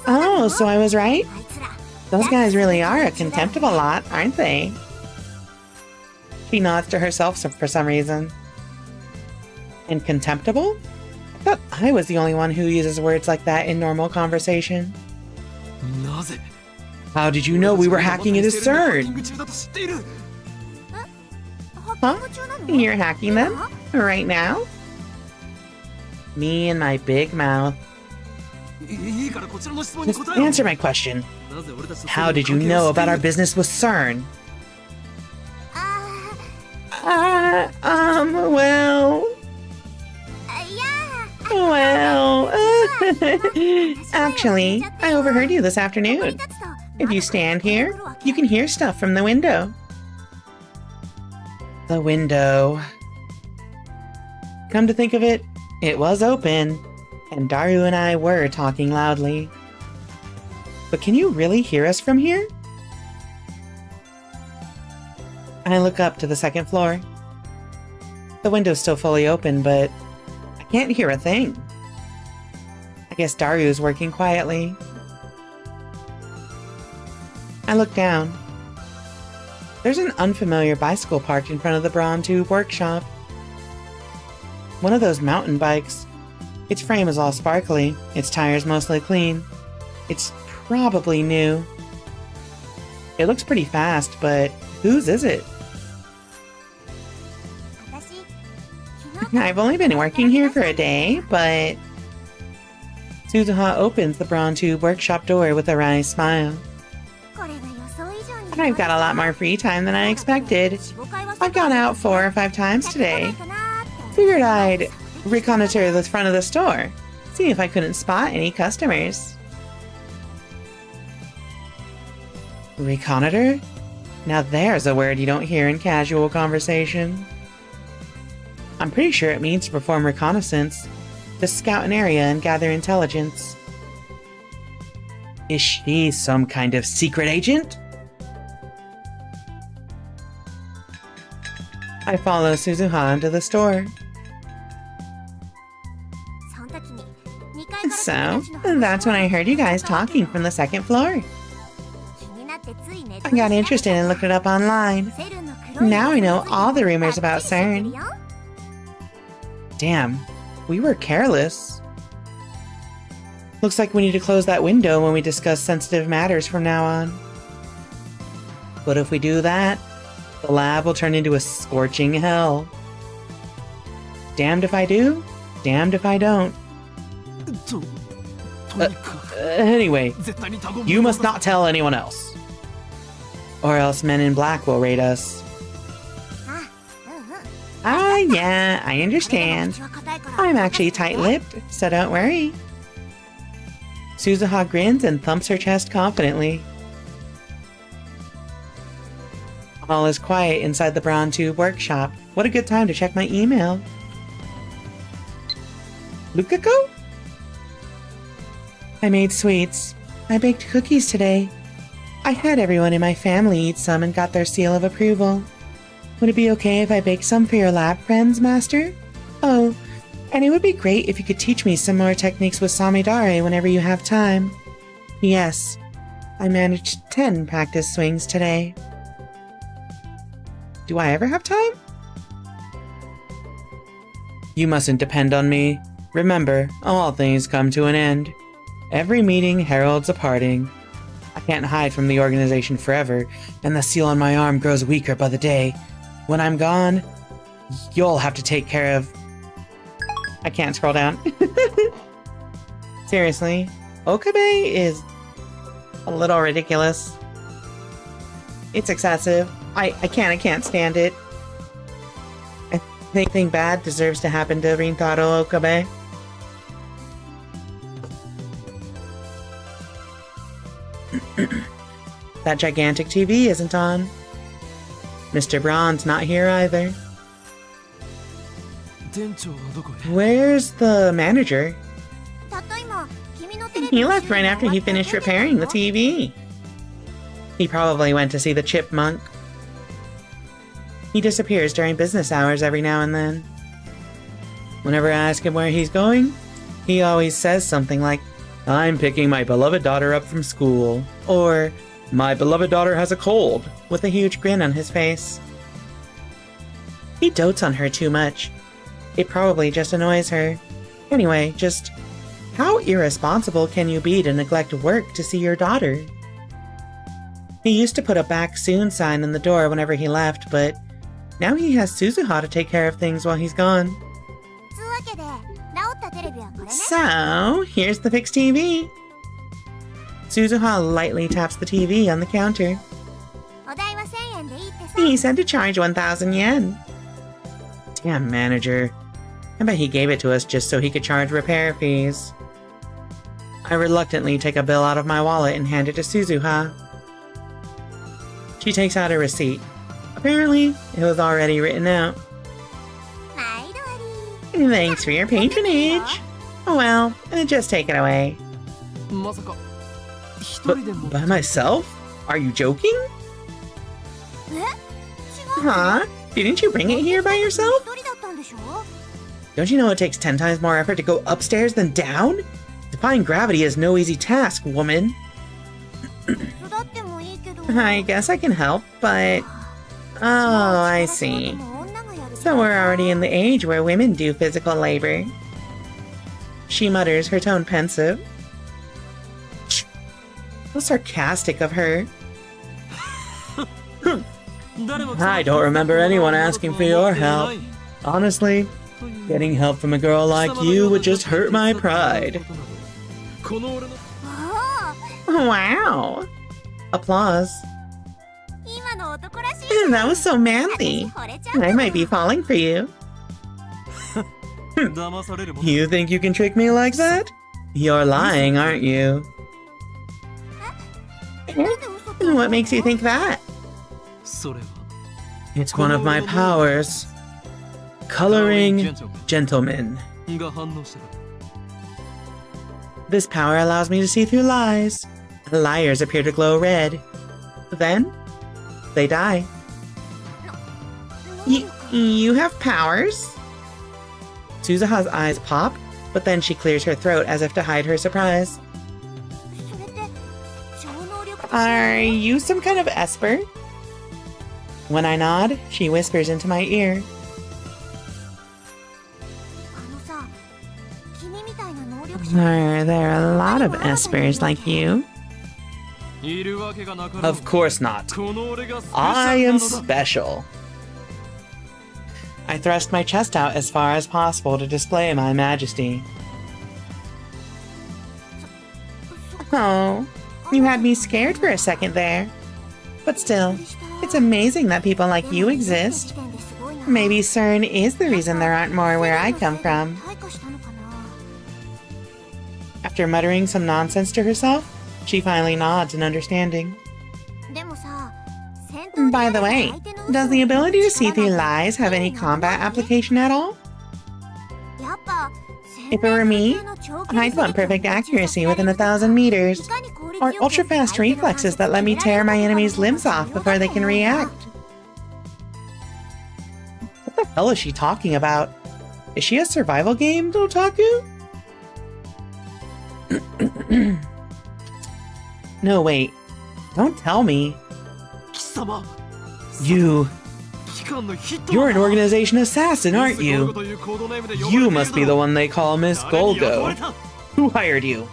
Oh, so I was right? Those guys really are a contemptible lot, aren't they? She nods to herself for some reason. And contemptible? I thought I was the only one who uses words like that in normal conversation. How did you know we were hacking into CERN? Huh? You're hacking them? Right now? Me and my big mouth. Just answer my question. How did you know about our business with CERN? Well... Actually, I overheard you this afternoon. If you stand here, you can hear stuff from the window. The window. Come to think of it, it was open, and Daru and I were talking loudly. But can you really hear us from here? I look up to the second floor. The window's still fully open, but I Can't hear a thing. I guess Daru's working quietly. I look down. There's an unfamiliar bicycle parked in front of the Brawn Tube workshop. One of those mountain bikes. Its frame is all sparkly, its tires mostly clean. It's probably new. It looks pretty fast, but whose is it? I've only been working here for a day, but... Suzuha opens the Brawn Tube workshop door with a wry smile. I've got a lot more free time than I expected. I've gone out 4 or 5 times today. Figured I'd reconnoiter the front of the store, see if I couldn't spot any customers. Reconnoiter? Now there's a word you don't hear in casual conversation. I'm pretty sure it means to perform reconnaissance, to scout an area and gather intelligence. Is she some kind of secret agent? I follow Suzuha into the store. So, that's when I heard you guys talking from the 2nd floor. I got interested and looked it up online. Now I know all the rumors about CERN. Damn, we were careless. Looks like we need to close that window when we discuss sensitive matters from now on. But if we do that, the lab will turn into a scorching hell. Damned if I do, damned if I don't. Anyway, you must not tell anyone else. Or else Men in Black will raid us. Ah, yeah, I understand. I'm actually tight-lipped, so don't worry. Suzuha grins and thumps her chest confidently. All is quiet inside the Brawn Tube workshop. What a good time to check my email. Lukako? I made sweets. I baked cookies today. I had everyone in my family eat some and got their seal of approval. Would it be okay if I bake some for your lab friends, Master? Oh, and it would be great if you could teach me some more techniques with Samidare whenever you have time. Yes, I managed 10 practice swings today. Do I ever have time? You mustn't depend on me. Remember, all things come to an end. Every meeting heralds a parting. I can't hide from the organization forever, and the seal on my arm grows weaker by the day. When I'm gone, you'll have to take care of... I can't scroll down. Seriously, Okabe is a little ridiculous. It's excessive. I can't stand it. I think anything bad deserves to happen to Rintaro Okabe. That gigantic TV isn't on. Mr. Braun's not here either. Where's the manager? He left right after he finished repairing the TV. He probably went to see the chipmunk. He disappears during business hours every now and then. Whenever I ask him where he's going, he always says something like, "I'm picking my beloved daughter up from school," or "My beloved daughter has a cold," with a huge grin on his face. He dotes on her too much. It probably just annoys her. Anyway, just how irresponsible can you be to neglect work to see your daughter? He used to put a "back soon" sign in the door whenever he left, but now he has Suzuha to take care of things while he's gone. So, here's the fixed TV. Suzuha lightly taps the TV on the counter. He said to charge 1,000 yen. Damn manager. I bet he gave it to us just so he could charge repair fees. I reluctantly take a bill out of my wallet and hand it to Suzuha. She takes out a receipt. Apparently, it was already written out. Thanks for your patronage. Oh well, just take it away. But by myself? Are you joking? Huh? Didn't you bring it here by yourself? Don't you know it takes 10 times more effort to go upstairs than down? Defying gravity is no easy task, woman. I guess I can help, but... Oh, I see. So we're already in the age where women do physical labor. She mutters, her tone pensive. How sarcastic of her. I don't remember anyone asking for your help. Honestly, getting help from a girl like you would just hurt my pride. Wow! Applause. That was so manly. I might be falling for you. You think you can trick me like that? You're lying, aren't you? What makes you think that? It's one of my powers. Coloring gentlemen. This power allows me to see through lies. Liars appear to glow red. Then, they die. You have powers? Suzuha's eyes pop, but then she clears her throat as if to hide her surprise. Are you some kind of esper? When I nod, she whispers into my ear. Are there a lot of espers like you? Of course not. I am special. I thrust my chest out as far as possible to display my majesty. Oh, you had me scared for a second there. But still, it's amazing that people like you exist. Maybe CERN is the reason there aren't more where I come from. After muttering some nonsense to herself, she finally nods in understanding. By the way, does the ability to see through lies have any combat application at all? If it were me, I'd want perfect accuracy within 1,000 meters, or ultra-fast reflexes that let me tear my enemies' limbs off before they can react. What the hell is she talking about? Is she a survival game, otaku? No, wait. Don't tell me. You're an organization assassin, aren't you? You must be the one they call Miss Golgo. Who hired you?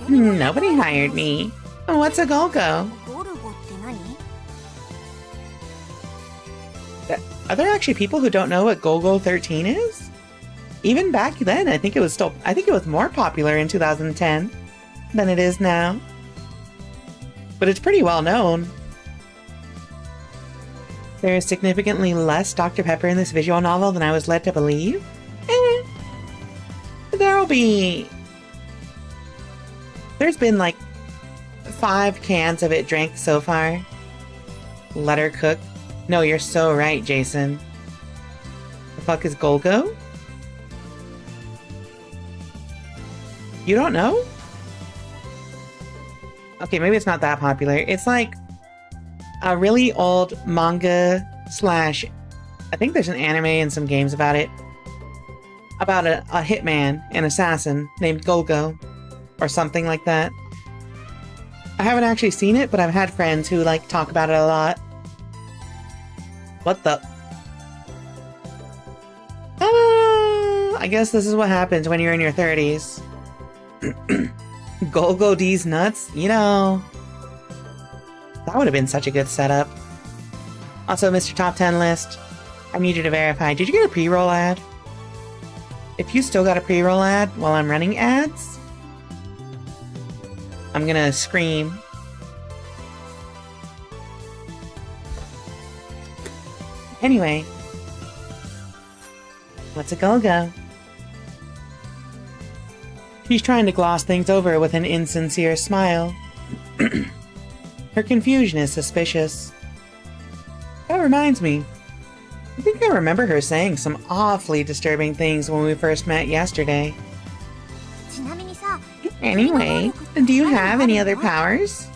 Nobody hired me. What's a Golgo? Are there actually people who don't know what Golgo 13 is? Even back then, I think it was more popular in 2010 than it is now. But it's pretty well known. There is significantly less Dr. Pepper in this visual novel than I was led to believe. There's been like 5 cans of it drank so far. Let her cook. No, you're so right, Jason. The fuck is Golgo? You don't know? Okay, maybe it's not that popular. It's like a really old manga slash... I think there's an anime and some games about it. About a hitman, an assassin, named Golgo. Or something like that. I haven't actually seen it, but I've had friends who like talk about it a lot. What the... I guess this is what happens when you're in your 30s. Golgo D's nuts? You know... That would have been such a good setup. Also, Mr. Top 10 List, I need you to verify. Did you get a pre-roll ad? If you still got a pre-roll ad while I'm running ads, I'm gonna scream. Anyway. What's a Golgo? She's trying to gloss things over with an insincere smile. Her confusion is suspicious. That reminds me. I think I remember her saying some awfully disturbing things when we first met yesterday. Anyway, do you have any other powers?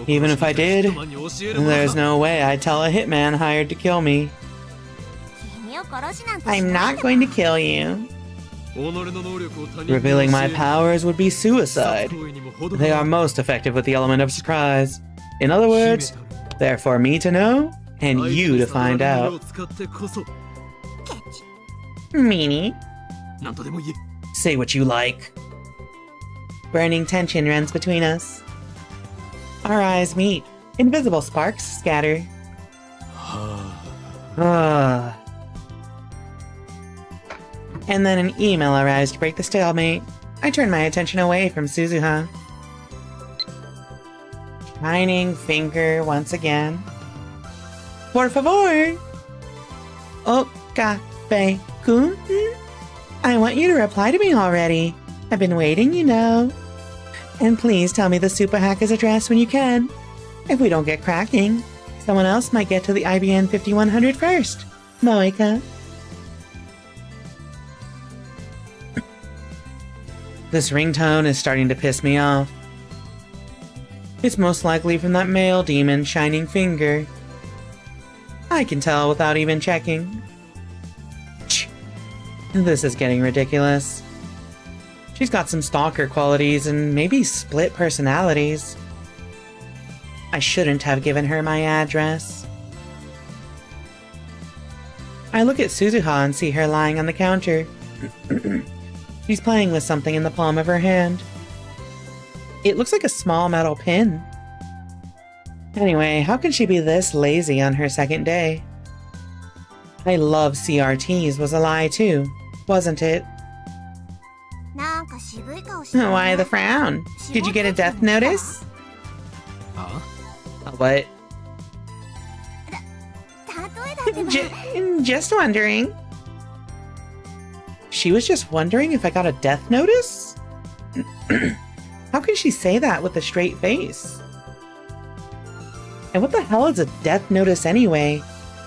Even if I did, there's no way I'd tell a hitman hired to kill me. I'm not going to kill you. Revealing my powers would be suicide. They are most effective with the element of surprise. In other words, they're for me to know, and you to find out. Meanie. Say what you like. Burning tension runs between us. Our eyes meet. Invisible sparks scatter. And then an email arrives to break the stalemate. I turn my attention away from Suzuha. Shining finger once again. Por favor! Okabe-kun? I want you to reply to me already. I've been waiting, you know. And please tell me the super hacker's address when you can. If we don't get cracking, someone else might get to the IBN 5100 first. Moika. This ringtone is starting to piss me off. It's most likely from that male demon, Shining Finger. I can tell without even checking. This is getting ridiculous. She's got some stalker qualities and maybe split personalities. I shouldn't have given her my address. I look at Suzuha and see her lying on the counter. She's playing with something in the palm of her hand. It looks like a small metal pin. Anyway, how can she be this lazy on her second day? I love CRTs was a lie too, wasn't it? Why the frown? Did you get a death notice? What? Just wondering. She was just wondering if I got a death notice? How can she say that with a straight face? And what the hell is a death notice anyway?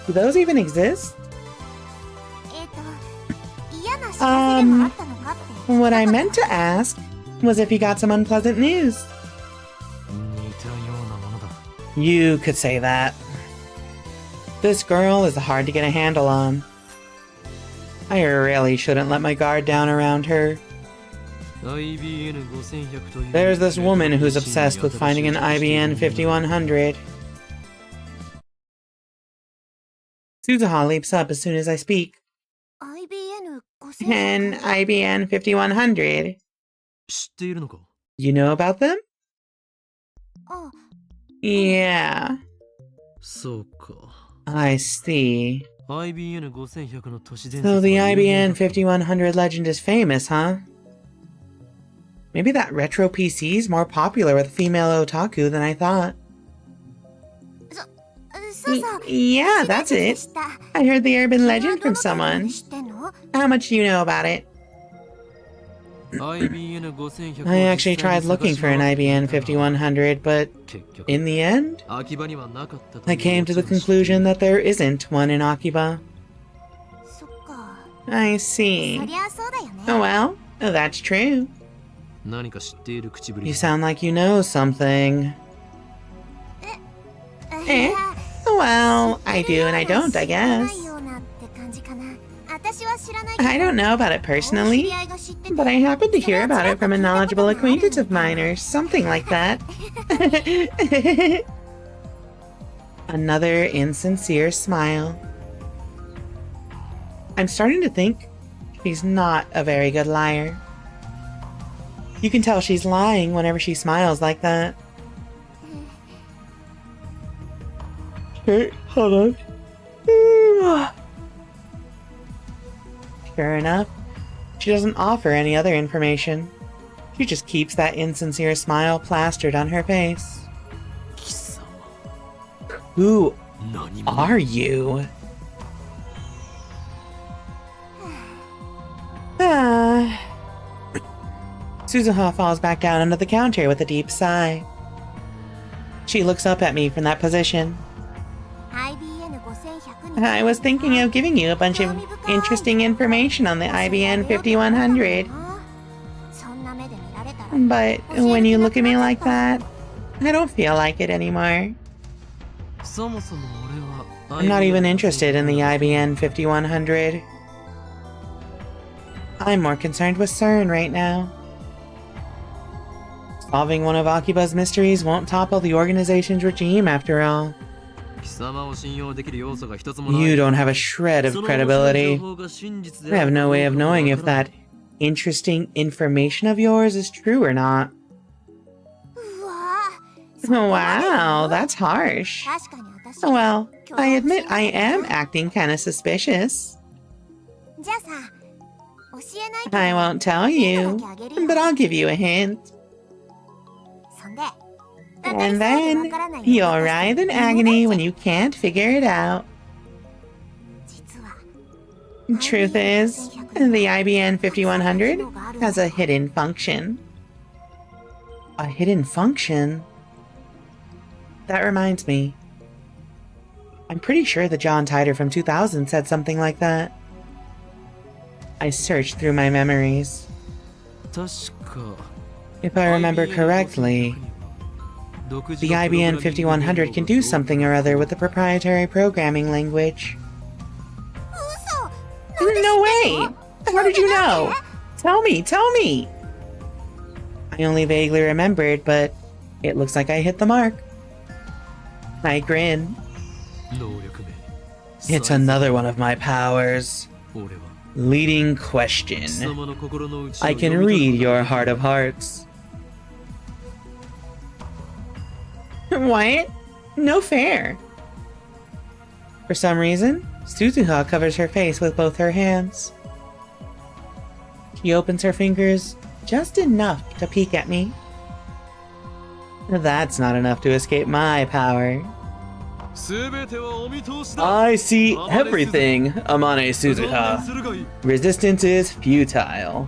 Do those even exist? What I meant to ask was if you got some unpleasant news. You could say that. This girl is hard to get a handle on. I really shouldn't let my guard down around her. There's this woman who's obsessed with finding an IBN 5100. Suzuha leaps up as soon as I speak. An IBN 5100. You know about them? Yeah. I see. So the IBN 5100 legend is famous, huh? Maybe that retro PC's more popular with female otaku than I thought. Yeah, that's it. I heard the urban legend from someone. How much do you know about it? I actually tried looking for an IBN 5100, but in the end, I came to the conclusion that there isn't one in Akiba. I see. Oh well, that's true. You sound like you know something. Well, I do and I don't, I guess. I don't know about it personally, but I happened to hear about it from a knowledgeable acquaintance of mine or something like that. Another insincere smile. I'm starting to think she's not a very good liar. You can tell she's lying whenever she smiles like that. Hey, hold on. Sure enough, she doesn't offer any other information. She just keeps that insincere smile plastered on her face. Who are you? Suzuha falls back down under the counter with a deep sigh. She looks up at me from that position. I was thinking of giving you a bunch of interesting information on the IBN 5100. But when you look at me like that, I don't feel like it anymore. そもそも俺は I'm not even interested in the IBN 5100. I'm more concerned with CERN right now. Solving one of Akiba's mysteries won't topple the organization's regime after all. 貴様を信用できる要素が一つもない You don't have a shred of その credibility. 情報が真実 I であ have る no か way of どうか knowing わ if からん that interesting information of yours is true or not. うわ Wow, that's harsh. 確かに私 Well, I admit I am acting kinda suspicious. じゃあさ教えないけど I won't tell you, but I'll give you a hint. そんで And then, you'll writhe in agony when you can't figure it out. 実は Truth is, the IBN 5100 has a hidden function. A hidden function? That reminds me. I'm pretty sure the John Titor from 2000 said something like that. I searched through my memories. 確か If I remember correctly, the IBN 5100 can do something or other with the proprietary programming language. 嘘 No way! How did you know? Tell me! I only vaguely remembered, but it looks like I hit the mark. I grin. 能力名 It's another one of my powers. 俺は Leading 貴 question. 様の心の内を I can 読み取 read ることが your heart of hearts. What? No fair. For some reason, Suzuha covers her face with both her hands. She opens her fingers just enough to peek at me. That's not enough to escape my power. 全てはお見通しだ I see everything, Amane 残念 Suzuha. するがいい Resistance is futile.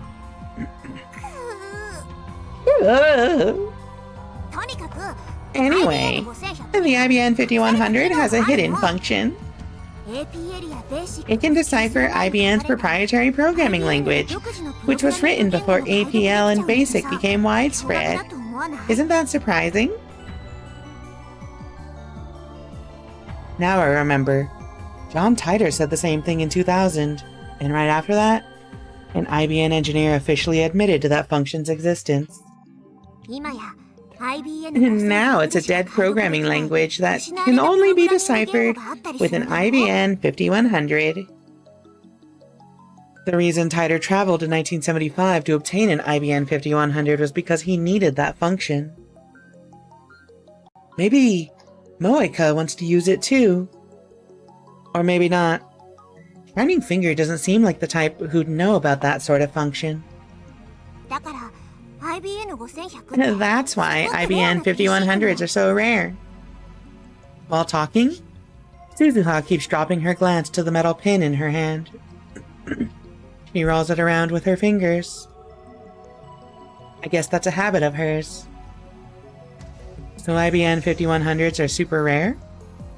とにかく Anyway, the IBN 5100 has a hidden function. AP エリアベーシック It can decipher IBN's proprietary programming language, which was written before APL and BASIC became widespread. Isn't that surprising? Now I remember. John Titor said the same thing in 2000, and right after that, an IBN engineer officially admitted to that function's existence. 今や IBN And now it's a dead programming language that can only be deciphered with an IBN 5100. The reason Titor traveled in 1975 to obtain an IBN 5100 was because he needed that function. Maybe Moeka wants to use it too. Or maybe not. Shining Finger doesn't seem like the type who'd know about that sort of function. だから IBN 5100 That's why IBN 5100s are so rare. While talking, Suzuha keeps dropping her glance to the metal pin in her hand. She rolls it around with her fingers. I guess that's a habit of hers. So IBN 5100s are super rare?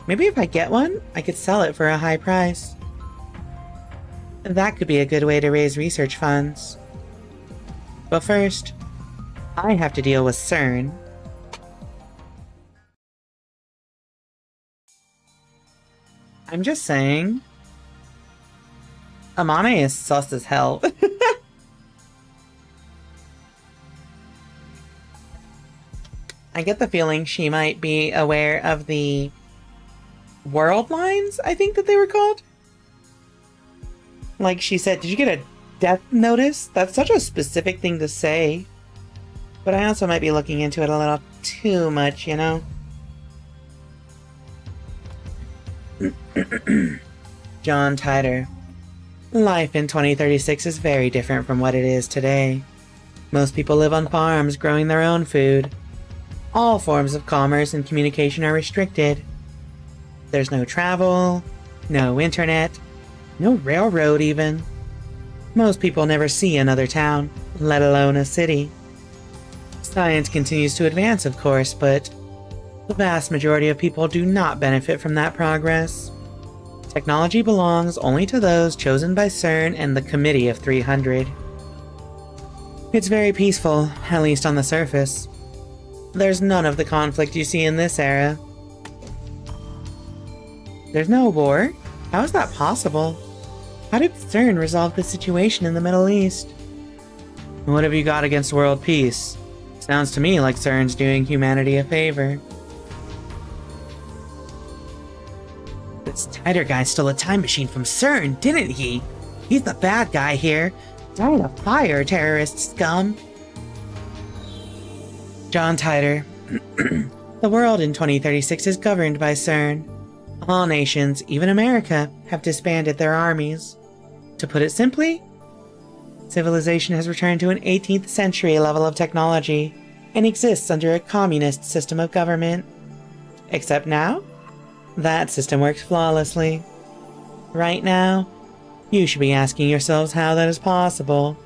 Maybe if I get one, I could sell it for a high price. That could be a good way to raise research funds. But first, I have to deal with CERN. I'm just saying. Amane is sus as hell. I get the feeling she might be aware of the world lines, I think that they were called. Like she said, did you get a death notice? That's such a specific thing to say. But I also might be looking into it a little too much, you know? John Titor. Life in 2036 is very different from what it is today. Most people live on farms growing their own food. All forms of commerce and communication are restricted. There's no travel, no internet, no railroad even. Most people never see another town, let alone a city. Science continues to advance, of course, but the vast majority of people do not benefit from that progress. Technology belongs only to those chosen by CERN and the Committee of 300. It's very peaceful, at least on the surface. There's none of the conflict you see in this era. There's no war? How is that possible? How did CERN resolve the situation in the Middle East? And what have you got against world peace? Sounds to me like CERN's doing humanity a favor. This Titer guy stole a time machine from CERN, didn't he? He's the bad guy here. Dying of fire, terrorist scum. John Titer. The world in 2036 is governed by CERN. All nations, even America, have disbanded their armies. To put it simply, civilization has returned to an 18th century level of technology and exists under a communist system of government. Except now, that system works flawlessly. Right now, you should be asking yourselves how that is possible.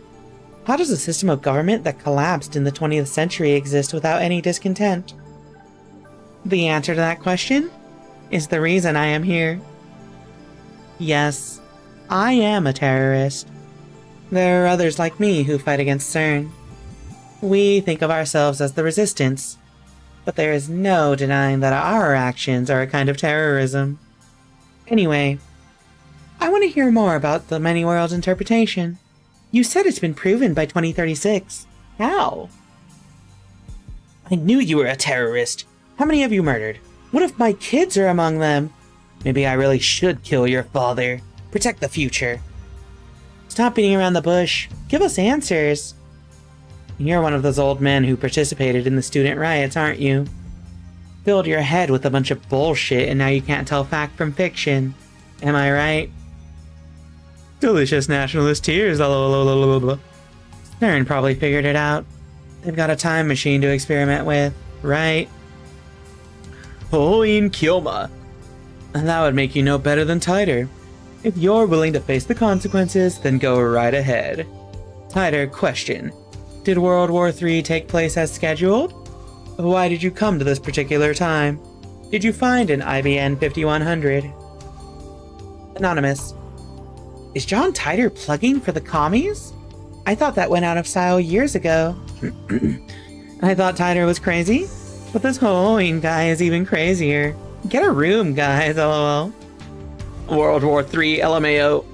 How does a system of government that collapsed in the 20th century exist without any discontent? The answer to that question is the reason I am here. Yes, I am a terrorist. There are others like me who fight against CERN. We think of ourselves as the resistance, but there is no denying that our actions are a kind of terrorism. Anyway, I want to hear more about the many worlds interpretation. You said it's been proven by 2036. How? I knew you were a terrorist. How many have you murdered? What if my kids are among them? Maybe I really should kill your father. Protect the future. Stop beating around the bush. Give us answers. You're one of those old men who participated in the student riots, aren't you? Filled your head with a bunch of bullshit and now you can't tell fact from fiction. Am I right? Delicious nationalist tears. CERN probably figured it out. They've got a time machine to experiment with, right? Hoin Kilma. That would make you no better than Titer. If you're willing to face the consequences, then go right ahead. Titer, question. Did World War III take place as scheduled? Why did you come to this particular time? Did you find an IBN 5100? Anonymous. Is John Titer plugging for the commies? I thought that went out of style years ago. I thought Titer was crazy, but this Halloween guy is even crazier. Get a room, guys, lol. World War III, LMAO.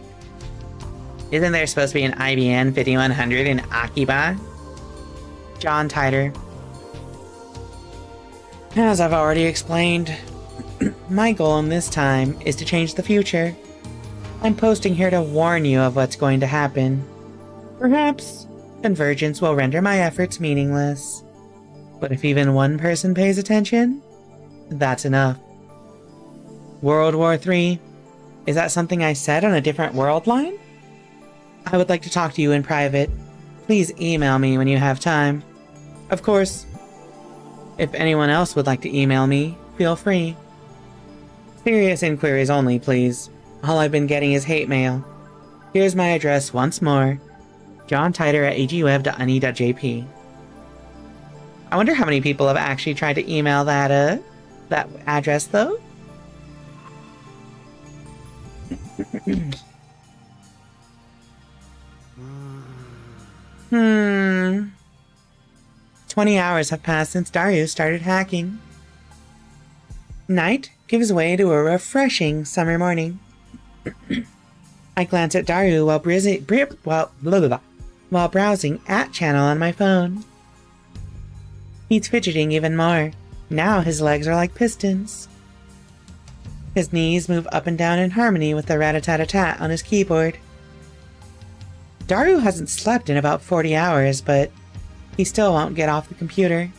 Isn't there supposed to be an IBN 5100 in Akiba? John Titer. As I've already explained, my goal in this time is to change the future. I'm posting here to warn you of what's going to happen. Perhaps convergence will render my efforts meaningless. But if even one person pays attention, that's enough. World War III? Is that something I said on a different world line? I would like to talk to you in private. Please email me when you have time. Of course, if anyone else would like to email me, feel free. Serious inquiries only, please. All I've been getting is hate mail. Here's my address once more. jontiter@agweb.uni.jp. I wonder how many people have actually tried to email that address, though? 20 hours have passed since Darius started hacking. Night gives way to a refreshing summer morning. I glance at Daru while browsing at channel on my phone. He's fidgeting even more. Now his legs are like pistons. His knees move up and down in harmony with the rat-a-tat-a-tat on his keyboard. Daru hasn't slept in about 40 hours, but he still won't get off the computer.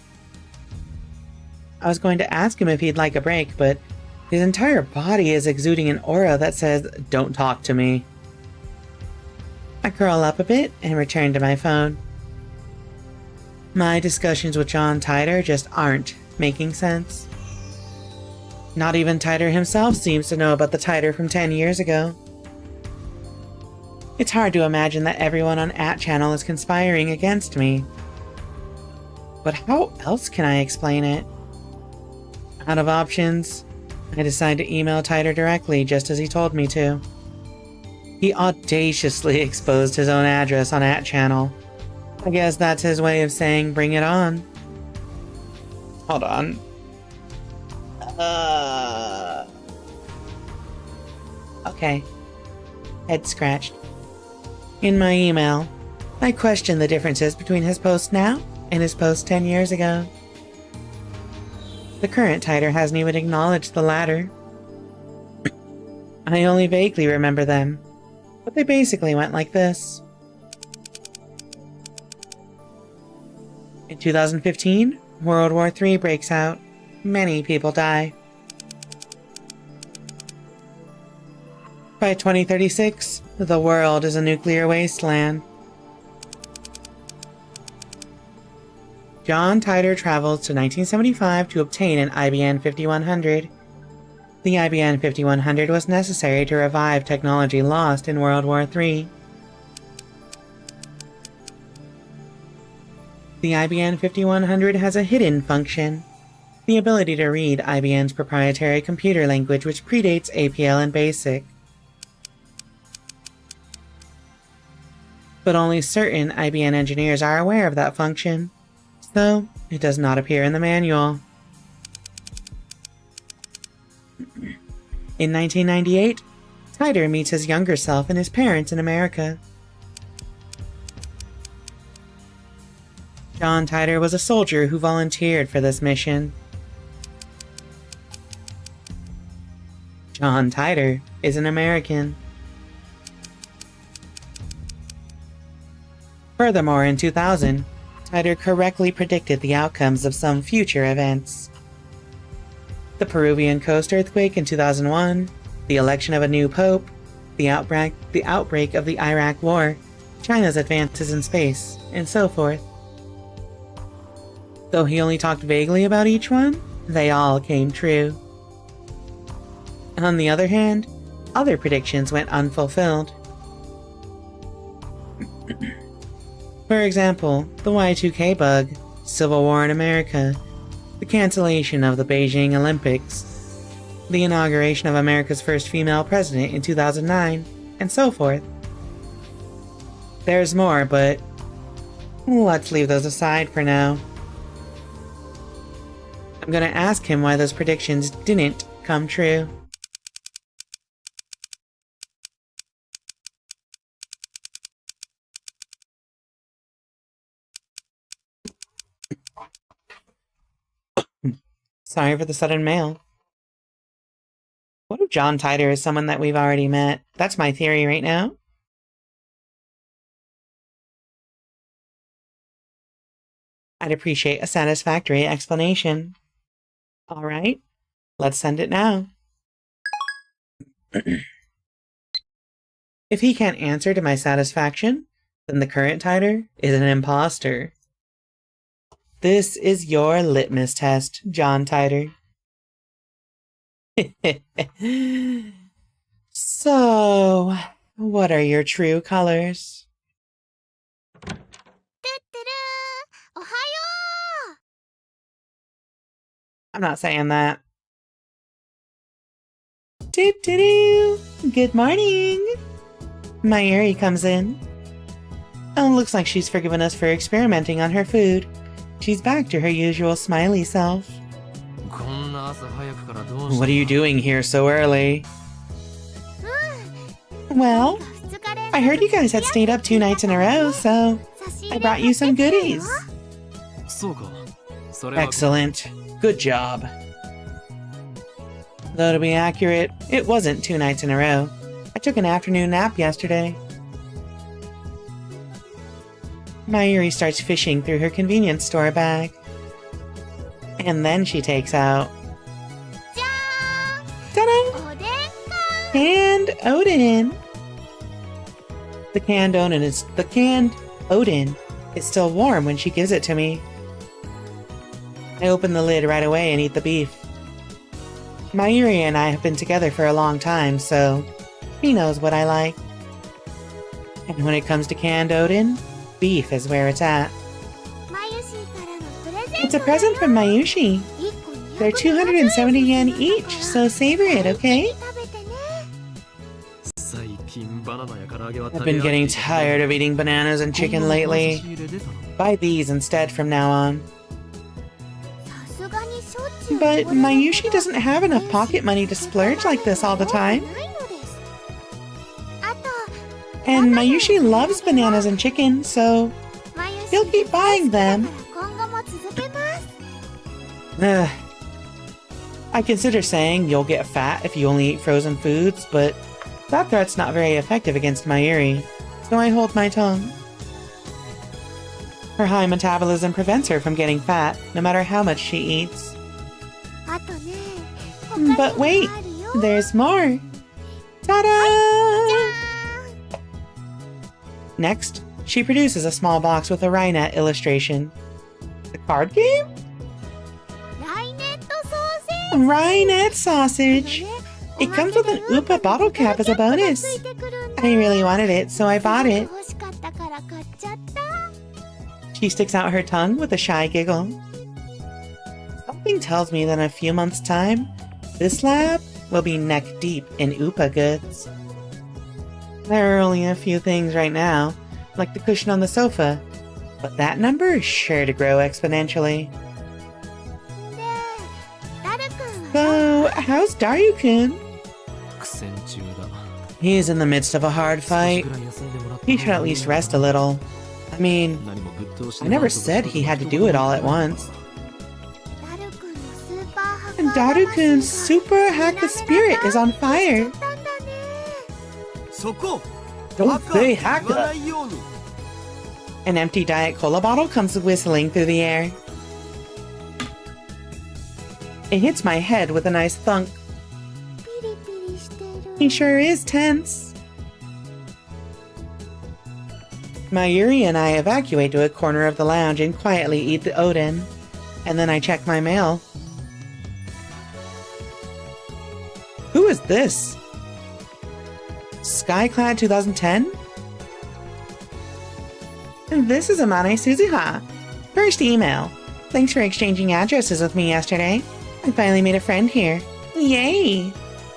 I was going to ask him if he'd like a break, but his entire body is exuding an aura that says, "Don't talk to me." I curl up a bit and return to my phone. My discussions with John Titer just aren't making sense. Not even Titer himself seems to know about the Titer from 10 years ago. It's hard to imagine that everyone on @channel is conspiring against me. But how else can I explain it? Out of options, I decide to email Titer directly just as he told me to. He audaciously exposed his own address on @channel. I guess that's his way of saying bring it on. Hold on. Okay. Head scratched. In my email, I questioned the differences between his post now and his post 10 years ago. The current titer hasn't even acknowledged the latter. I only vaguely remember them, but they basically went like this. In 2015, World War III breaks out. Many people die. By 2036, the world is a nuclear wasteland. John Titor travels to 1975 to obtain an IBM 5100. The IBM 5100 was necessary to revive technology lost in World War III. The IBM 5100 has a hidden function, the ability to read IBM's proprietary computer language, which predates APL and BASIC. But only certain IBM engineers are aware of that function, so it does not appear in the manual. In 1998, Titor meets his younger self and his parents in America. John Titor was a soldier who volunteered for this mission. John Titor is an American. Furthermore, in 2000, Titor correctly predicted the outcomes of some future events. The Peruvian coast earthquake in 2001, the election of a new pope, the outbreak of the Iraq War, China's advances in space, and so forth. Though he only talked vaguely about each one, they all came true. On the other hand, other predictions went unfulfilled. For example, the Y2K bug, Civil War in America, the cancellation of the Beijing Olympics, the inauguration of America's first female president in 2009, and so forth. There's more, but let's leave those aside for now. I'm gonna ask him why those predictions didn't come true. Sorry for the sudden mail. What if John Titor is someone that we've already met? That's my theory right now. I'd appreciate a satisfactory explanation. Alright, let's send it now. If he can't answer to my satisfaction, then the current Titor is an imposter. This is your litmus test, John Titor. So, what are your true colors? Tuturu! Ohayo! I'm not saying that. Tuturu! Good morning! Mayuri comes in. Oh, looks like she's forgiven us for experimenting on her food. She's back to her usual smiley self. What are you doing here so early? Well, I heard you guys had stayed up 2 nights in a row, so I brought you some goodies. Excellent. Good job. Though to be accurate, it wasn't 2 nights in a row. I took an afternoon nap yesterday. Mayuri starts fishing through her convenience store bag. And then she takes out... Ta-da! Canned Odin! The canned Odin is still warm when she gives it to me. I open the lid right away and eat the beef. Mayuri and I have been together for a long time, so he knows what I like. And when it comes to canned Odin, beef is where it's at. It's a present from Mayushi. They're 270 yen each, so savor it, okay? I've been getting tired of eating bananas and chicken lately. Buy these instead from now on. But Mayushi doesn't have enough pocket money to splurge like this all the time. And Mayushi loves bananas and chicken, so he'll keep buying them. Ugh. I consider saying you'll get fat if you only eat frozen foods, but that threat's not very effective against Mayuri, so I hold my tongue. Her high metabolism prevents her from getting fat, no matter how much she eats. But wait, there's more! Ta-da! Next, she produces a small box with a Rainet illustration. The card game? Rainet sausage! It comes with an Upa bottle cap as a bonus. I really wanted it, so I bought it. She sticks out her tongue with a shy giggle. Something tells me that in a few months' time, this lab will be neck deep in Upa goods. There are only a few things right now, like the cushion on the sofa, but that number is sure to grow exponentially. So, how's Daru-kun? He's in the midst of a hard fight. He should at least rest a little. I mean, I never said he had to do it all at once. And Daru-kun's super hack the spirit is on fire. Don't say Haka! An empty Diet Cola bottle comes whistling through the air. It hits my head with a nice thunk. He sure is tense. Mayuri and I evacuate to a corner of the lounge and quietly eat the oden. And then I check my mail. Who is this? Skyclad 2010? This is Amane Suzuha. First email. Thanks for exchanging addresses with me yesterday. I finally made a friend here. Yay!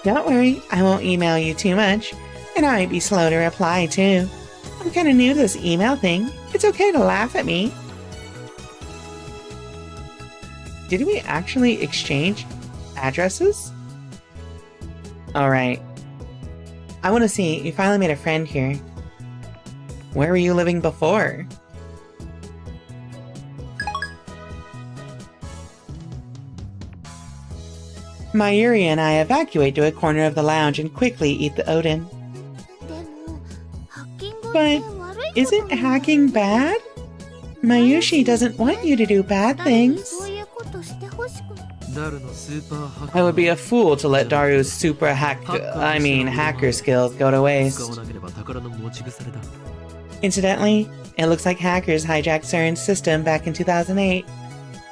Don't worry, I won't email you too much, and I might be slow to reply too. I'm kinda new to this email thing. It's okay to laugh at me. Did we actually exchange addresses? Alright. I want to see, you finally made a friend here. Where were you living before? Mayuri and I evacuate to a corner of the lounge and quickly eat the oden. But isn't hacking bad? Mayushi doesn't want you to do bad things. I would be a fool to let Daru's super hacker skills go to waste. Incidentally, it looks like hackers hijacked CERN's system back in 2008.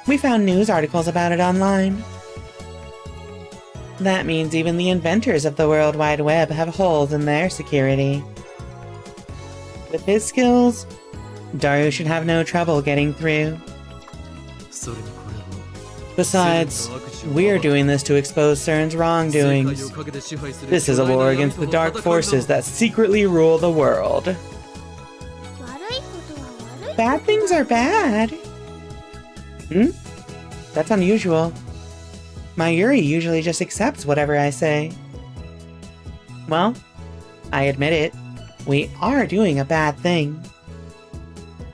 We found news articles about it online. That means even the inventors of the World Wide Web have holes in their security. With his skills, Daru should have no trouble getting through. Besides, we're doing this to expose CERN's wrongdoings. This is a war against the dark forces that secretly rule the world. Bad things are bad. That's unusual. Mayuri usually just accepts whatever I say. Well, I admit it. We are doing a bad thing.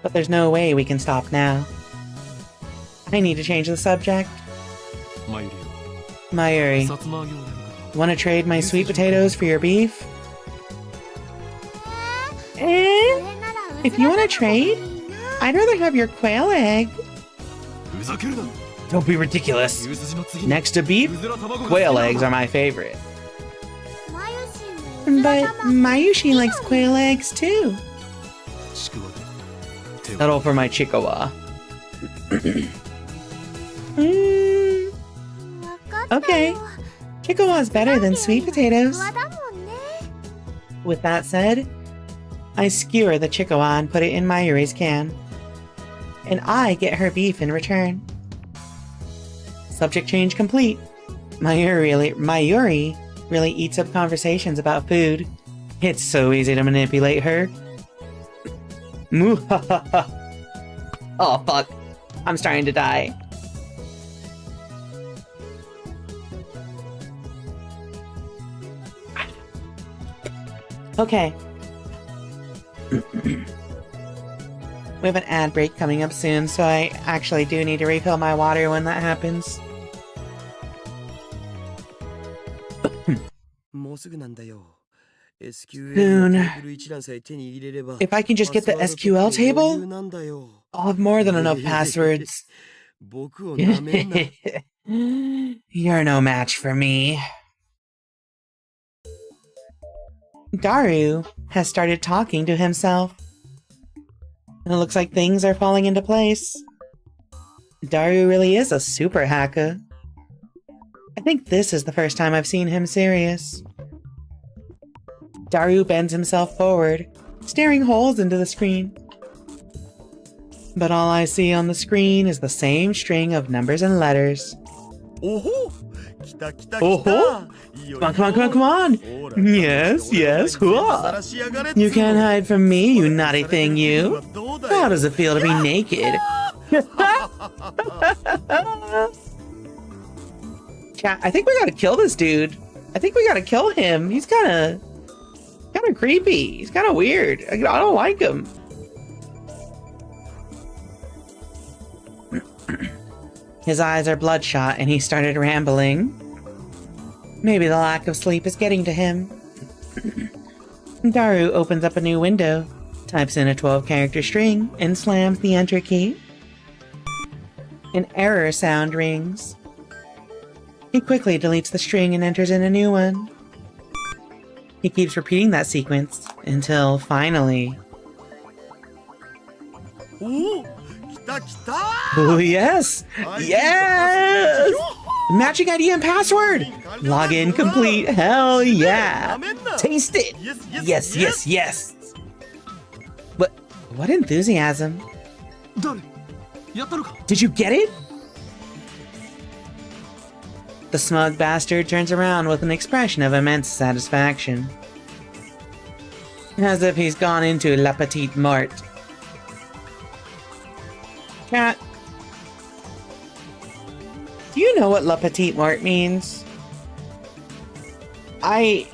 But there's no way we can stop now. I need to change the subject. Mayuri, want to trade my sweet potatoes for your beef? If you want to trade, I'd rather have your quail egg. Don't be ridiculous. Next to beef, quail eggs are my favorite. But Mayushi likes quail eggs too. Settle for my chikawa. Okay, chikawa's better than sweet potatoes. With that said, I skewer the chikawa and put it in Mayuri's can. And I get her beef in return. Subject change complete. Mayuri really eats up conversations about food. It's so easy to manipulate her. Oh fuck, I'm starting to die. Okay. We have an ad break coming up soon, so I actually do need to refill my water when that happens. Soon. If I can just get the SQL table, I'll have more than enough passwords. You're no match for me. Daru has started talking to himself. And it looks like things are falling into place. Daru really is a super hacker. I think this is the first time I've seen him serious. Daru bends himself forward, staring holes into the screen. But all I see on the screen is the same string of numbers and letters. Oh! Come on! Yes, hooah! You can't hide from me, you naughty thing, you! How does it feel to be naked? Chat, I think we gotta kill this dude. I think we gotta kill him. He's kinda creepy. He's kinda weird. I don't like him. His eyes are bloodshot and he started rambling. Maybe the lack of sleep is getting to him. Daru opens up a new window, types in a 12-character string, and slams the enter key. An error sound rings. He quickly deletes the string and enters in a new one. He keeps repeating that sequence until finally... Oh, yes! Yes! Matching ID and password! Login complete, hell yeah! Taste it! Yes! What enthusiasm? Did you get it? The smug bastard turns around with an expression of immense satisfaction. As if he's gone into La Petite Mort. Cat, do you know what La Petite Mort means? I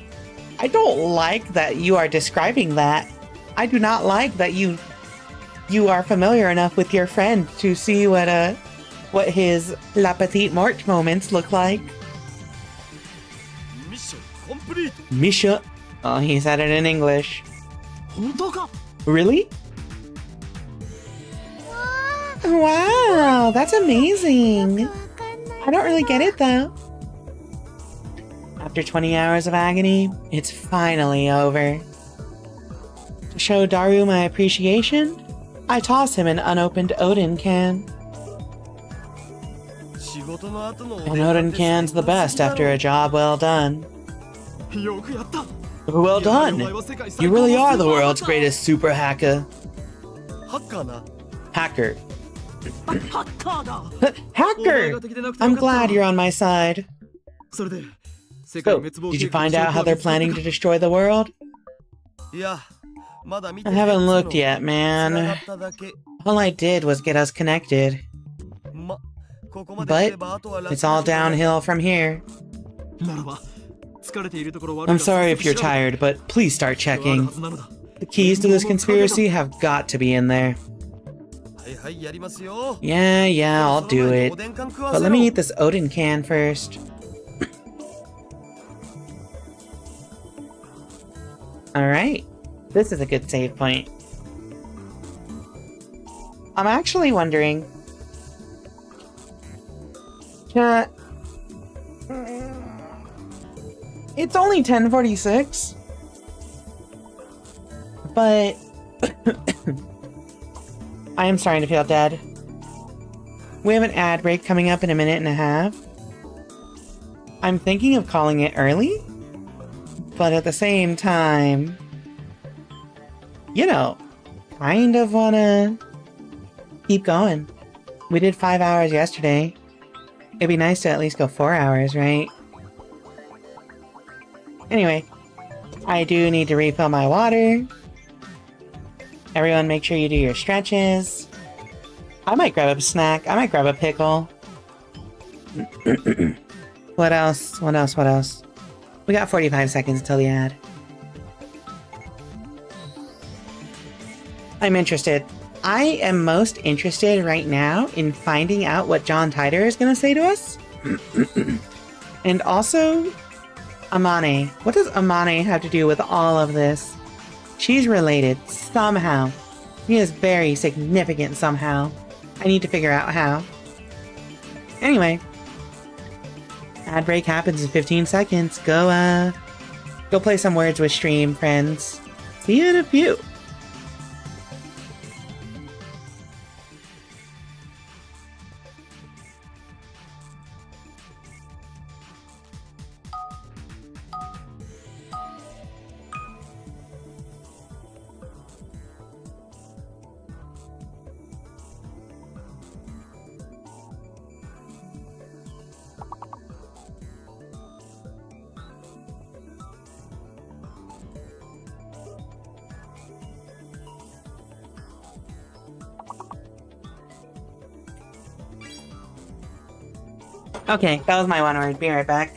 don't like that you are describing that. I do not like that you are familiar enough with your friend to see what his La Petite Mort moments look like. Mission complete. Mission. Oh, he said it in English. Really? Wow, that's amazing. I don't really get it though. After 20 hours of agony, it's finally over. To show Daru my appreciation, I toss him an unopened Odin can. An Odin can's the best after a job well done. Well done! You really are the world's greatest super hacker. Hacker. Hacker! I'm glad you're on my side. So, did you find out how they're planning to destroy the world? I haven't looked yet, man. All I did was get us connected. But it's all downhill from here. I'm sorry if you're tired, but please start checking. The keys to this conspiracy have got to be in there. Yeah, I'll do it. But let me eat this Odin can first. Alright. This is a good save point. I'm actually wondering... It's only 10:46. But... I am starting to feel dead. We have an ad break coming up in a minute and a half. I'm thinking of calling it early, but at the same time, you know, kind of wanna keep going. We did 5 hours yesterday. It'd be nice to at least go 4 hours, right? Anyway, I do need to refill my water. Everyone make sure you do your stretches. I might grab a snack. I might grab a pickle. What else? We got 45 seconds until the ad. I'm interested. I am most interested right now in finding out what John Titor is going to say to us. And also, Amane. What does Amane have to do with all of this? She's related, somehow. She is very significant somehow. I need to figure out how. Anyway. Ad break happens in 15 seconds. Go play some Words with Stream, friends. See you in a few. Okay, that was my one word. Be right back.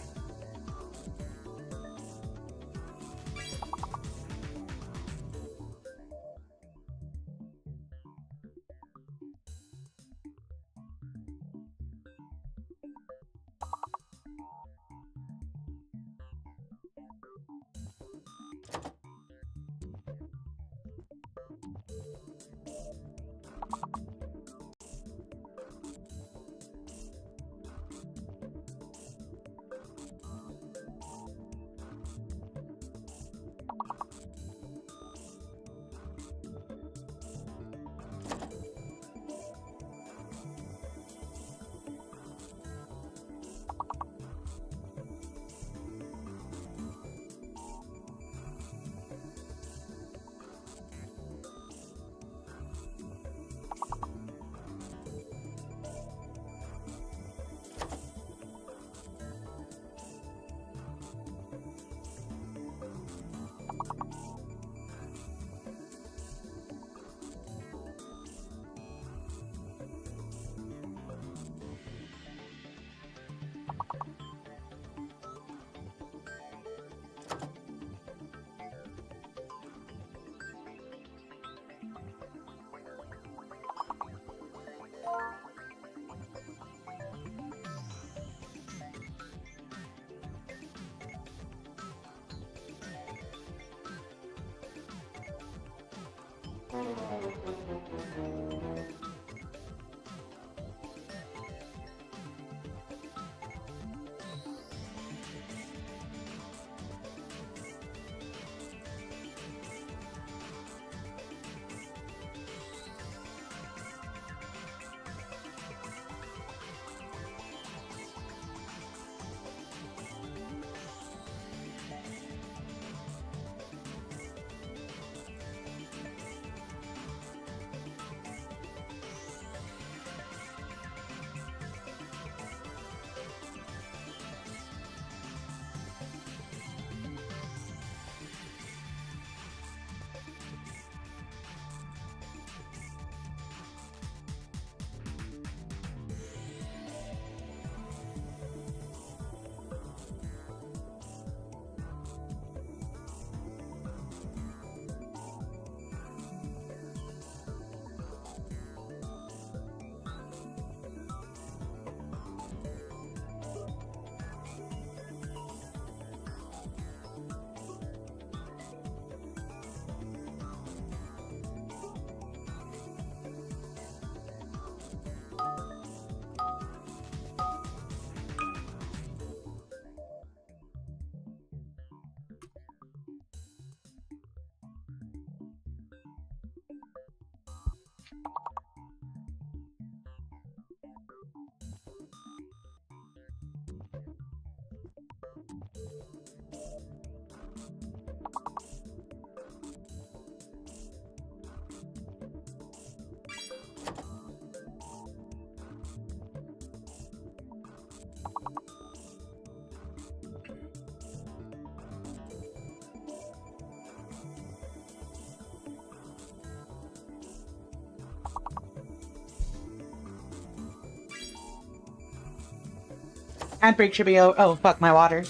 Ad break should be oh fuck, my water.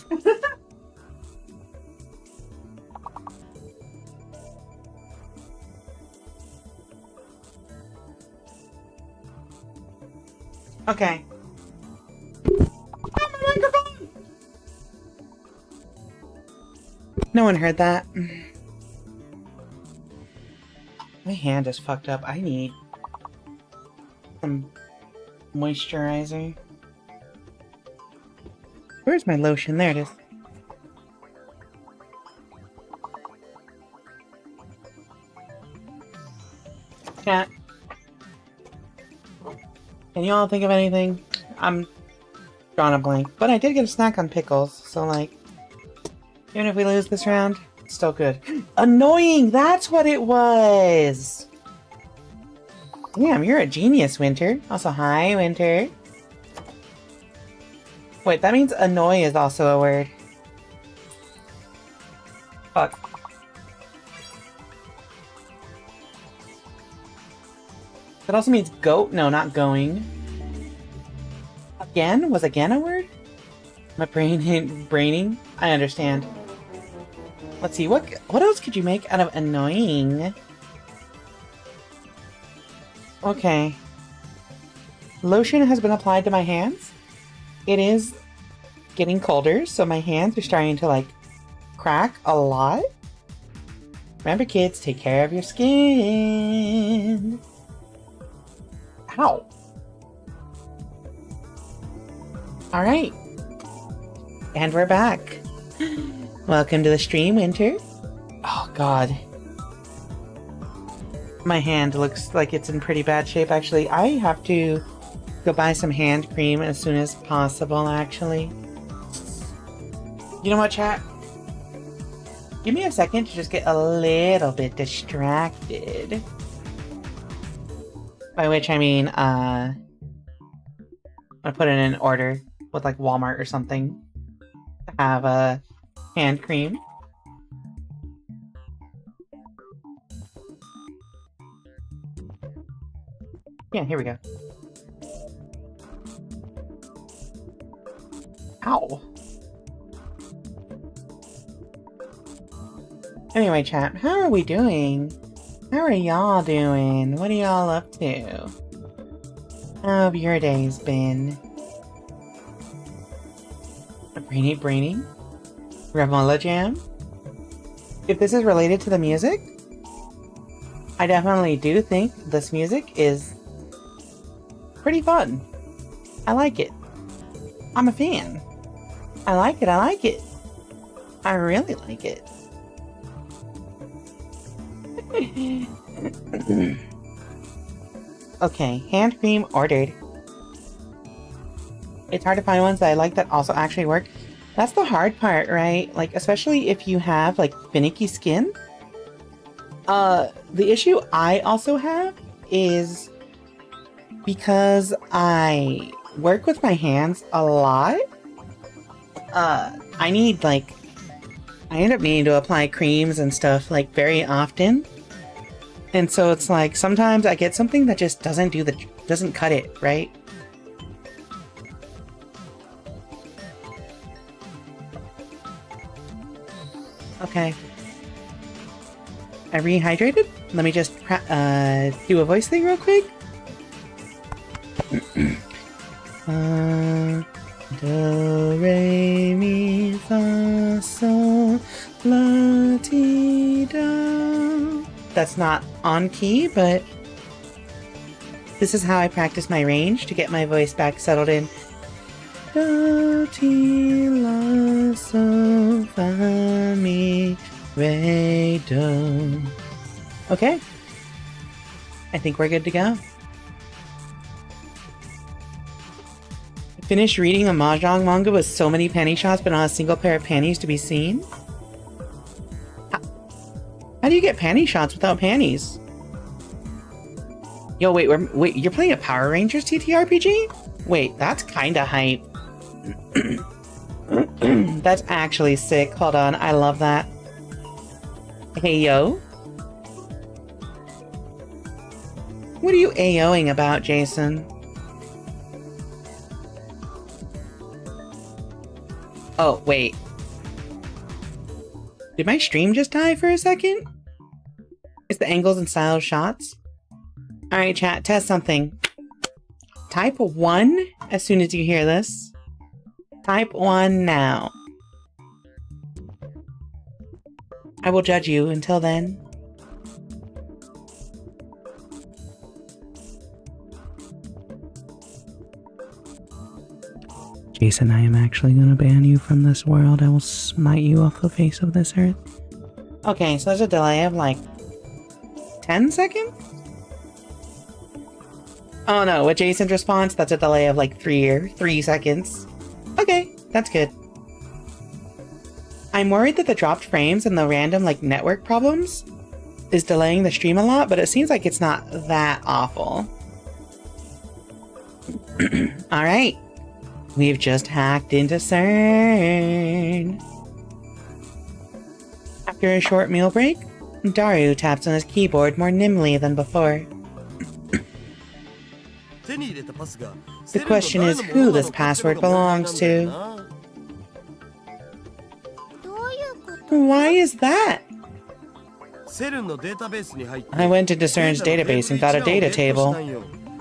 Okay. Oh, my microphone! No one heard that. My hand is fucked up. I need some moisturizer. Where's my lotion? There it is. Cat. Can you all think of anything? I'm drawing a blank. But I did get a snack on pickles, so like, even if we lose this round, it's still good. Annoying! That's what it was! Damn, you're a genius, Winter. Also, hi, Winter. Wait, that means annoy is also a word. Fuck. That also means goat? No, not going. Again? Was again a word? My brain braining? I understand. Let's see, what else could you make out of annoying? Okay. Lotion has been applied to my hands. It is getting colder, so my hands are starting to, like, crack a lot. Remember, kids, take care of your skin. Ow. Alright. And we're back. Welcome to the stream, Winter. Oh, God. My hand looks like it's in pretty bad shape, actually. I have to go buy some hand cream as soon as possible, actually. You know what, chat? Give me a second to just get a little bit distracted. By which I mean, I'm gonna put in an order with like Walmart or something to have a hand cream. Yeah, here we go. Ow. Anyway, chat, how are we doing? How are y'all doing? What are y'all up to? How have your days been? Brainy? Remola Jam? If this is related to the music, I definitely do think this music is pretty fun. I like it. I'm a fan. I like it. I really like it. Okay, hand cream ordered. It's hard to find ones that I like that also actually work. That's the hard part, right? Like, especially if you have, like, finicky skin. The issue I also have is because I work with my hands a lot, I need, like, I end up needing to apply creams and stuff, like, very often. And so it's like, sometimes I get something that just doesn't cut it, right? Okay. I rehydrated? Let me just do a voice thing real quick. Do, re, mi, fa, sol, la, ti, do. That's not on key, but this is how I practice my range to get my voice back settled in. Do, ti, la, sol, fa, mi, re, do. Okay. I think we're good to go. I finished reading a mahjong manga with so many panty shots but not a single pair of panties to be seen. How do you get panty shots without panties? Yo, wait, you're playing a Power Rangers TTRPG? Wait, that's kinda hype. That's actually sick. Hold on, I love that. Hey, yo. What are you AOing about, Jason? Oh, wait. Did my stream just die for a second? It's the angles and style of shots? Alright, chat, test something. Type 1 as soon as you hear this. Type 1 now. I will judge you until then. Jason, I am actually gonna ban you from this world. I will smite you off the face of this earth. Okay, so there's a delay of like 10 seconds? Oh no, with Jason's response, that's a delay of like 3 seconds. Okay, that's good. I'm worried that the dropped frames and the random like network problems is delaying the stream a lot, but it seems like it's not that awful. Alright. We've just hacked into CERN. After a short meal break, Daru taps on his keyboard more nimbly than before. The question is who this password belongs to. Why is that? I went into CERN's database and got a data table.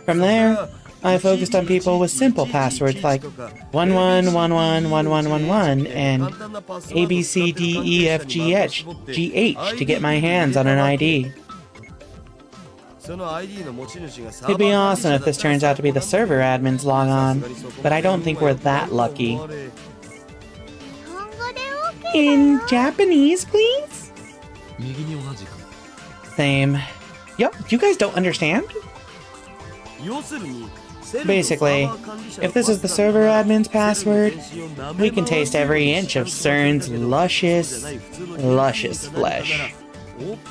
From there, I focused on people with simple passwords like 11111111 and ABCDEFGH to get my hands on an ID. It'd be awesome if this turns out to be the server admin's logon, but I don't think we're that lucky. In Japanese, please? Same. Yup, you guys don't understand? Basically, if this is the server admin's password, we can taste every inch of CERN's luscious flesh.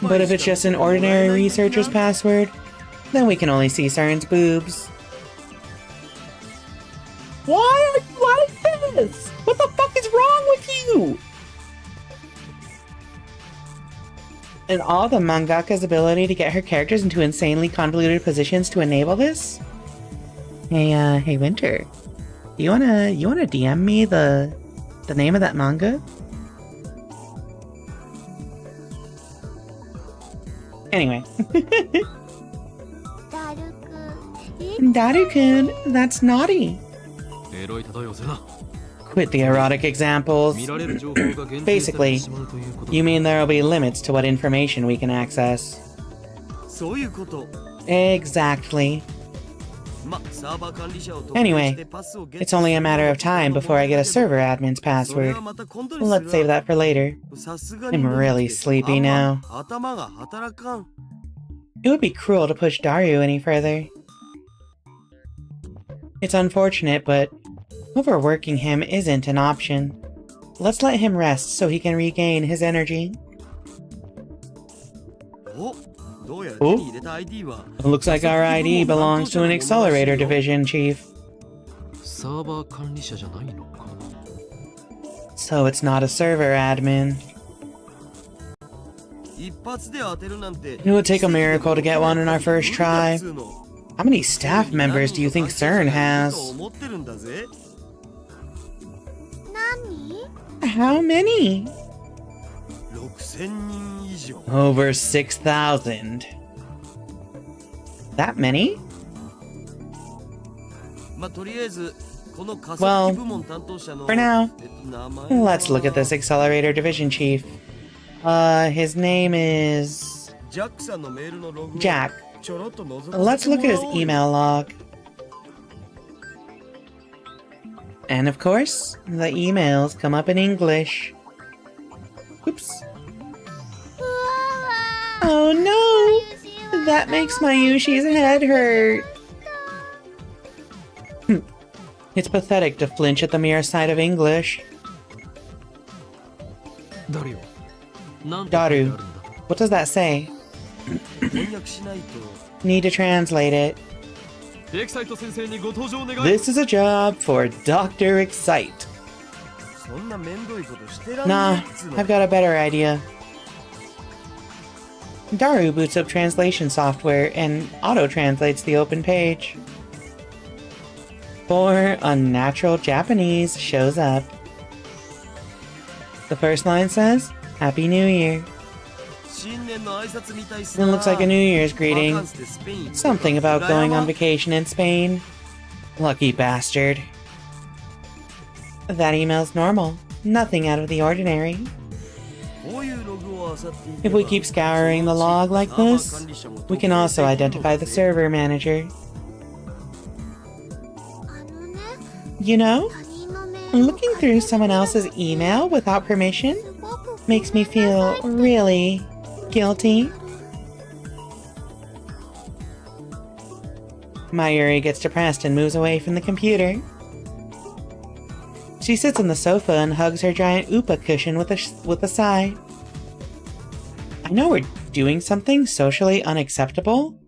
But if it's just an ordinary researcher's password, then we can only see CERN's boobs. Why are you like this? What the fuck is wrong with you? And all the mangaka's ability to get her characters into insanely convoluted positions to enable this? Hey Winter, you wanna DM me the name of that manga? Anyway. Daru-kun, that's naughty. Quit the erotic examples. Basically, you mean there'll be limits to what information we can access. Exactly. Anyway, it's only a matter of time before I get a server admin's password. Let's save that for later. I'm really sleepy now. It would be cruel to push Daru any further. It's unfortunate, but overworking him isn't an option. Let's let him rest so he can regain his energy. Oh, it looks like our ID belongs to an accelerator division, Chief. So it's not a server admin. It would take a miracle to get one in our first try. How many staff members do you think CERN has? How many? Over 6,000. That many? Well, for now, let's look at this accelerator division chief. His name is Jack. Let's look at his email log. And of course, the emails come up in English. Oops. Oh no! That makes my Yushi's head hurt. It's pathetic to flinch at the mere sight of English. Daru, what does that say? Need to translate it. This is a job for Dr. Excite. Nah, I've got a better idea. Daru boots up translation software and auto-translates the open page. Poor, unnatural Japanese shows up. The first line says, Happy New Year. It looks like a New Year's greeting. Something about going on vacation in Spain. Lucky bastard. That email's normal. Nothing out of the ordinary. If we keep scouring the log like this, we can also identify the server manager. You know, looking through someone else's email without permission makes me feel really guilty. Mayuri gets depressed and moves away from the computer. She sits on the sofa and hugs her giant Upa cushion with a sigh. I know we're doing something socially unacceptable.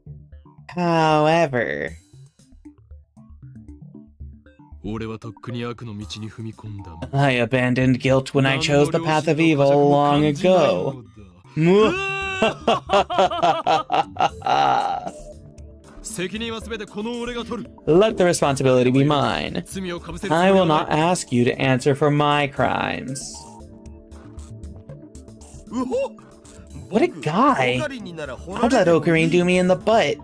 However... I abandoned guilt when I chose the path of evil long ago. Let the responsibility be mine. I will not ask you to answer for my crimes. What a guy! How'd that Ocarine do me in the butt?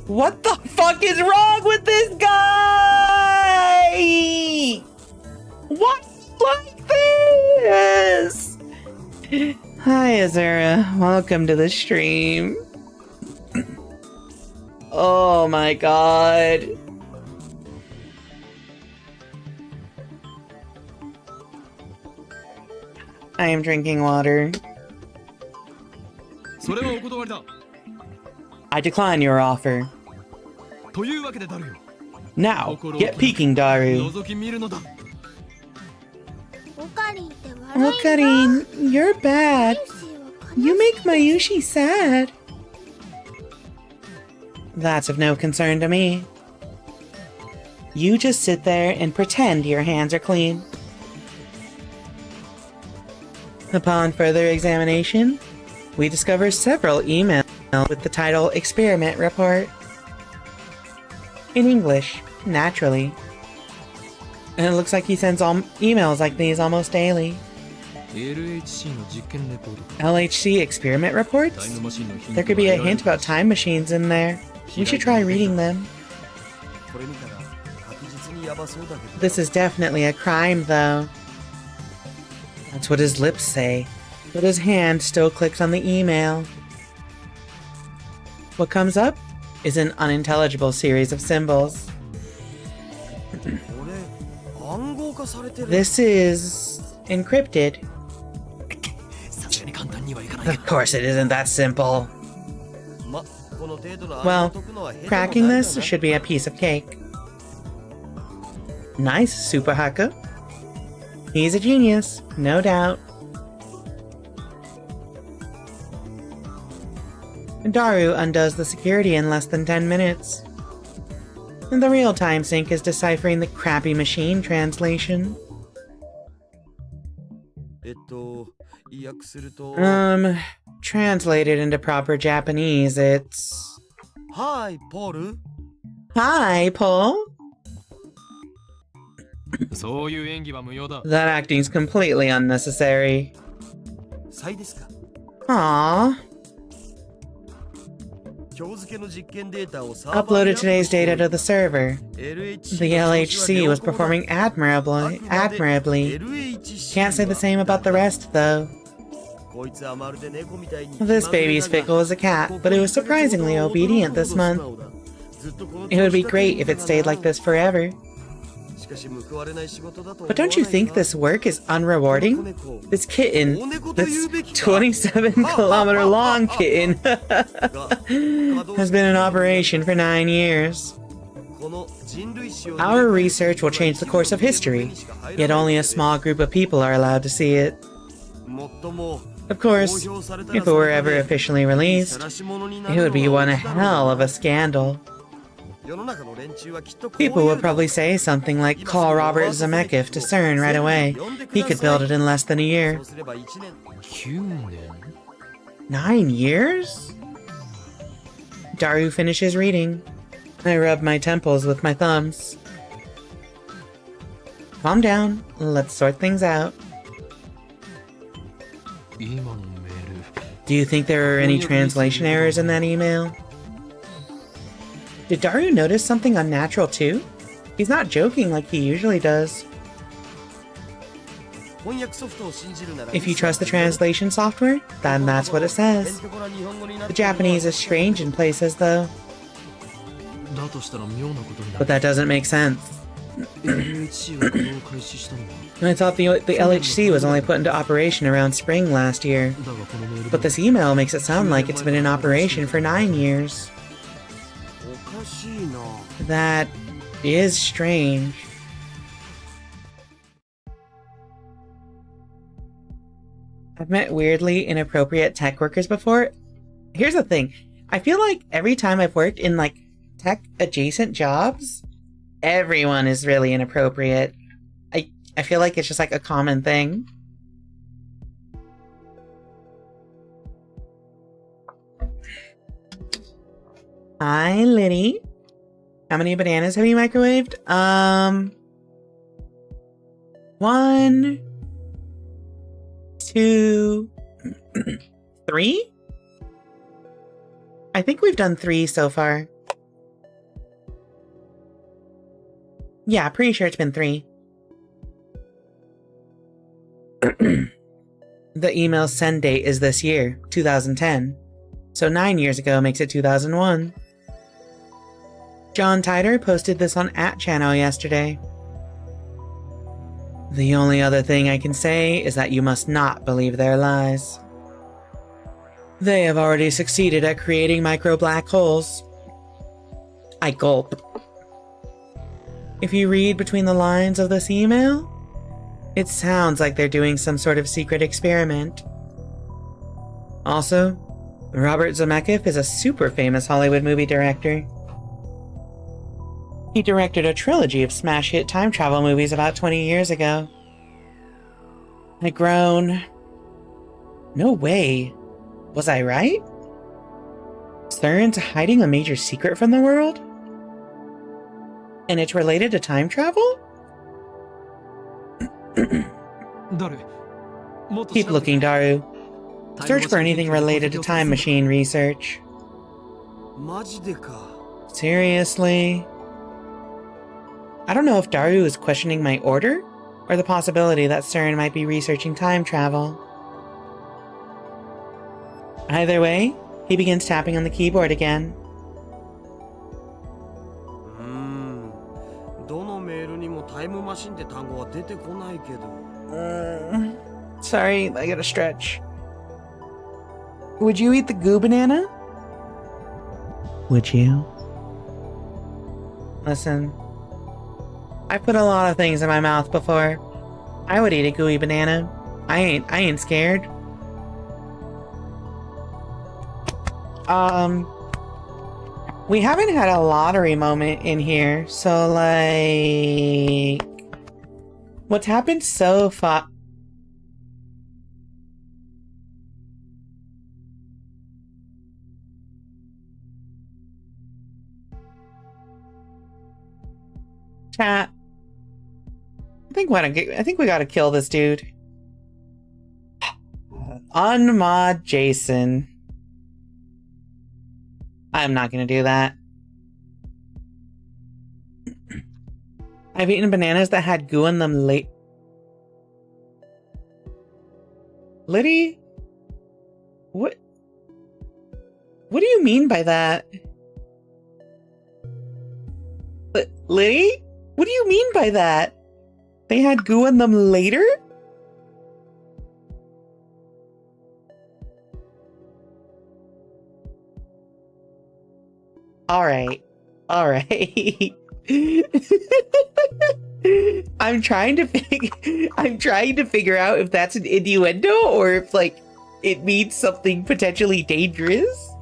What the fuck is wrong with this guy? What like this? Hi, Azura. Welcome to the stream. Oh my god. I am drinking water. I decline your offer. Now, get peeking, Daru. Ocarine, you're bad. You make Mayushi sad. That's of no concern to me. You just sit there and pretend your hands are clean. Upon further examination, we discover several emails with the title Experiment Report. In English, naturally. And it looks like he sends emails like these almost daily. LHC experiment reports? There could be a hint about time machines in there. We should try reading them. This is definitely a crime, though. That's what his lips say, but his hand still clicks on the email. What comes up is an unintelligible series of symbols. This is encrypted. Of course it isn't that simple. Well, cracking this should be a piece of cake. Nice, Super Haka. He's a genius, no doubt. Daru undoes the security in less than 10 minutes. And the real time sink is deciphering the crappy machine translation. Translated into proper Japanese, it's... Hi, Paul. Hi, Paul. That acting's completely unnecessary. Aww. Uploaded today's data to the server. The LHC was performing admirably. Can't say the same about the rest, though. This baby's fickle as a cat, but it was surprisingly obedient this month. It would be great if it stayed like this forever. But don't you think this work is unrewarding? This kitten, this 27-kilometer long kitten, has been in operation for 9 years. Our research will change the course of history, yet only a small group of people are allowed to see it. Of course, if it were ever officially released, it would be one hell of a scandal. People would probably say something like, call Robert Zemeckis to CERN right away. He could build it in less than a year. 9 years? Daru finishes reading. I rub my temples with my thumbs. Calm down. Let's sort things out. 今のメール Do you think there are any translation errors in that email? Did Daru notice something unnatural too? He's not joking like he usually does. If you trust the translation software, then that's what it says. The Japanese is strange in places though. だとしたら妙なことにな But る that doesn't make sense. LHC を稼働開始したのは I thought the LHC was only put into operation around spring last year. だがこのメール But this email makes it sound like it's been in operation for 9 years. That is strange. I've met weirdly inappropriate tech workers before. Here's the thing. I feel like every time I've worked in like tech adjacent jobs, everyone is really inappropriate. I feel like it's just like a common thing. Hi, Liddy. How many bananas have you microwaved? 1, 2, 3? I think we've done 3 so far. Yeah, pretty sure it's been 3. The email send date is this year, 2010. So 9 years ago makes it 2001. John Titor posted this on @channel yesterday. The only other thing I can say is that you must not believe their lies. They have already succeeded at creating micro black holes. I gulp. If you read between the lines of this email, it sounds like they're doing some sort of secret experiment. Also, Robert Zemeckis is a super famous Hollywood movie director. He directed a trilogy of smash hit time travel movies about 20 years ago. I groan. No way. Was I right? CERN's hiding a major secret from the world? And it's related to time travel? 誰もっと Keep 調べて looking, Daru. タイム Search for マシン anything 研究の related to こと time を machine research. マジでか。 Seriously? I don't know if Daru is questioning my order, or the possibility that CERN might be researching time travel. Either way, he begins tapping on the keyboard again. どのメールにもタイムマシンって単語は出てこないけど。Sorry, I gotta stretch. Would you eat the goo banana? Would you? Listen, I've put a lot of things in my mouth before. I would eat a gooey banana. I ain't scared. We haven't had a lottery moment in here, so like, what's happened so far? Chat. I think we gotta kill this dude. Unmod Jason. I'm not gonna do that. I've eaten bananas that had goo in them late. Liddy? What do you mean by that? Liddy? What do you mean by that? They had goo in them later? Alright. I'm trying to figure out if that's an innuendo or if like it means something potentially dangerous.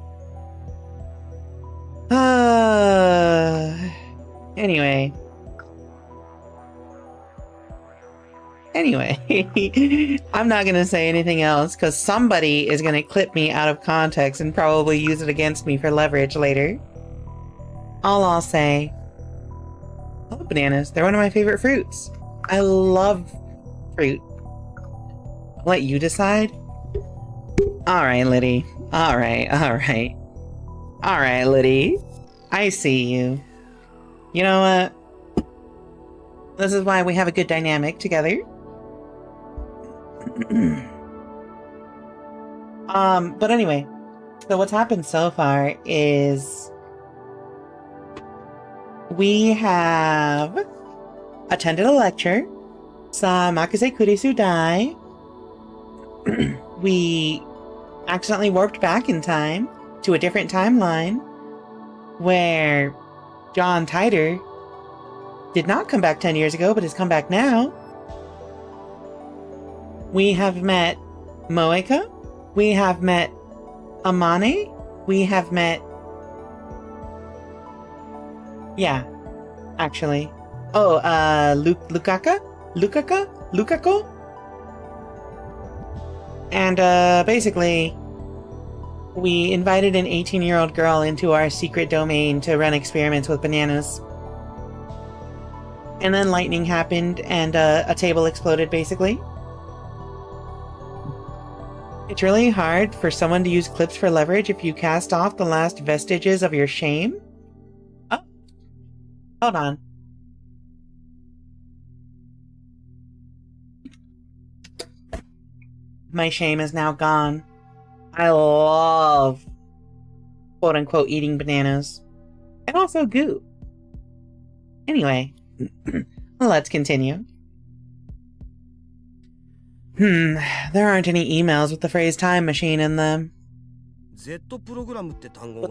Anyway, I'm not gonna say anything else because somebody is gonna clip me out of context and probably use it against me for leverage later. all I'll say, I love bananas. They're one of my favorite fruits. I love fruit. I'll let you decide. Alright, Liddy. Alright, Liddy. I see you. You know what? This is why we have a good dynamic together. But anyway, so what's happened so far is we have attended a lecture, saw Makase Kurisu die. We accidentally warped back in time to a different timeline where John Titor did not come back 10 years ago, but has come back now. We have met Moeka. We have met Amane. We have met... Yeah, actually. Oh, Lukako? And, basically, we invited an 18-year-old girl into our secret domain to run experiments with bananas. And then lightning happened, and a table exploded, basically. It's really hard for someone to use clips for leverage if you cast off the last vestiges of your shame. Oh. Hold on. My shame is now gone. I love, quote-unquote, eating bananas. And also goo. Anyway, let's continue. There aren't any emails with the phrase time machine in them. But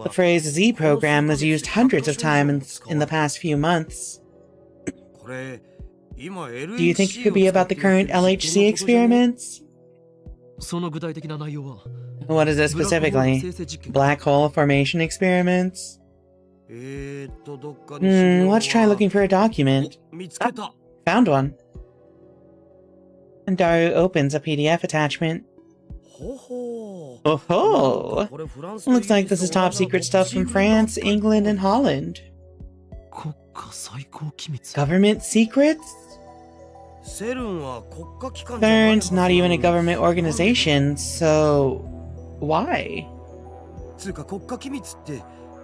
the phrase Z program was used hundreds of times in the past few months. Do you think it could be about the current LHC experiments? What is it specifically? Black hole formation experiments? Let's try looking for a document. Ah, found one. And Daru opens a PDF attachment. Oh-ho! Looks like this is top secret stuff from France, England, and Holland. Government secrets? CERN's not even a government organization, so... why?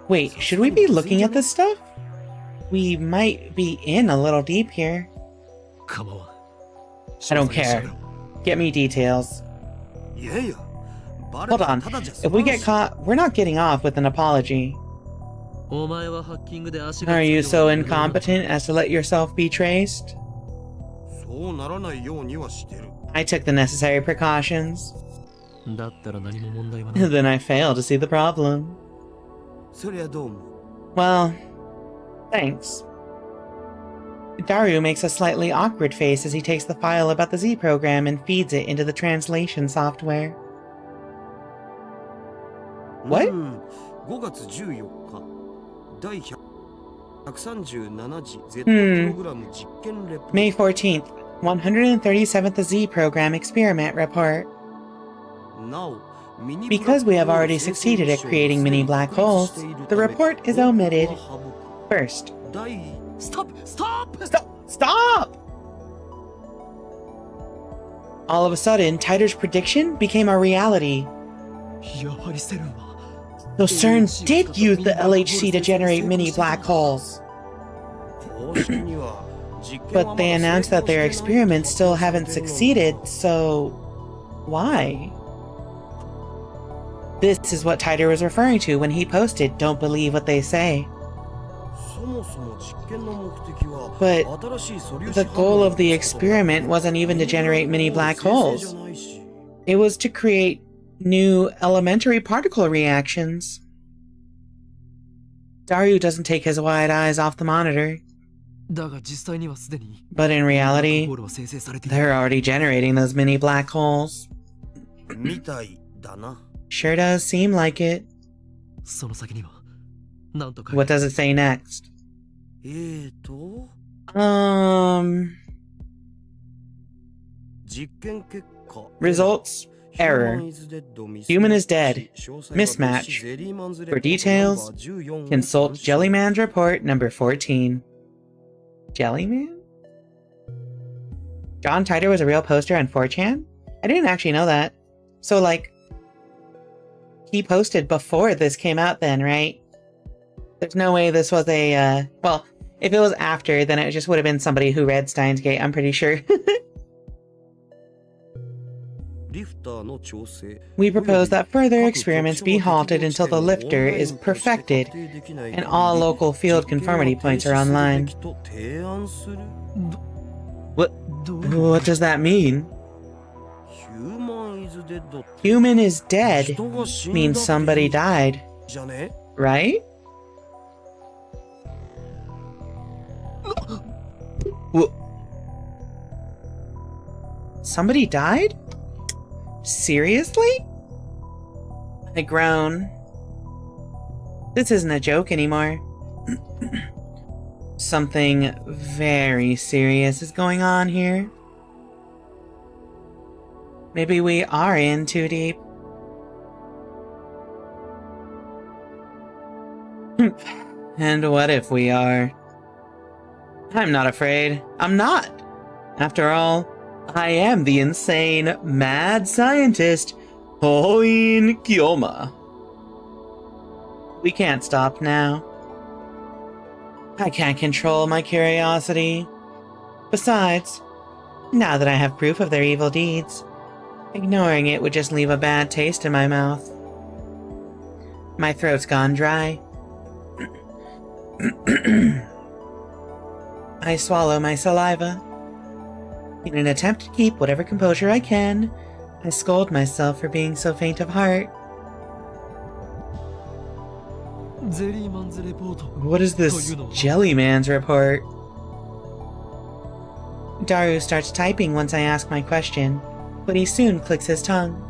Wait, should we be looking at this stuff? We might be in a little deep here. I don't care. Get me details. Hold on. If we get caught, we're not getting off with an apology. Are you so incompetent as to let yourself be traced? I took the necessary precautions. Then I fail to see the problem. Well, thanks. Daru makes a slightly awkward face as he takes the file about the Z program and feeds it into the translation software. What? May 14th, 137th Z program experiment report. Because we have already succeeded at creating mini black holes, the report is omitted. First. Stop! All of a sudden, Titor's prediction became a reality. So CERN did use the LHC to generate mini black holes. But they announced that their experiments still haven't succeeded, so... why? This is what Titor was referring to when he posted, "Don't believe what they say." But the goal of the experiment wasn't even to generate mini black holes. It was to create new elementary particle reactions. Daru doesn't take his wide eyes off the monitor. But in reality, they're already generating those mini black holes. Sure does seem like it. What does it say next? Results. Error. Human is dead. Mismatch. For details, consult Jellyman's report number 14. Jellyman? John Titor was a real poster on 4chan? I didn't actually know that. So, like, he posted before this came out then, right? There's no way this was a, well, if it was after, then it just would have been somebody who read Steins Gate, I'm pretty sure. We propose that further experiments be halted until the lifter is perfected and all local field conformity points are online. What does that mean? Human is dead means somebody died, right? Somebody died? Seriously? I groan. This isn't a joke anymore. Something very serious is going on here. Maybe we are in too deep. And what if we are? I'm not afraid. I'm not. After all, I am the insane, mad scientist, Hoin Kyoma. We can't stop now. I can't control my curiosity. Besides, now that I have proof of their evil deeds, ignoring it would just leave a bad taste in my mouth. My throat's gone dry. I swallow my saliva. In an attempt to keep whatever composure I can, I scold myself for being so faint of heart. What is this Jellyman's report? Daru starts typing once I ask my question, but he soon clicks his tongue.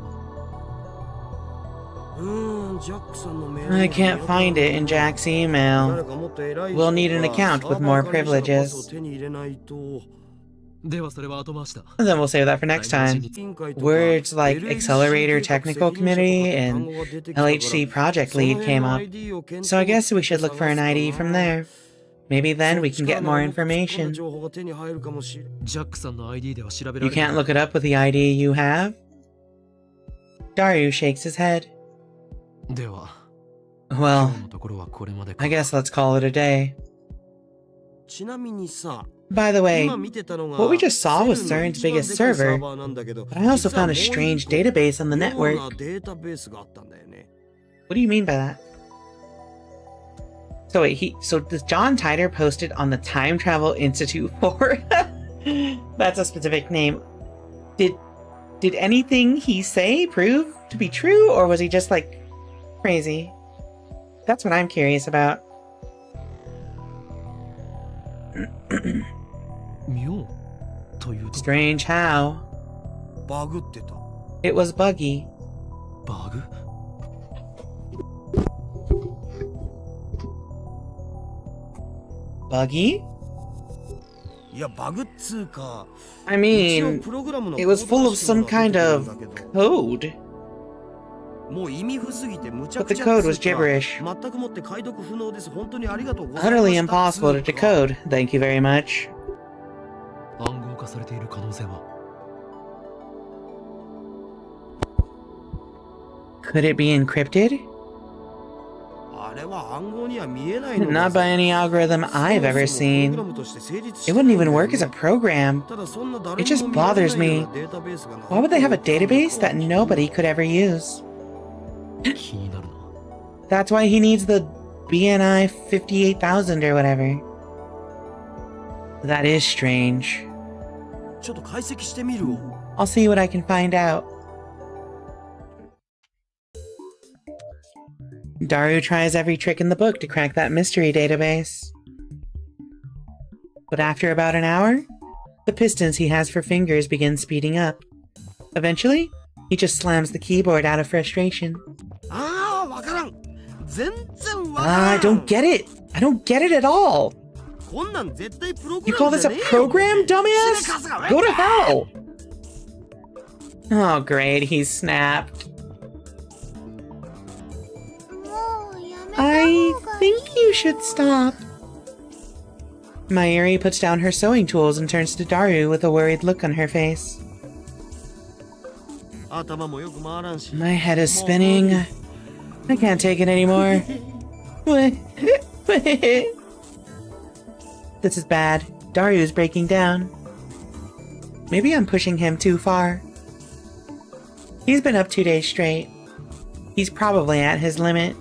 I can't find it in Jack's email. We'll need an account with more privileges. Then we'll save that for next time. Words like Accelerator Technical Committee and LHC Project Lead came up, so I guess we should look for an ID from there. Maybe then we can get more information. You can't look it up with the ID you have? Daru shakes his head. Well, I guess let's call it a day. By the way, what we just saw was CERN's biggest server, but I also found a strange database on the network. What do you mean by that? So wait, so does John Titor posted on the Time Travel Institute forum? That's a specific name. Did anything he say prove to be true, or was he just like crazy? That's what I'm curious about. Strange how? It was buggy. Buggy? I mean, it was full of some kind of code. But the code was gibberish. Utterly impossible to decode, thank you very much. Could it be encrypted? Not by any algorithm I've ever seen. It wouldn't even work as a program. It just bothers me. Why would they have a database that nobody could ever use? That's why he needs the BNI 58,000 or whatever. That is strange. I'll see what I can find out. Daru tries every trick in the book to crack that mystery database. But after about an hour, the pistons he has for fingers begin speeding up. Eventually, he just slams the keyboard out of frustration. I don't get it! I don't get it at all! You call this a program, dumbass? Go to hell! Oh, great, he's snapped. もうやめた I 方がいい think you should stop. Mayuri puts down her sewing tools and turns to Daru with a worried look on her face. 頭もよく回らんし My head is spinning. I can't take it anymore. This is bad. Daru's breaking down. Maybe I'm pushing him too far. He's been up 2 days straight. He's probably at his limit.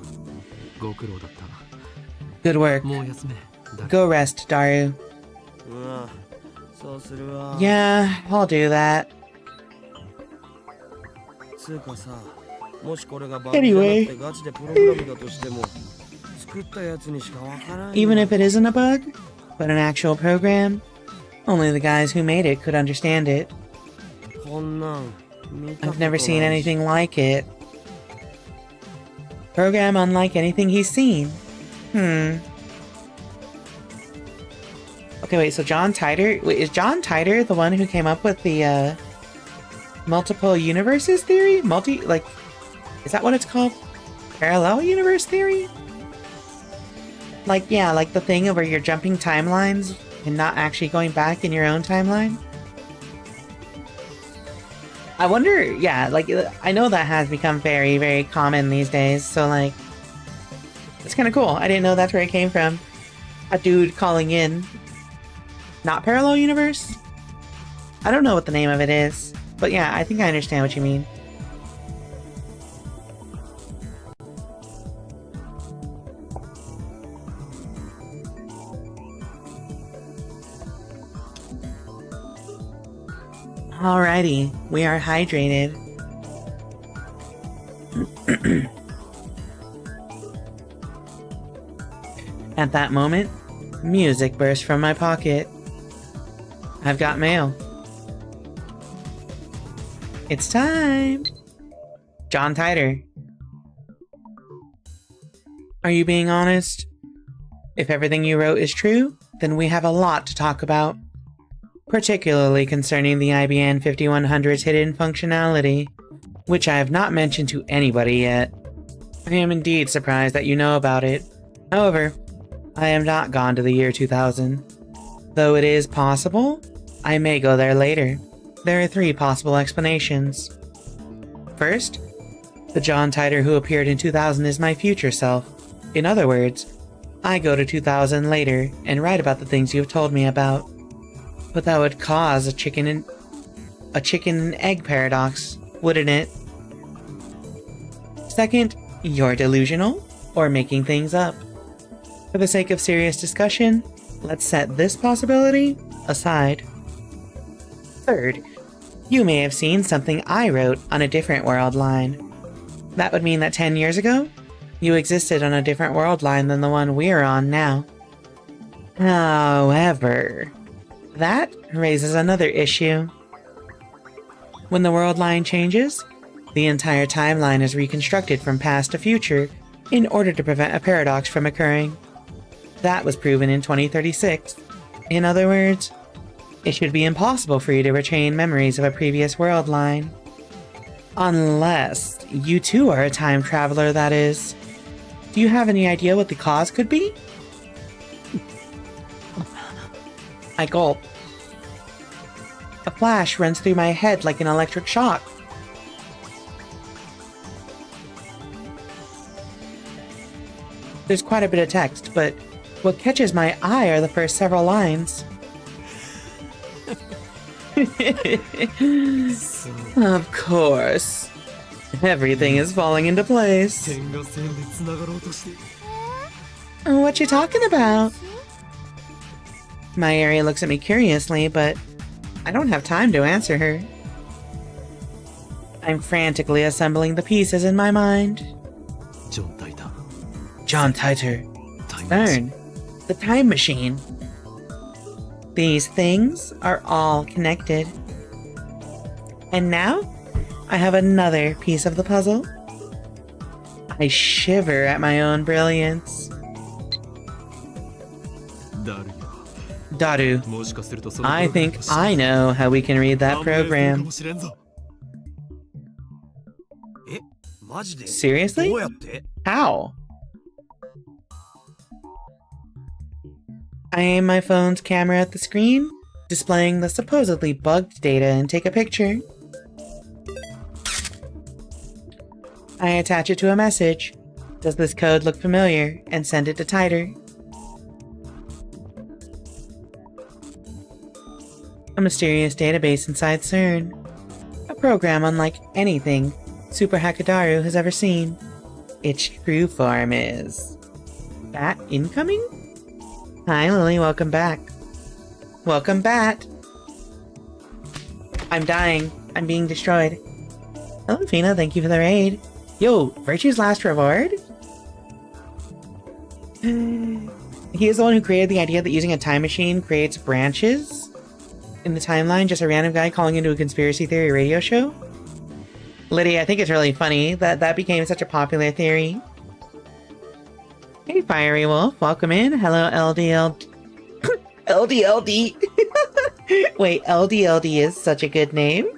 ご苦労だったな。 Good work. もう休め。だ Go rest, Daru. うわそうするわ Yeah, I'll do that. つうかさもしこれがバグじゃなくてガチでプログラムだとしても作ったやつにしかわからんよ Even if it isn't a bug, but an actual program, only the guys who made it could understand it. こんなん見たこ I've とない never seen anything like it. Program unlike anything he's seen. Okay, wait, so John Titor... Wait, is John Titor the one who came up with the, multiple universes theory? Is that what it's called? Parallel universe theory? Like, yeah, like the thing where you're jumping timelines and not actually going back in your own timeline? I wonder, yeah, like, I know that has become very, very common these days, so, like, it's kind of cool. I didn't know that's where it came from. A dude calling in. Not parallel universe? I don't know what the name of it is, but yeah, I think I understand what you mean. Alrighty, we are hydrated. At that moment, music burst from my pocket. I've got mail. It's time! John Titor. Are you being honest? If everything you wrote is true, then we have a lot to talk about. Particularly concerning the IBN 5100's hidden functionality, which I have not mentioned to anybody yet. I am indeed surprised that you know about it. However, I am not gone to the year 2000. Though it is possible, I may go there later. There are 3 possible explanations. First, the John Titor who appeared in 2000 is my future self. In other words, I go to 2000 later and write about the things you have told me about. But that would cause a chicken and egg paradox, wouldn't it? Second, you're delusional or making things up. For the sake of serious discussion, let's set this possibility aside. Third, you may have seen something I wrote on a different world line. That would mean that 10 years ago, you existed on a different world line than the one we're on now. However, that raises another issue. When the world line changes, the entire timeline is reconstructed from past to future in order to prevent a paradox from occurring. That was proven in 2036. In other words, it should be impossible for you to retain memories of a previous world line. Unless you too are a time traveler, that is. Do you have any idea what the cause could be? I gulp. A flash runs through my head like an electric shock. There's quite a bit of text, but what catches my eye are the first several lines. Of course. Everything is falling into place. 点が線で繋がろうとしている。 What you talking about? Mayuri looks at me curiously, but I don't have time to answer her. I'm frantically assembling the pieces in my mind. ジョン・タイター。 John Titor. タイムマシン Stern. The time machine. These things are all connected. And now, I have another piece of the puzzle. I shiver at my own brilliance. ダルよ。 Daru, もしかするとその I プログラム think の I know how we can read that 判明するか program. もしれんぞ。え、マジで Seriously? どうやって How? I aim my phone's camera at the screen, displaying the supposedly bugged data, and take a picture. I attach it to a message. Does this code look familiar? And send it to Titer. A mysterious database inside CERN. A program unlike anything Super Hakadaru has ever seen. Its true form is... Bat incoming? Hi Lily, welcome back. Welcome back! I'm dying. I'm being destroyed. Hello Fina, thank you for the raid. Yo, Virtue's last reward? He is the one who created the idea that using a time machine creates branches in the timeline, just a random guy calling into a conspiracy theory radio show. Liddy, I think it's really funny that that became such a popular theory. Hey, Fiery Wolf, welcome in. Hello, LDL... LDLD! Wait, LDLD is such a good name.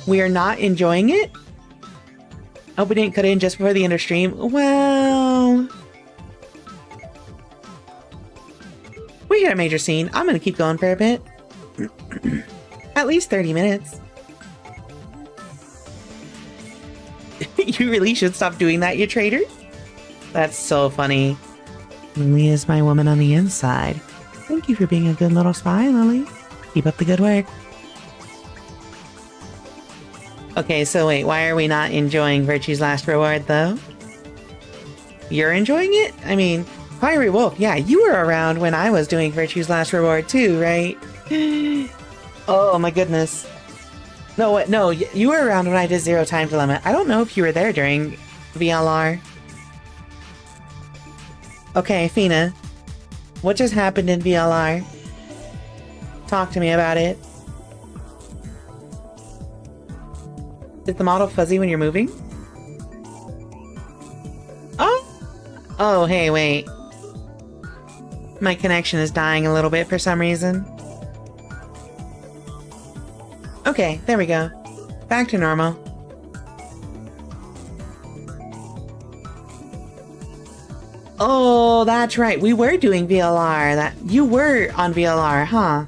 We are not enjoying it? Hope we didn't cut in just before the end of stream. Well... We hit a major scene. I'm gonna keep going for a bit. At least 30 minutes. You really should stop doing that, you traitor. That's so funny. Lily is my woman on the inside. Thank you for being a good little spy, Lily. Keep up the good work. Okay, so wait, why are we not enjoying Virtue's last reward, though? You're enjoying it? I mean, Fiery Wolf, yeah, you were around when I was doing Virtue's last reward, too, right? Oh, my goodness. No, what? No, you were around when I did Zero Time Dilemma. I don't know if you were there during VLR. Okay, Fina. What just happened in VLR? Talk to me about it. Is the model fuzzy when you're moving? Oh! Oh, hey, wait. My connection is dying a little bit for some reason. Okay, there we go. Back to normal. Oh, that's right. We were doing VLR. You were on VLR, huh?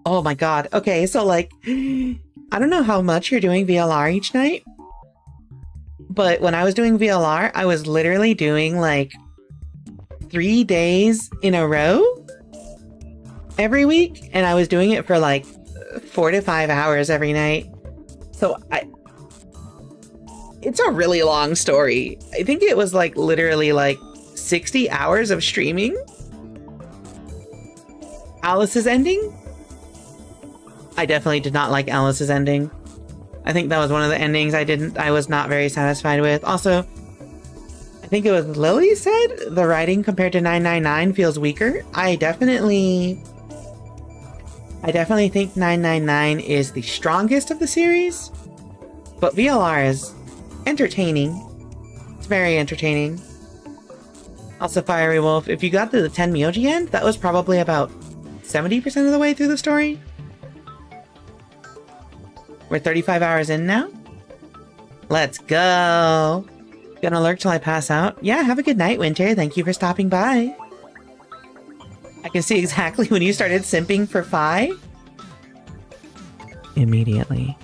Oh my god. Okay, so like, I don't know how much you're doing VLR each night, but when I was doing VLR, I was literally doing like 3 days in a row every week, and I was doing it for like 4 to 5 hours every night. So it's a really long story. I think it was like literally like 60 hours of streaming. Alice's ending? I definitely did not like Alice's ending. I think that was one of the endings I was not very satisfied with. Also, I think it was Lily said the writing compared to 999 feels weaker. I definitely think 999 is the strongest of the series, but VLR is entertaining. It's very entertaining. Also, Fiery Wolf, if you got to the 10 Myoji end, that was probably about 70% of the way through the story. We're 35 hours in now. Let's go. Gonna lurk till I pass out. Yeah, have a good night, Winter. Thank you for stopping by. I can see exactly when you started simping for Fi. Immediately.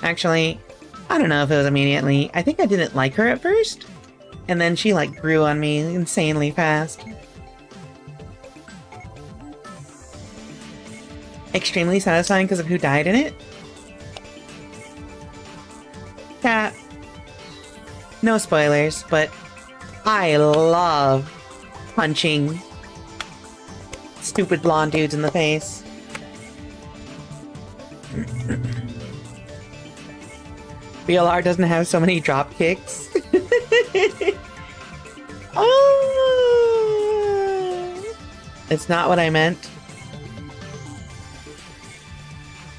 Actually, I don't know if it was immediately. I think I didn't like her at first, and then she like grew on me insanely fast. Extremely satisfying because of who died in it. Cat. No spoilers, but I love punching stupid blonde dudes in the face. VLR doesn't have so many drop kicks. Oh! It's not what I meant.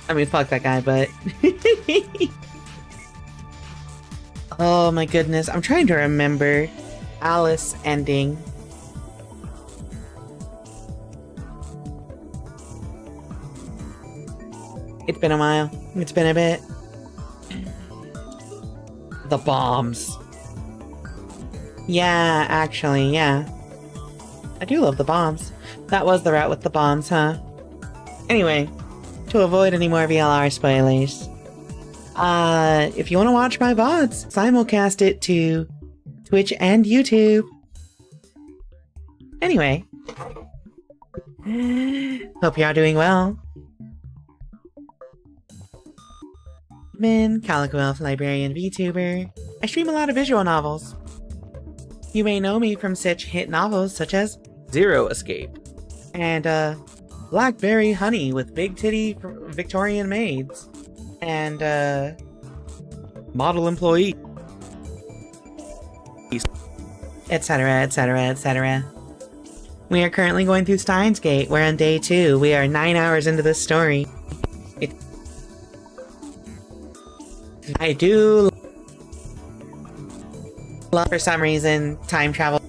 I mean, fuck that guy, but... Oh my goodness, I'm trying to remember Alice ending. It's been a while. It's been a bit. The bombs. Yeah, actually, yeah. I do love the bombs. That was the route with the bombs, huh? Anyway, to avoid any more VLR spoilers, if you want to watch my VODs, simulcast it to Twitch and YouTube. Anyway, hope y'all doing well. Calico Elf Librarian VTuber. I stream a lot of visual novels. You may know me from such hit novels such as Zero Escape and Blackberry Honey with big titty Victorian maids and Model Employee, etc, etc, etc. We are currently going through Steins Gate. We're on day 2. We are 9 hours into this story. I do love, for some reason, time travel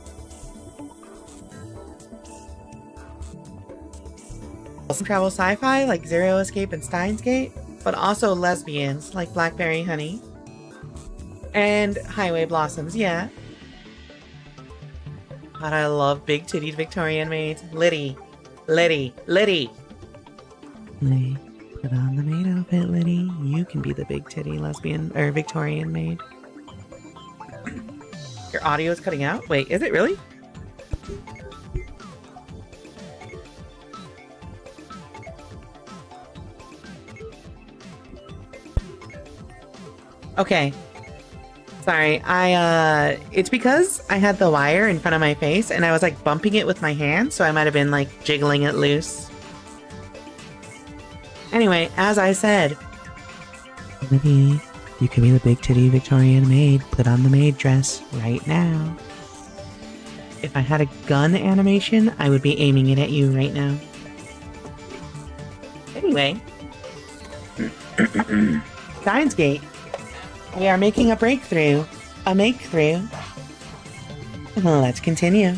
sci-fi like Zero Escape and Steins Gate, but also lesbians like Blackberry Honey and Highway Blossoms, yeah. God, I love big-titted Victorian maids. Liddy. Liddy. Liddy. Liddy. Put on the maid outfit, Liddy. You can be the big-titty lesbian or Victorian maid. Your audio is cutting out? Wait, is it really? Okay. Sorry, it's because I had the wire in front of my face and I was like bumping it with my hand, so I might have been like jiggling it loose. Anyway, as I said, Olivia, you can be the big titty Victorian maid. Put on the maid dress right now. If I had a gun animation, I would be aiming it at you right now. Anyway, Steins Gate. We are making a breakthrough. A make-through. Let's continue.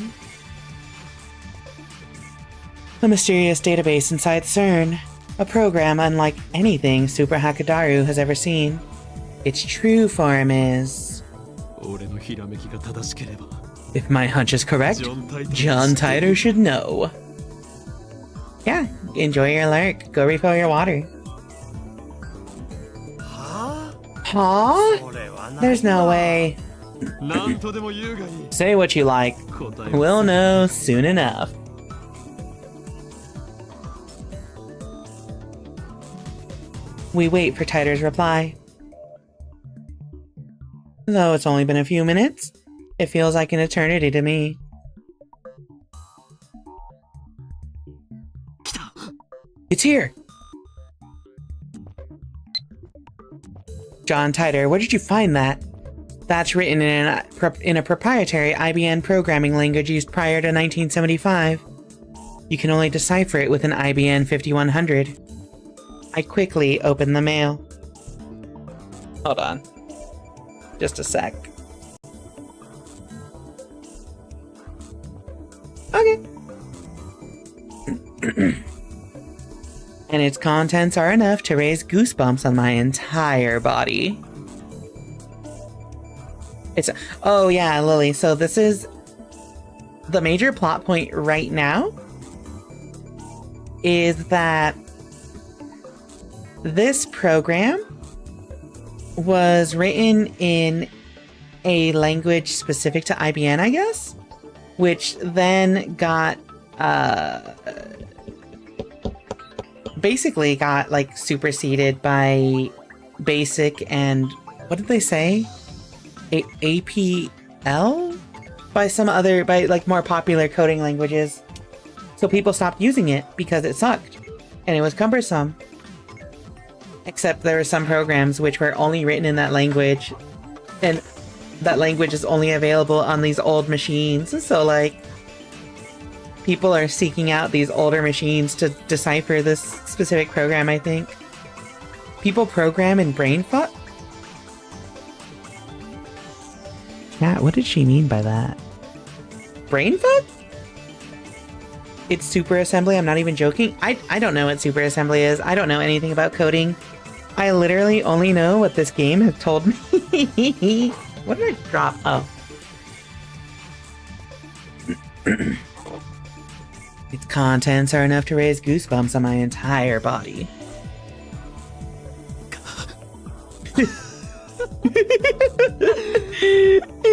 A mysterious database inside CERN. A program unlike anything Super Hakadaru has ever seen. Its true form is... If my hunch is correct, John Titor should know. Yeah, enjoy your lurk. Go refill your water. Huh? There's no way. Say what you like. We'll know soon enough. We wait for Titor's reply. Though it's only been a few minutes, it feels like an eternity to me. It's here! John Titor, where did you find that? That's written in a proprietary IBM programming language used prior to 1975. You can only decipher it with an IBM 5100. I quickly opened the mail. Hold on. Just a sec. Okay. And its contents are enough to raise goosebumps on my entire body. Oh yeah, Lily, so this is the major plot point right now is that this program was written in a language specific to IBM, I guess, which then got basically got like superseded by BASIC and what did they say? APL? By like more popular coding languages. So people stopped using it because it sucked and it was cumbersome. Except there were some programs which were only written in that language, and that language is only available on these old machines. So like, people are seeking out these older machines to decipher this specific program, I think. People program in brain fuck? Chat, what did she mean by that? Brain fuck? It's super assembly. I'm not even joking. I don't know what super assembly is. I don't know anything about coding. I literally only know what this game has told me. What did I drop? Oh. Its contents are enough to raise goosebumps on my entire body.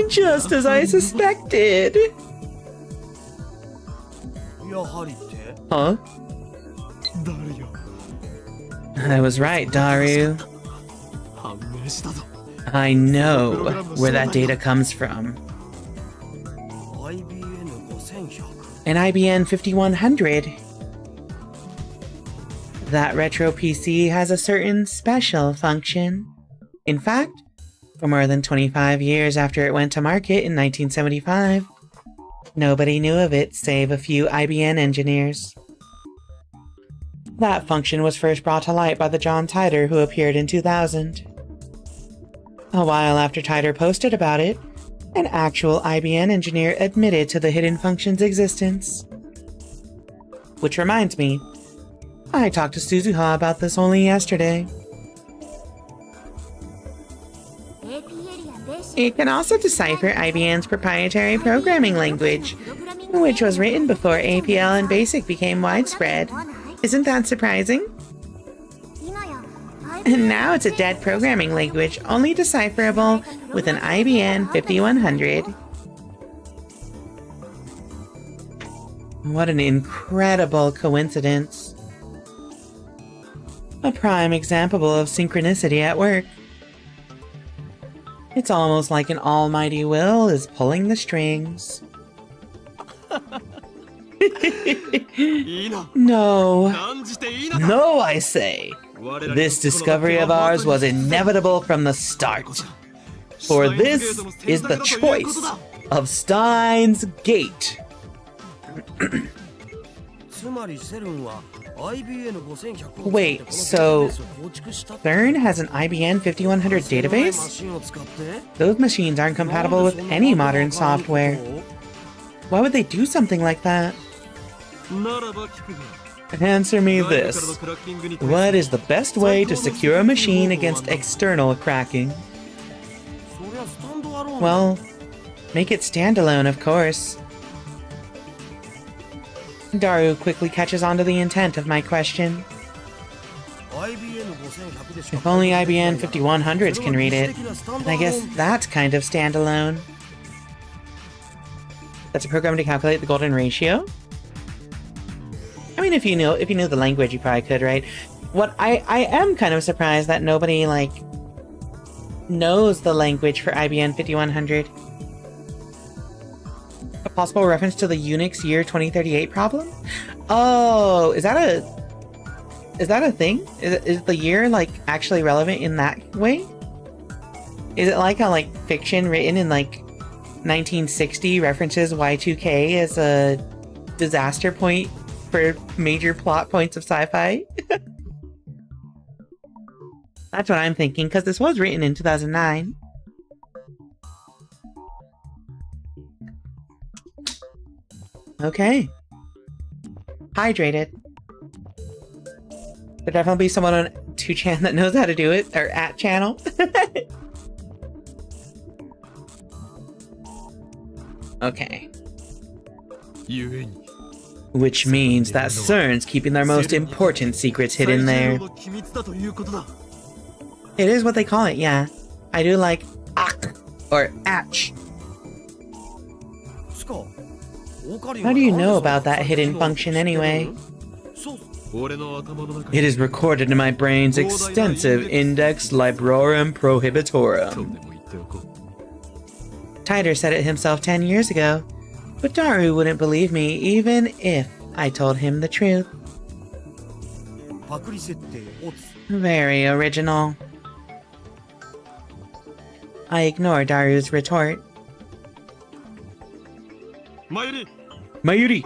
Just as I suspected. Huh? ダルよ I was right, Daru. 判明したぞ I know where that data comes from. An IBM 5100. That retro PC has a certain special function. In fact, for more than 25 years after it went to market in 1975, nobody knew of it save a few IBM engineers. That function was first brought to light by the John Titor who appeared in 2000. A while after Titor posted about it, an actual IBM engineer admitted to the hidden function's existence. Which reminds me, I talked to Suzuha about this only yesterday. It can also decipher IBM's proprietary programming language, which was written before APL and BASIC became widespread. Isn't that surprising? And now it's a dead programming language, only decipherable with an IBM 5100. What an incredible coincidence. A prime example of synchronicity at work. It's almost like an almighty will is pulling the strings. No. No, I say. This discovery of ours was inevitable from the start. For this is the choice of Steins Gate. Wait, so CERN has an IBM 5100 database? Those machines aren't compatible with any modern software. Why would they do something like that? Answer me this. What is the best way to secure a machine against external cracking? Well, make it standalone, of course. Daru quickly catches on to the intent of my question. If only IBM 5100s can read it, then I guess that's kind of standalone. That's a program to calculate the golden ratio? I mean, if you knew the language, you probably could, right? What I am kind of surprised that nobody, like, knows the language for IBM 5100. A possible reference to the Unix year 2038 problem? Oh, is that a thing? Is the year, like, actually relevant in that way? Is it like how, like, fiction written in, like, 1960 references Y2K as a disaster point for major plot points of sci-fi? That's what I'm thinking, because this was written in 2009. Okay. Hydrated. There'll definitely be someone on 2chan that knows how to do it, or at channel. Okay. Which means that CERN's keeping their most important secrets hidden there. It is what they call it, yeah. I do like ak or ach. How do you know about that hidden function anyway? It is recorded in my brain's extensive Index Librorum Prohibitorum. Titor said it himself 10 years ago, but Daru wouldn't believe me even if I told him the truth. Very original. I ignore Daru's retort. Mayuri,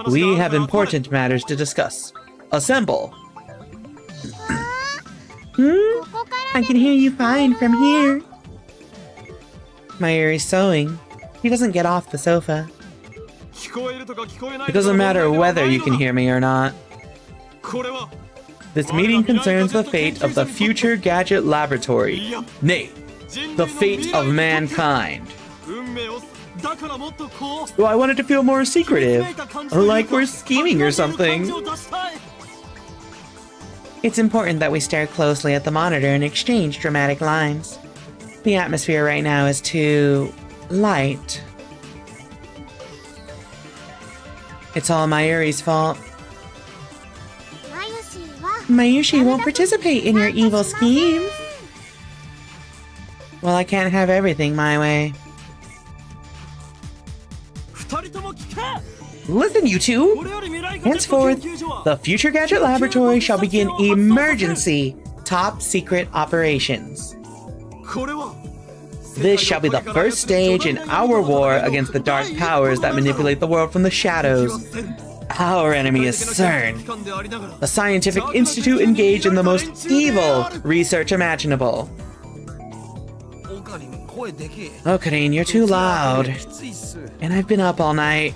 we have important matters to discuss. Assemble! I can hear you fine from here. Mayuri's sewing. He doesn't get off the sofa. It doesn't matter whether you can hear me or not. This meeting concerns the fate of the future gadget laboratory. Nay, the fate of mankind. Well, I wanted to feel more secretive, like we're scheming or something. It's important that we stare closely at the monitor and exchange dramatic lines. The atmosphere right now is too light. It's all Mayuri's fault. Mayushi won't participate in your evil scheme. Well, I can't have everything my way. Listen, you two! Henceforth, the Future Gadget Laboratory shall begin emergency top-secret operations. This shall be the first stage in our war against the dark powers that manipulate the world from the shadows. Our enemy is CERN, a scientific institute engaged in the most evil research imaginable. Okarin, you're too loud. And I've been up all night.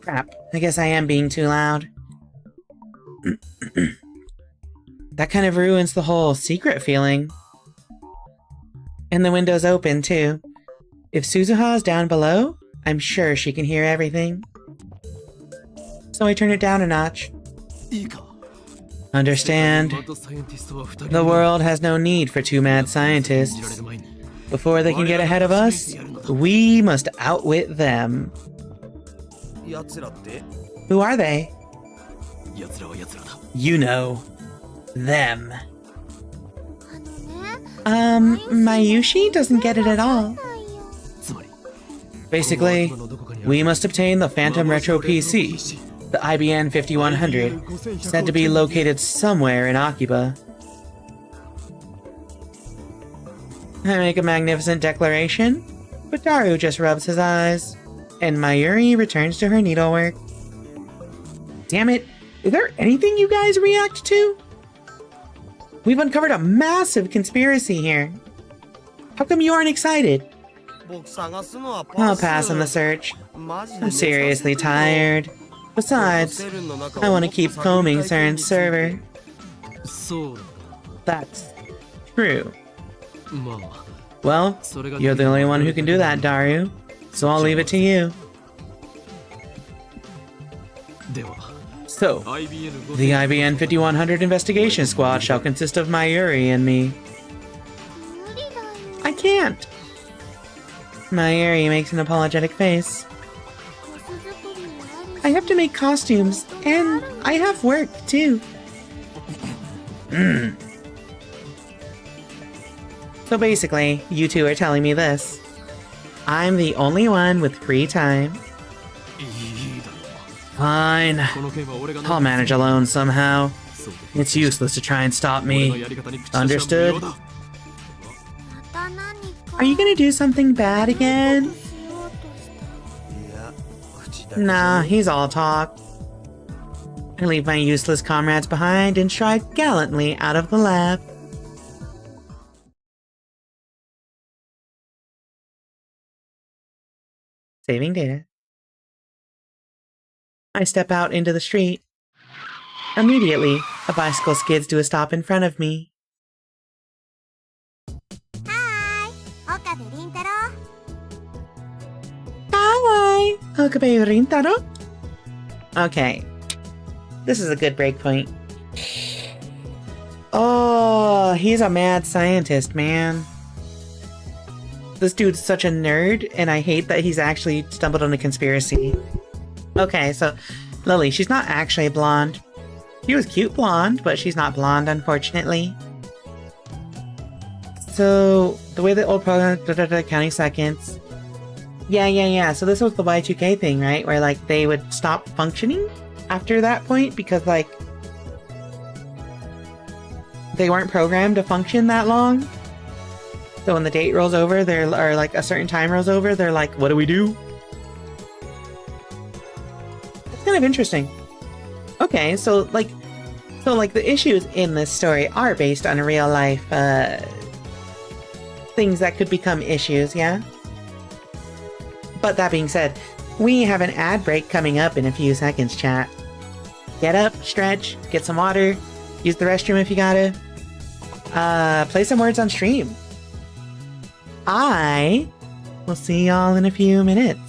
Crap, I guess I am being too loud. That kind of ruins the whole secret feeling. And the window's open, too. If Suzuha's down below, I'm sure she can hear everything. So I turn it down a notch. Understand? The world has no need for two mad scientists. Before they can get ahead of us, we must outwit them. Who are they? You know. Them. Mayushi doesn't get it at all. Basically, we must obtain the Phantom Retro PC, the IBN 5100, said to be located somewhere in Akiba. I make a magnificent declaration, but Daru just rubs his eyes, and Mayuri returns to her needlework. Damn it, is there anything you guys react to? We've uncovered a massive conspiracy here. How come you aren't excited? I'll pass on the search. I'm seriously tired. Besides, I want to keep combing CERN's server. That's true. Well, you're the only one who can do that, Daru. So I'll leave it to you. So, the IBN 5100 investigation squad shall consist of Mayuri and me. I can't! Mayuri makes an apologetic face. I have to make costumes, and I have work, too. So basically, you two are telling me this. I'm the only one with free time. Fine. I'll manage alone somehow. It's useless to try and stop me. Understood? Are you gonna do something bad again? Nah, he's all talk. I leave my useless comrades behind and stride gallantly out of the lab. Saving data. I step out into the street. Immediately, a bicycle skids to a stop in front of me. Hi, Okabe Rintaro. Hi, Okabe Rintaro. Okay, this is a good break point. Oh, he's a mad scientist, man. This dude's such a nerd, and I hate that he's actually stumbled on a conspiracy. Okay, so Lily, she's not actually blonde. She was cute blonde, but she's not blonde, unfortunately. So, the way the old program, counting seconds. Yeah. So this was the Y2K thing, right? Where, like, they would stop functioning after that point because, like, they weren't programmed to function that long. So when the date rolls over, or, like, a certain time rolls over, they're like, what do we do? Kind of interesting. Okay, so the issues in this story are based on real life things that could become issues, yeah? But that being said, We have an ad break coming up in a few seconds, chat. Get up, stretch, get some water, use the restroom if you gotta. Play some words on stream. I will see y'all in a few minutes.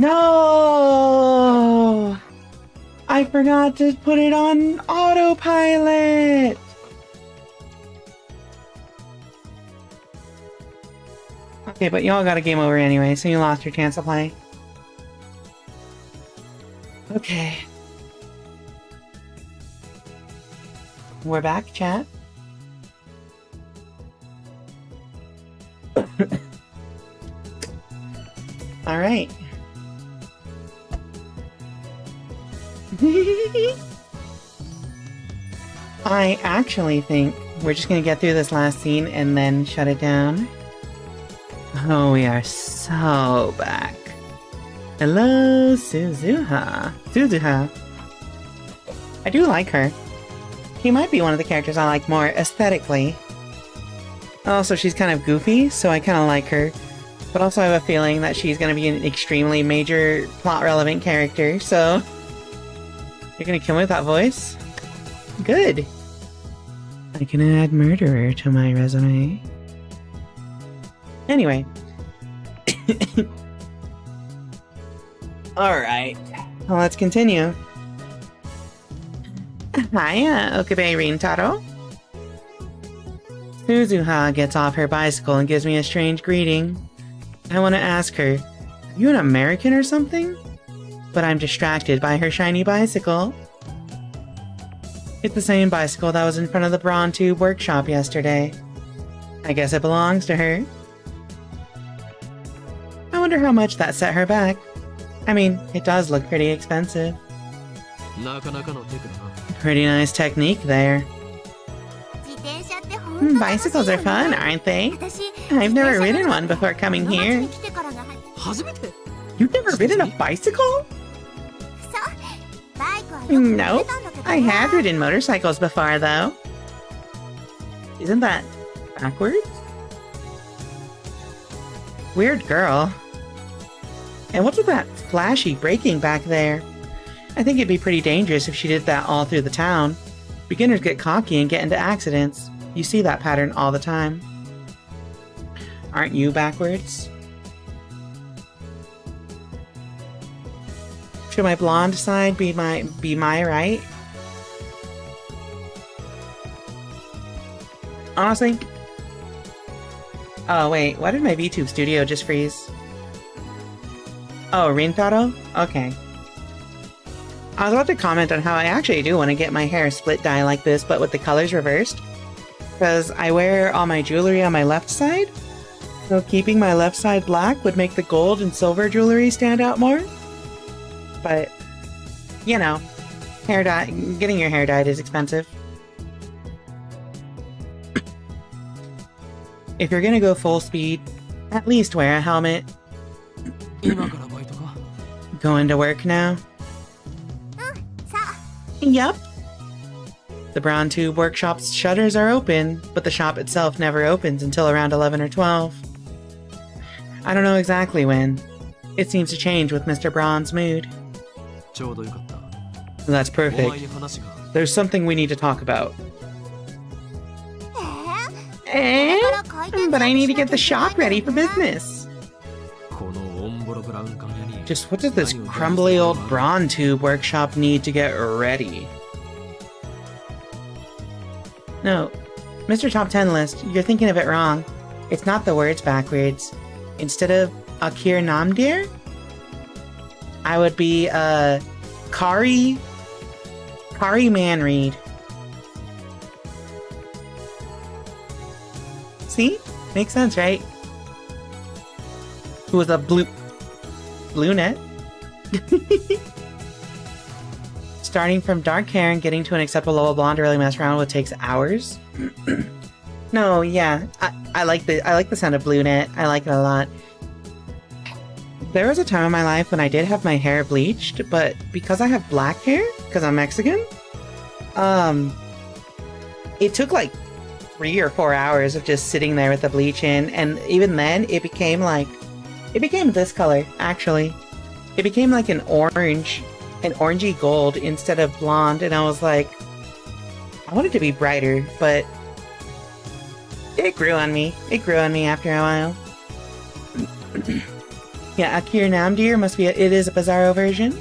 No! I forgot to put it on autopilot! Okay, but y'all got a game over anyway, so you lost your chance to play. Okay. We're back, chat. Alright. I actually think we're just gonna get through this last scene and then shut it down. Oh, we are so back. Hello, Suzuha. Suzuha. I do like her. She might be one of the characters I like more aesthetically. Also, she's kind of goofy, so I kind of like her. But also I have a feeling that she's going to be an extremely major plot-relevant character, so... You're going to kill me with that voice? Good. I can add murderer to my resume. Anyway. Alright. Well, let's continue. Hiya, Okabe Rintaro. Suzuha gets off her bicycle and gives me a strange greeting. I want to ask her, are you an American or something? But I'm distracted by her shiny bicycle. It's the same bicycle that was in front of the Brawn Tube workshop yesterday. I guess it belongs to her. I wonder how much that set her back. I mean, it does look pretty expensive. Pretty nice technique there. Bicycles are fun, aren't they? I've never ridden one before coming here. You've never ridden a bicycle? Nope. I have ridden motorcycles before, though. Isn't that backwards? Weird girl. And what's with that flashy braking back there? I think it'd be pretty dangerous if she did that all through the town. Beginners get cocky and get into accidents. You see that pattern all the time. Aren't you backwards? Should my blonde side be my right? Honestly? Oh wait, why did my VTube studio just freeze? Oh, Rintaro? Okay. I was about to comment on how I actually do want to get my hair split dye like this, but with the colors reversed. Because I wear all my jewelry on my left side, so keeping my left side black would make the gold and silver jewelry stand out more. But, you know, hair dye, getting your hair dyed is expensive. If you're gonna go full speed, at least wear a helmet. Going to work now? Yup. The Brown Tube Workshop's shutters are open, but the shop itself never opens until around 11 or 12. I don't know exactly when. It seems to change with Mr. Braun's mood. That's perfect. There's something we need to talk about. But I need to get the shop ready for business. Just what does this crumbly old Brawn Tube Workshop need to get ready? No, Mr. Top 10 List, you're thinking of it wrong. It's not the words backwards. Instead of Akir Namdir, I would be, Kari Manreed. See? Makes sense, right? Who was a blue net? Starting from dark hair and getting to an acceptable level blonde to really mess around with takes hours. No, yeah, I like the sound of blue net. I like it a lot. There was a time in my life when I did have my hair bleached, but because I have black hair, because I'm Mexican, it took like 3 or 4 hours of just sitting there with the bleach in, and even then it became this color, actually. It became like an orangey gold instead of blonde, and I was like, I want it to be brighter, but it grew on me. It grew on me after a while. Yeah, Akir Namdir must be it is a Bizarro version.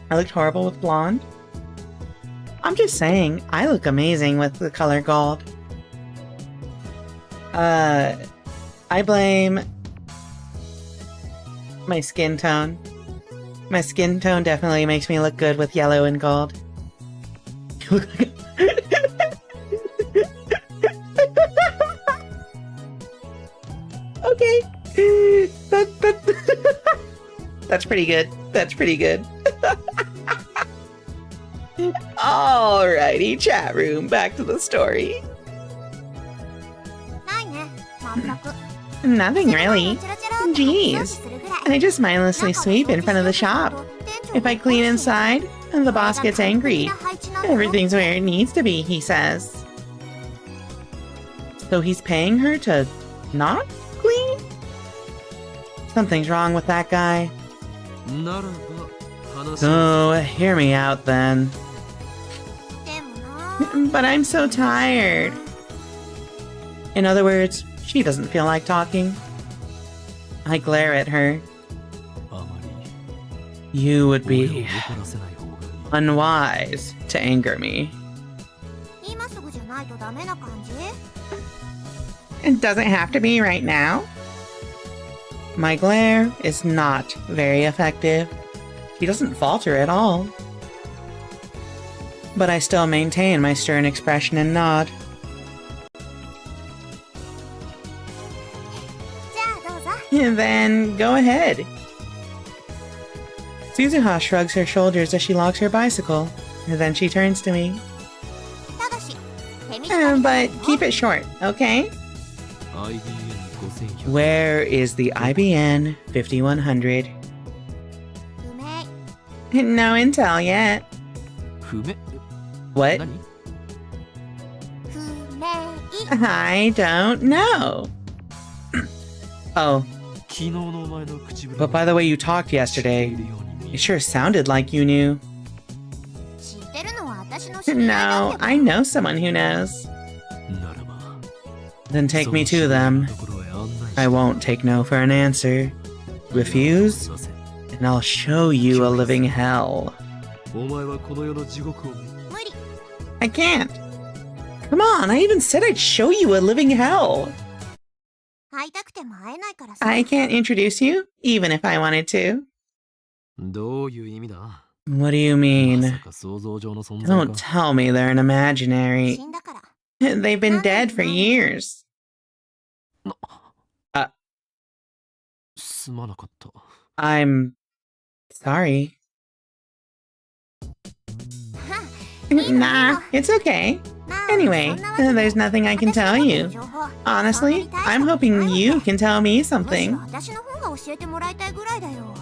I looked horrible with blonde. I'm just saying, I look amazing with the color gold. I blame my skin tone. My skin tone definitely makes me look good with yellow and gold. Okay. That's pretty good. That's pretty good. Alrighty, chat room, back to the story. ないね、全く。 Nothing really. チラチラっと掃除 Jeez. するぐらい。 I just mindlessly sweep in front of the shop. If I clean inside, and the boss gets angry. Everything's where it needs to be, he says. So he's paying her to not clean? Something's wrong with that guy. ならば話を So, hear me out then. でもな。 But I'm so tired. In other words, she doesn't feel like talking. I glare at her. あまり You would 俺を be 怒らせない方がいい unwise to anger me. 今すぐじゃないとダメな感じ？ It doesn't have to be right now. My glare is not very effective. She doesn't falter at all. But I still maintain my stern expression and nod. じゃあどうぞ。 Then go ahead. Suzuha shrugs her shoulders as she locks her bicycle. Then she turns to me. ただし、手短に But keep it short, okay? IBN5100 Where is the IBN 5100? 不明。 No intel yet. 不明 What? 何 不明。 I don't know. Oh, 昨日のお前の口ぶり but by the way you talked 知って yesterday, いるように見 it え sure sounded like you knew. 知ってるのは私の知り合いだ No, けど。 I know someone who knows. ならば Then take そ me の知り to 合い them. のところへ案内して I won't take no for an answer. Refuse, すいません and I'll show you a living hell. お前はこの世の地獄を見無理。 I can't. Come on, I even said I'd show you a living hell. 会いたくても会えないからさ。 I can't introduce you, even if I wanted to. どういう意味だ What do you ま mean? さか想像上の存在 Don't か tell me they're an imaginary. 死んだから。 They've been dead for years. すまなかった I'm sorry. いいの Nah, it's okay. まあ Anyway, そんなわけで there's nothing I can 私が tell 持って you. る情報 Honestly, そんなに大した I'm ことない hoping の you さ can tell me むしろ something. 私の方が教えてもらいたいぐらいだよ。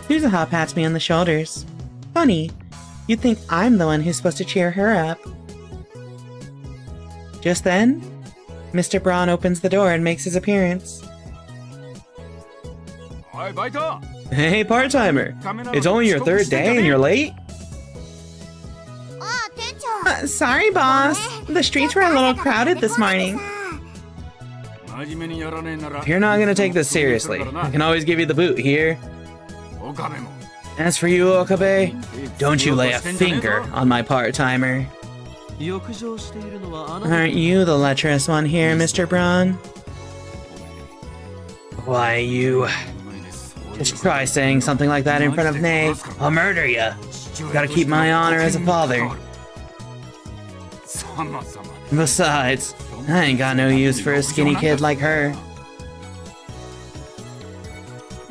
Suzuha pats me on the shoulders. Funny, you'd think I'm the one who's supposed to cheer her up. Just then, Mr. Braun opens the door and makes his appearance. おいバイト Hey, part-timer. It's only your third day and you're late? ああ、店長。 Sorry, boss. The streets were a little crowded this morning. 真面目にやらねえなら If you're not gonna take this seriously, I can always give you the boot here. 岡部も As for you, Okabe, don't you lay a finger on my part-timer. 浴場しているのはあなた Aren't you the lecherous one here, Mr. Braun? Why, you... Just try saying something like that in front of Nay. I'll murder ya. Gotta keep my honor as a father. さまさま Besides, I ain't got no use for a skinny kid like her.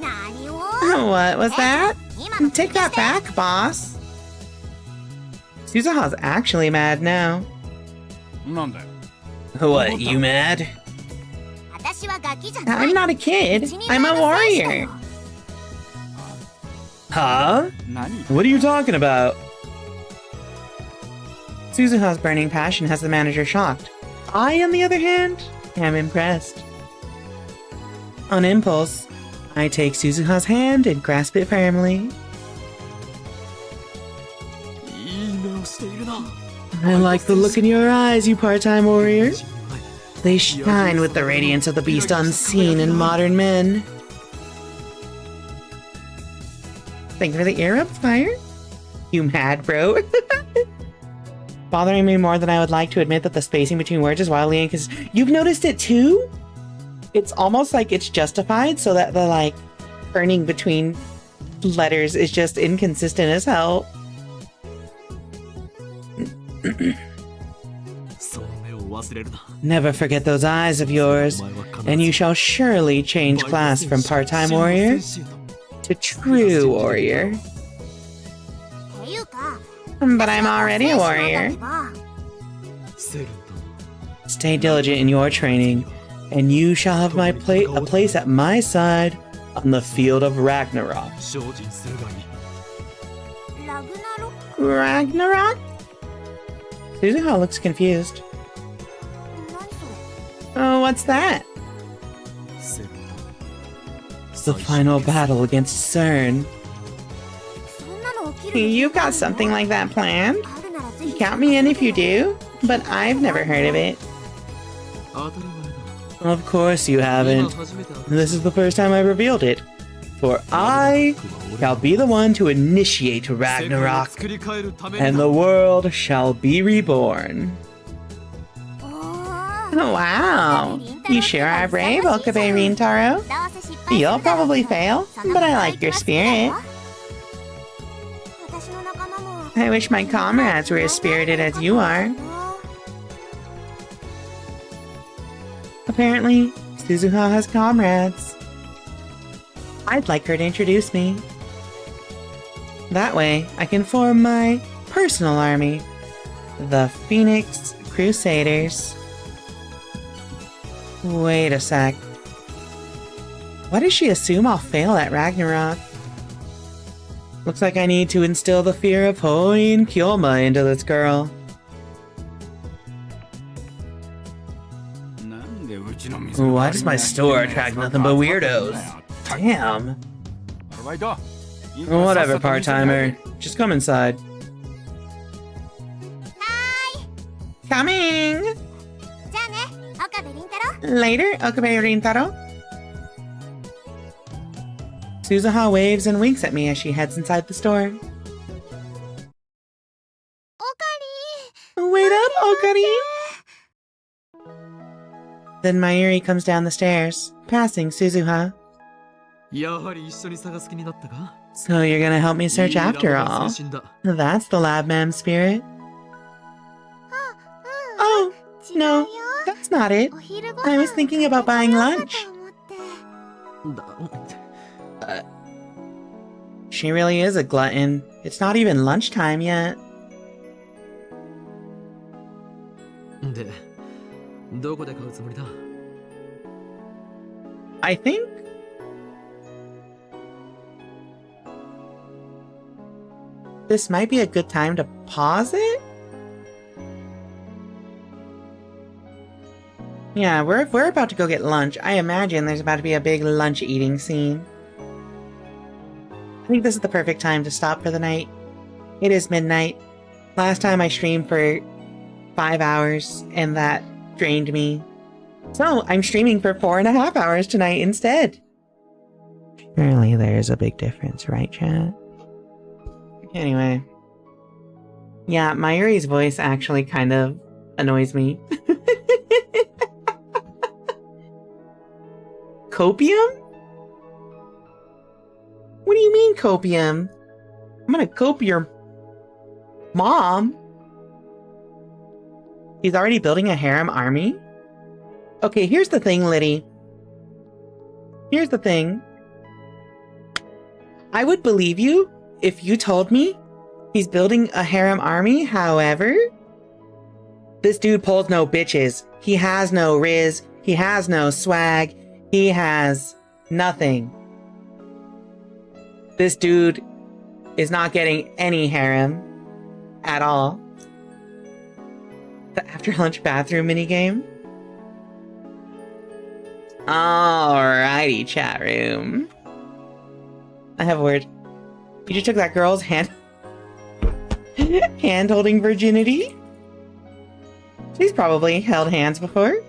何を What was that? 今の Take that back, boss. Suzuha's actually mad now. なんだよ What, you mad? 私はガキじゃない I'm not a kid. 一人 I'm 前 a の戦士だ warrior. よ Huh? 何 What are you talking about? Suzuha's burning passion has the manager shocked. I, on the other hand, am impressed. On impulse, I take Suzuha's hand and grasp it firmly. いい目をしているな I like the look in your eyes, you part-time warrior. They shine with the radiance of the beast unseen in modern men. Thank you for the ear up, Fire. You mad, bro? Bothering me more than I would like to admit that the spacing between words is wildly inconsistent. You've noticed it too? It's almost like it's justified so that the, like, turning between letters is just inconsistent as hell. Never forget those eyes of yours, and you shall surely change class from part-time warrior to true warrior. But I'm already a warrior. Stay diligent in your training, and you shall have a place at my side on the field of Ragnarok. Ragnarok? Suzuha looks confused. Oh, what's that? The final battle against CERN. You've got something like that planned? Count me in if you do, but I've never heard of it. Of course you haven't. This is the first time I've revealed it. For I shall be the one to initiate Ragnarok, and the world shall be reborn. Oh, wow. You sure are brave, Okabe Rintaro. You'll probably fail, but I like your spirit. I wish my comrades were as spirited as you are. Apparently, Suzuha has comrades. I'd like her to introduce me. That way, I can form my personal army, the Phoenix Crusaders. Wait a sec. Why does she assume I'll fail at Ragnarok? Looks like I need to instill the fear of Hoin Kyoma into this girl. Why does my store attract nothing but weirdos? Damn. Whatever, part-timer. Just come inside. Hi. Coming! Later, Okabe Rintaro. Suzuha waves and winks at me as she heads inside the store. Wait up, Okarin! Then Mayuri comes down the stairs, passing Suzuha. So you're gonna help me search after all. That's the lab ma'am spirit. Oh, no, that's not it. I was thinking about buying lunch. She really is a glutton. It's not even lunchtime yet. I think this might be a good time to pause it. Yeah, we're about to go get lunch. I imagine there's about to be a big lunch eating scene. I think this is the perfect time to stop for the night. It is midnight. Last time I streamed for 5 hours, and that drained me. So I'm streaming for 4.5 hours tonight instead. Surely there's a big difference, right, chat? Anyway. Yeah, Mayuri's voice actually kind of annoys me. Copium? What do you mean, copium? I'm gonna cope your mom. He's already building a harem army? Okay, here's the thing, Liddy. Here's the thing. I would believe you if you told me he's building a harem army. However, this dude pulls no bitches. He has no riz. He has no swag. He has nothing. This dude is not getting any harem at all. The after lunch bathroom minigame? Alrighty, chat room. I have a word. You just took that girl's hand holding virginity? She's probably held hands before.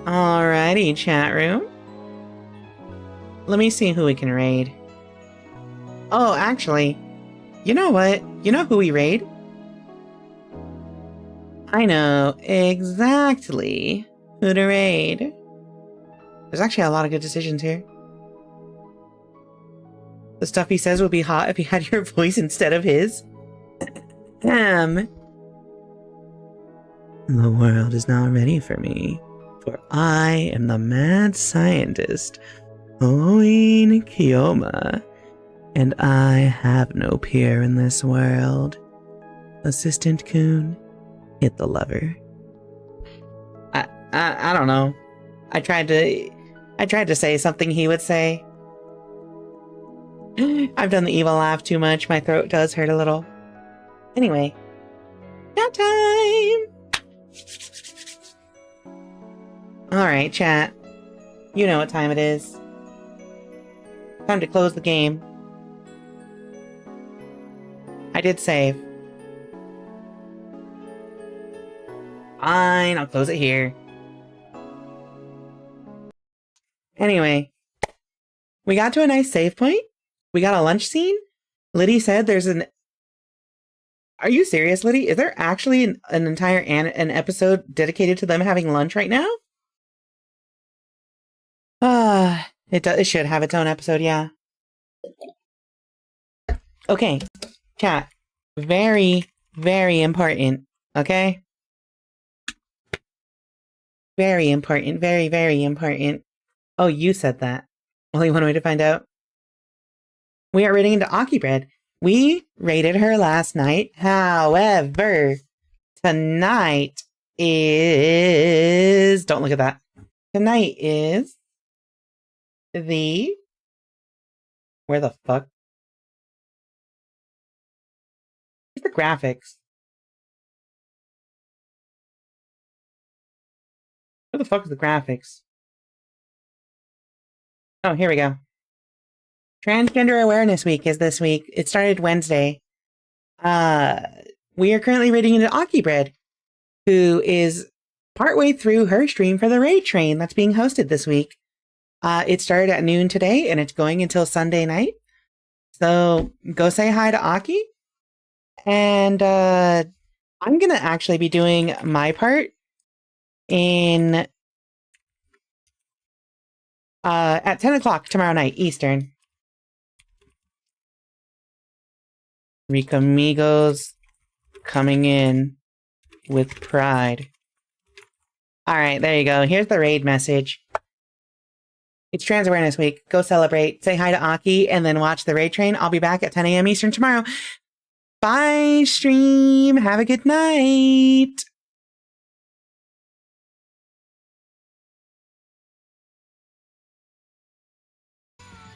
Alrighty, chat room. Let me see who we can raid. Oh, actually, you know what? You know who we raid? I know exactly who to raid. There's actually a lot of good decisions here. The stuff he says would be hot if he had your voice instead of his. The world is not ready for me, for I am the mad scientist, Oin Kiyoma, and I have no peer in this world. Assistant Kun, hit the lever. I don't know. I tried to say something he would say. I've done the evil laugh too much. My throat does hurt a little. Anyway, nap time! Alright, chat. You know what time it is. Time to close the game. I did save. Fine, I'll close it here. Anyway, we got to a nice save point. We got a lunch scene. Liddy said there's an... Are you serious, Liddy? Is there actually an entire an episode dedicated to them having lunch right now? It should have its own episode, yeah. Okay, chat. Very, very important, okay? Very important, very, very important. Oh, you said that. Only one way to find out. We are raiding into Aki Bread. We raided her last night. However, tonight is... Don't look at that. Tonight is the... Where the fuck? Where's the graphics? Where the fuck is the graphics? Oh, here we go. Transgender Awareness Week is this week. It started Wednesday. We are currently raiding into Aki Bread, who is partway through her stream for the raid train that's being hosted this week. It started at noon today, and it's going until Sunday night. So go say hi to Aki. And I'm going to actually be doing my part in at 10 o'clock tomorrow night, Eastern. Rika Migos coming in with pride. Alright, there you go. Here's the raid message. It's Trans Awareness Week. Go celebrate. Say hi to Aki and then watch the raid train. I'll be back at 10 a.m. Eastern tomorrow. Bye, stream. Have a good night.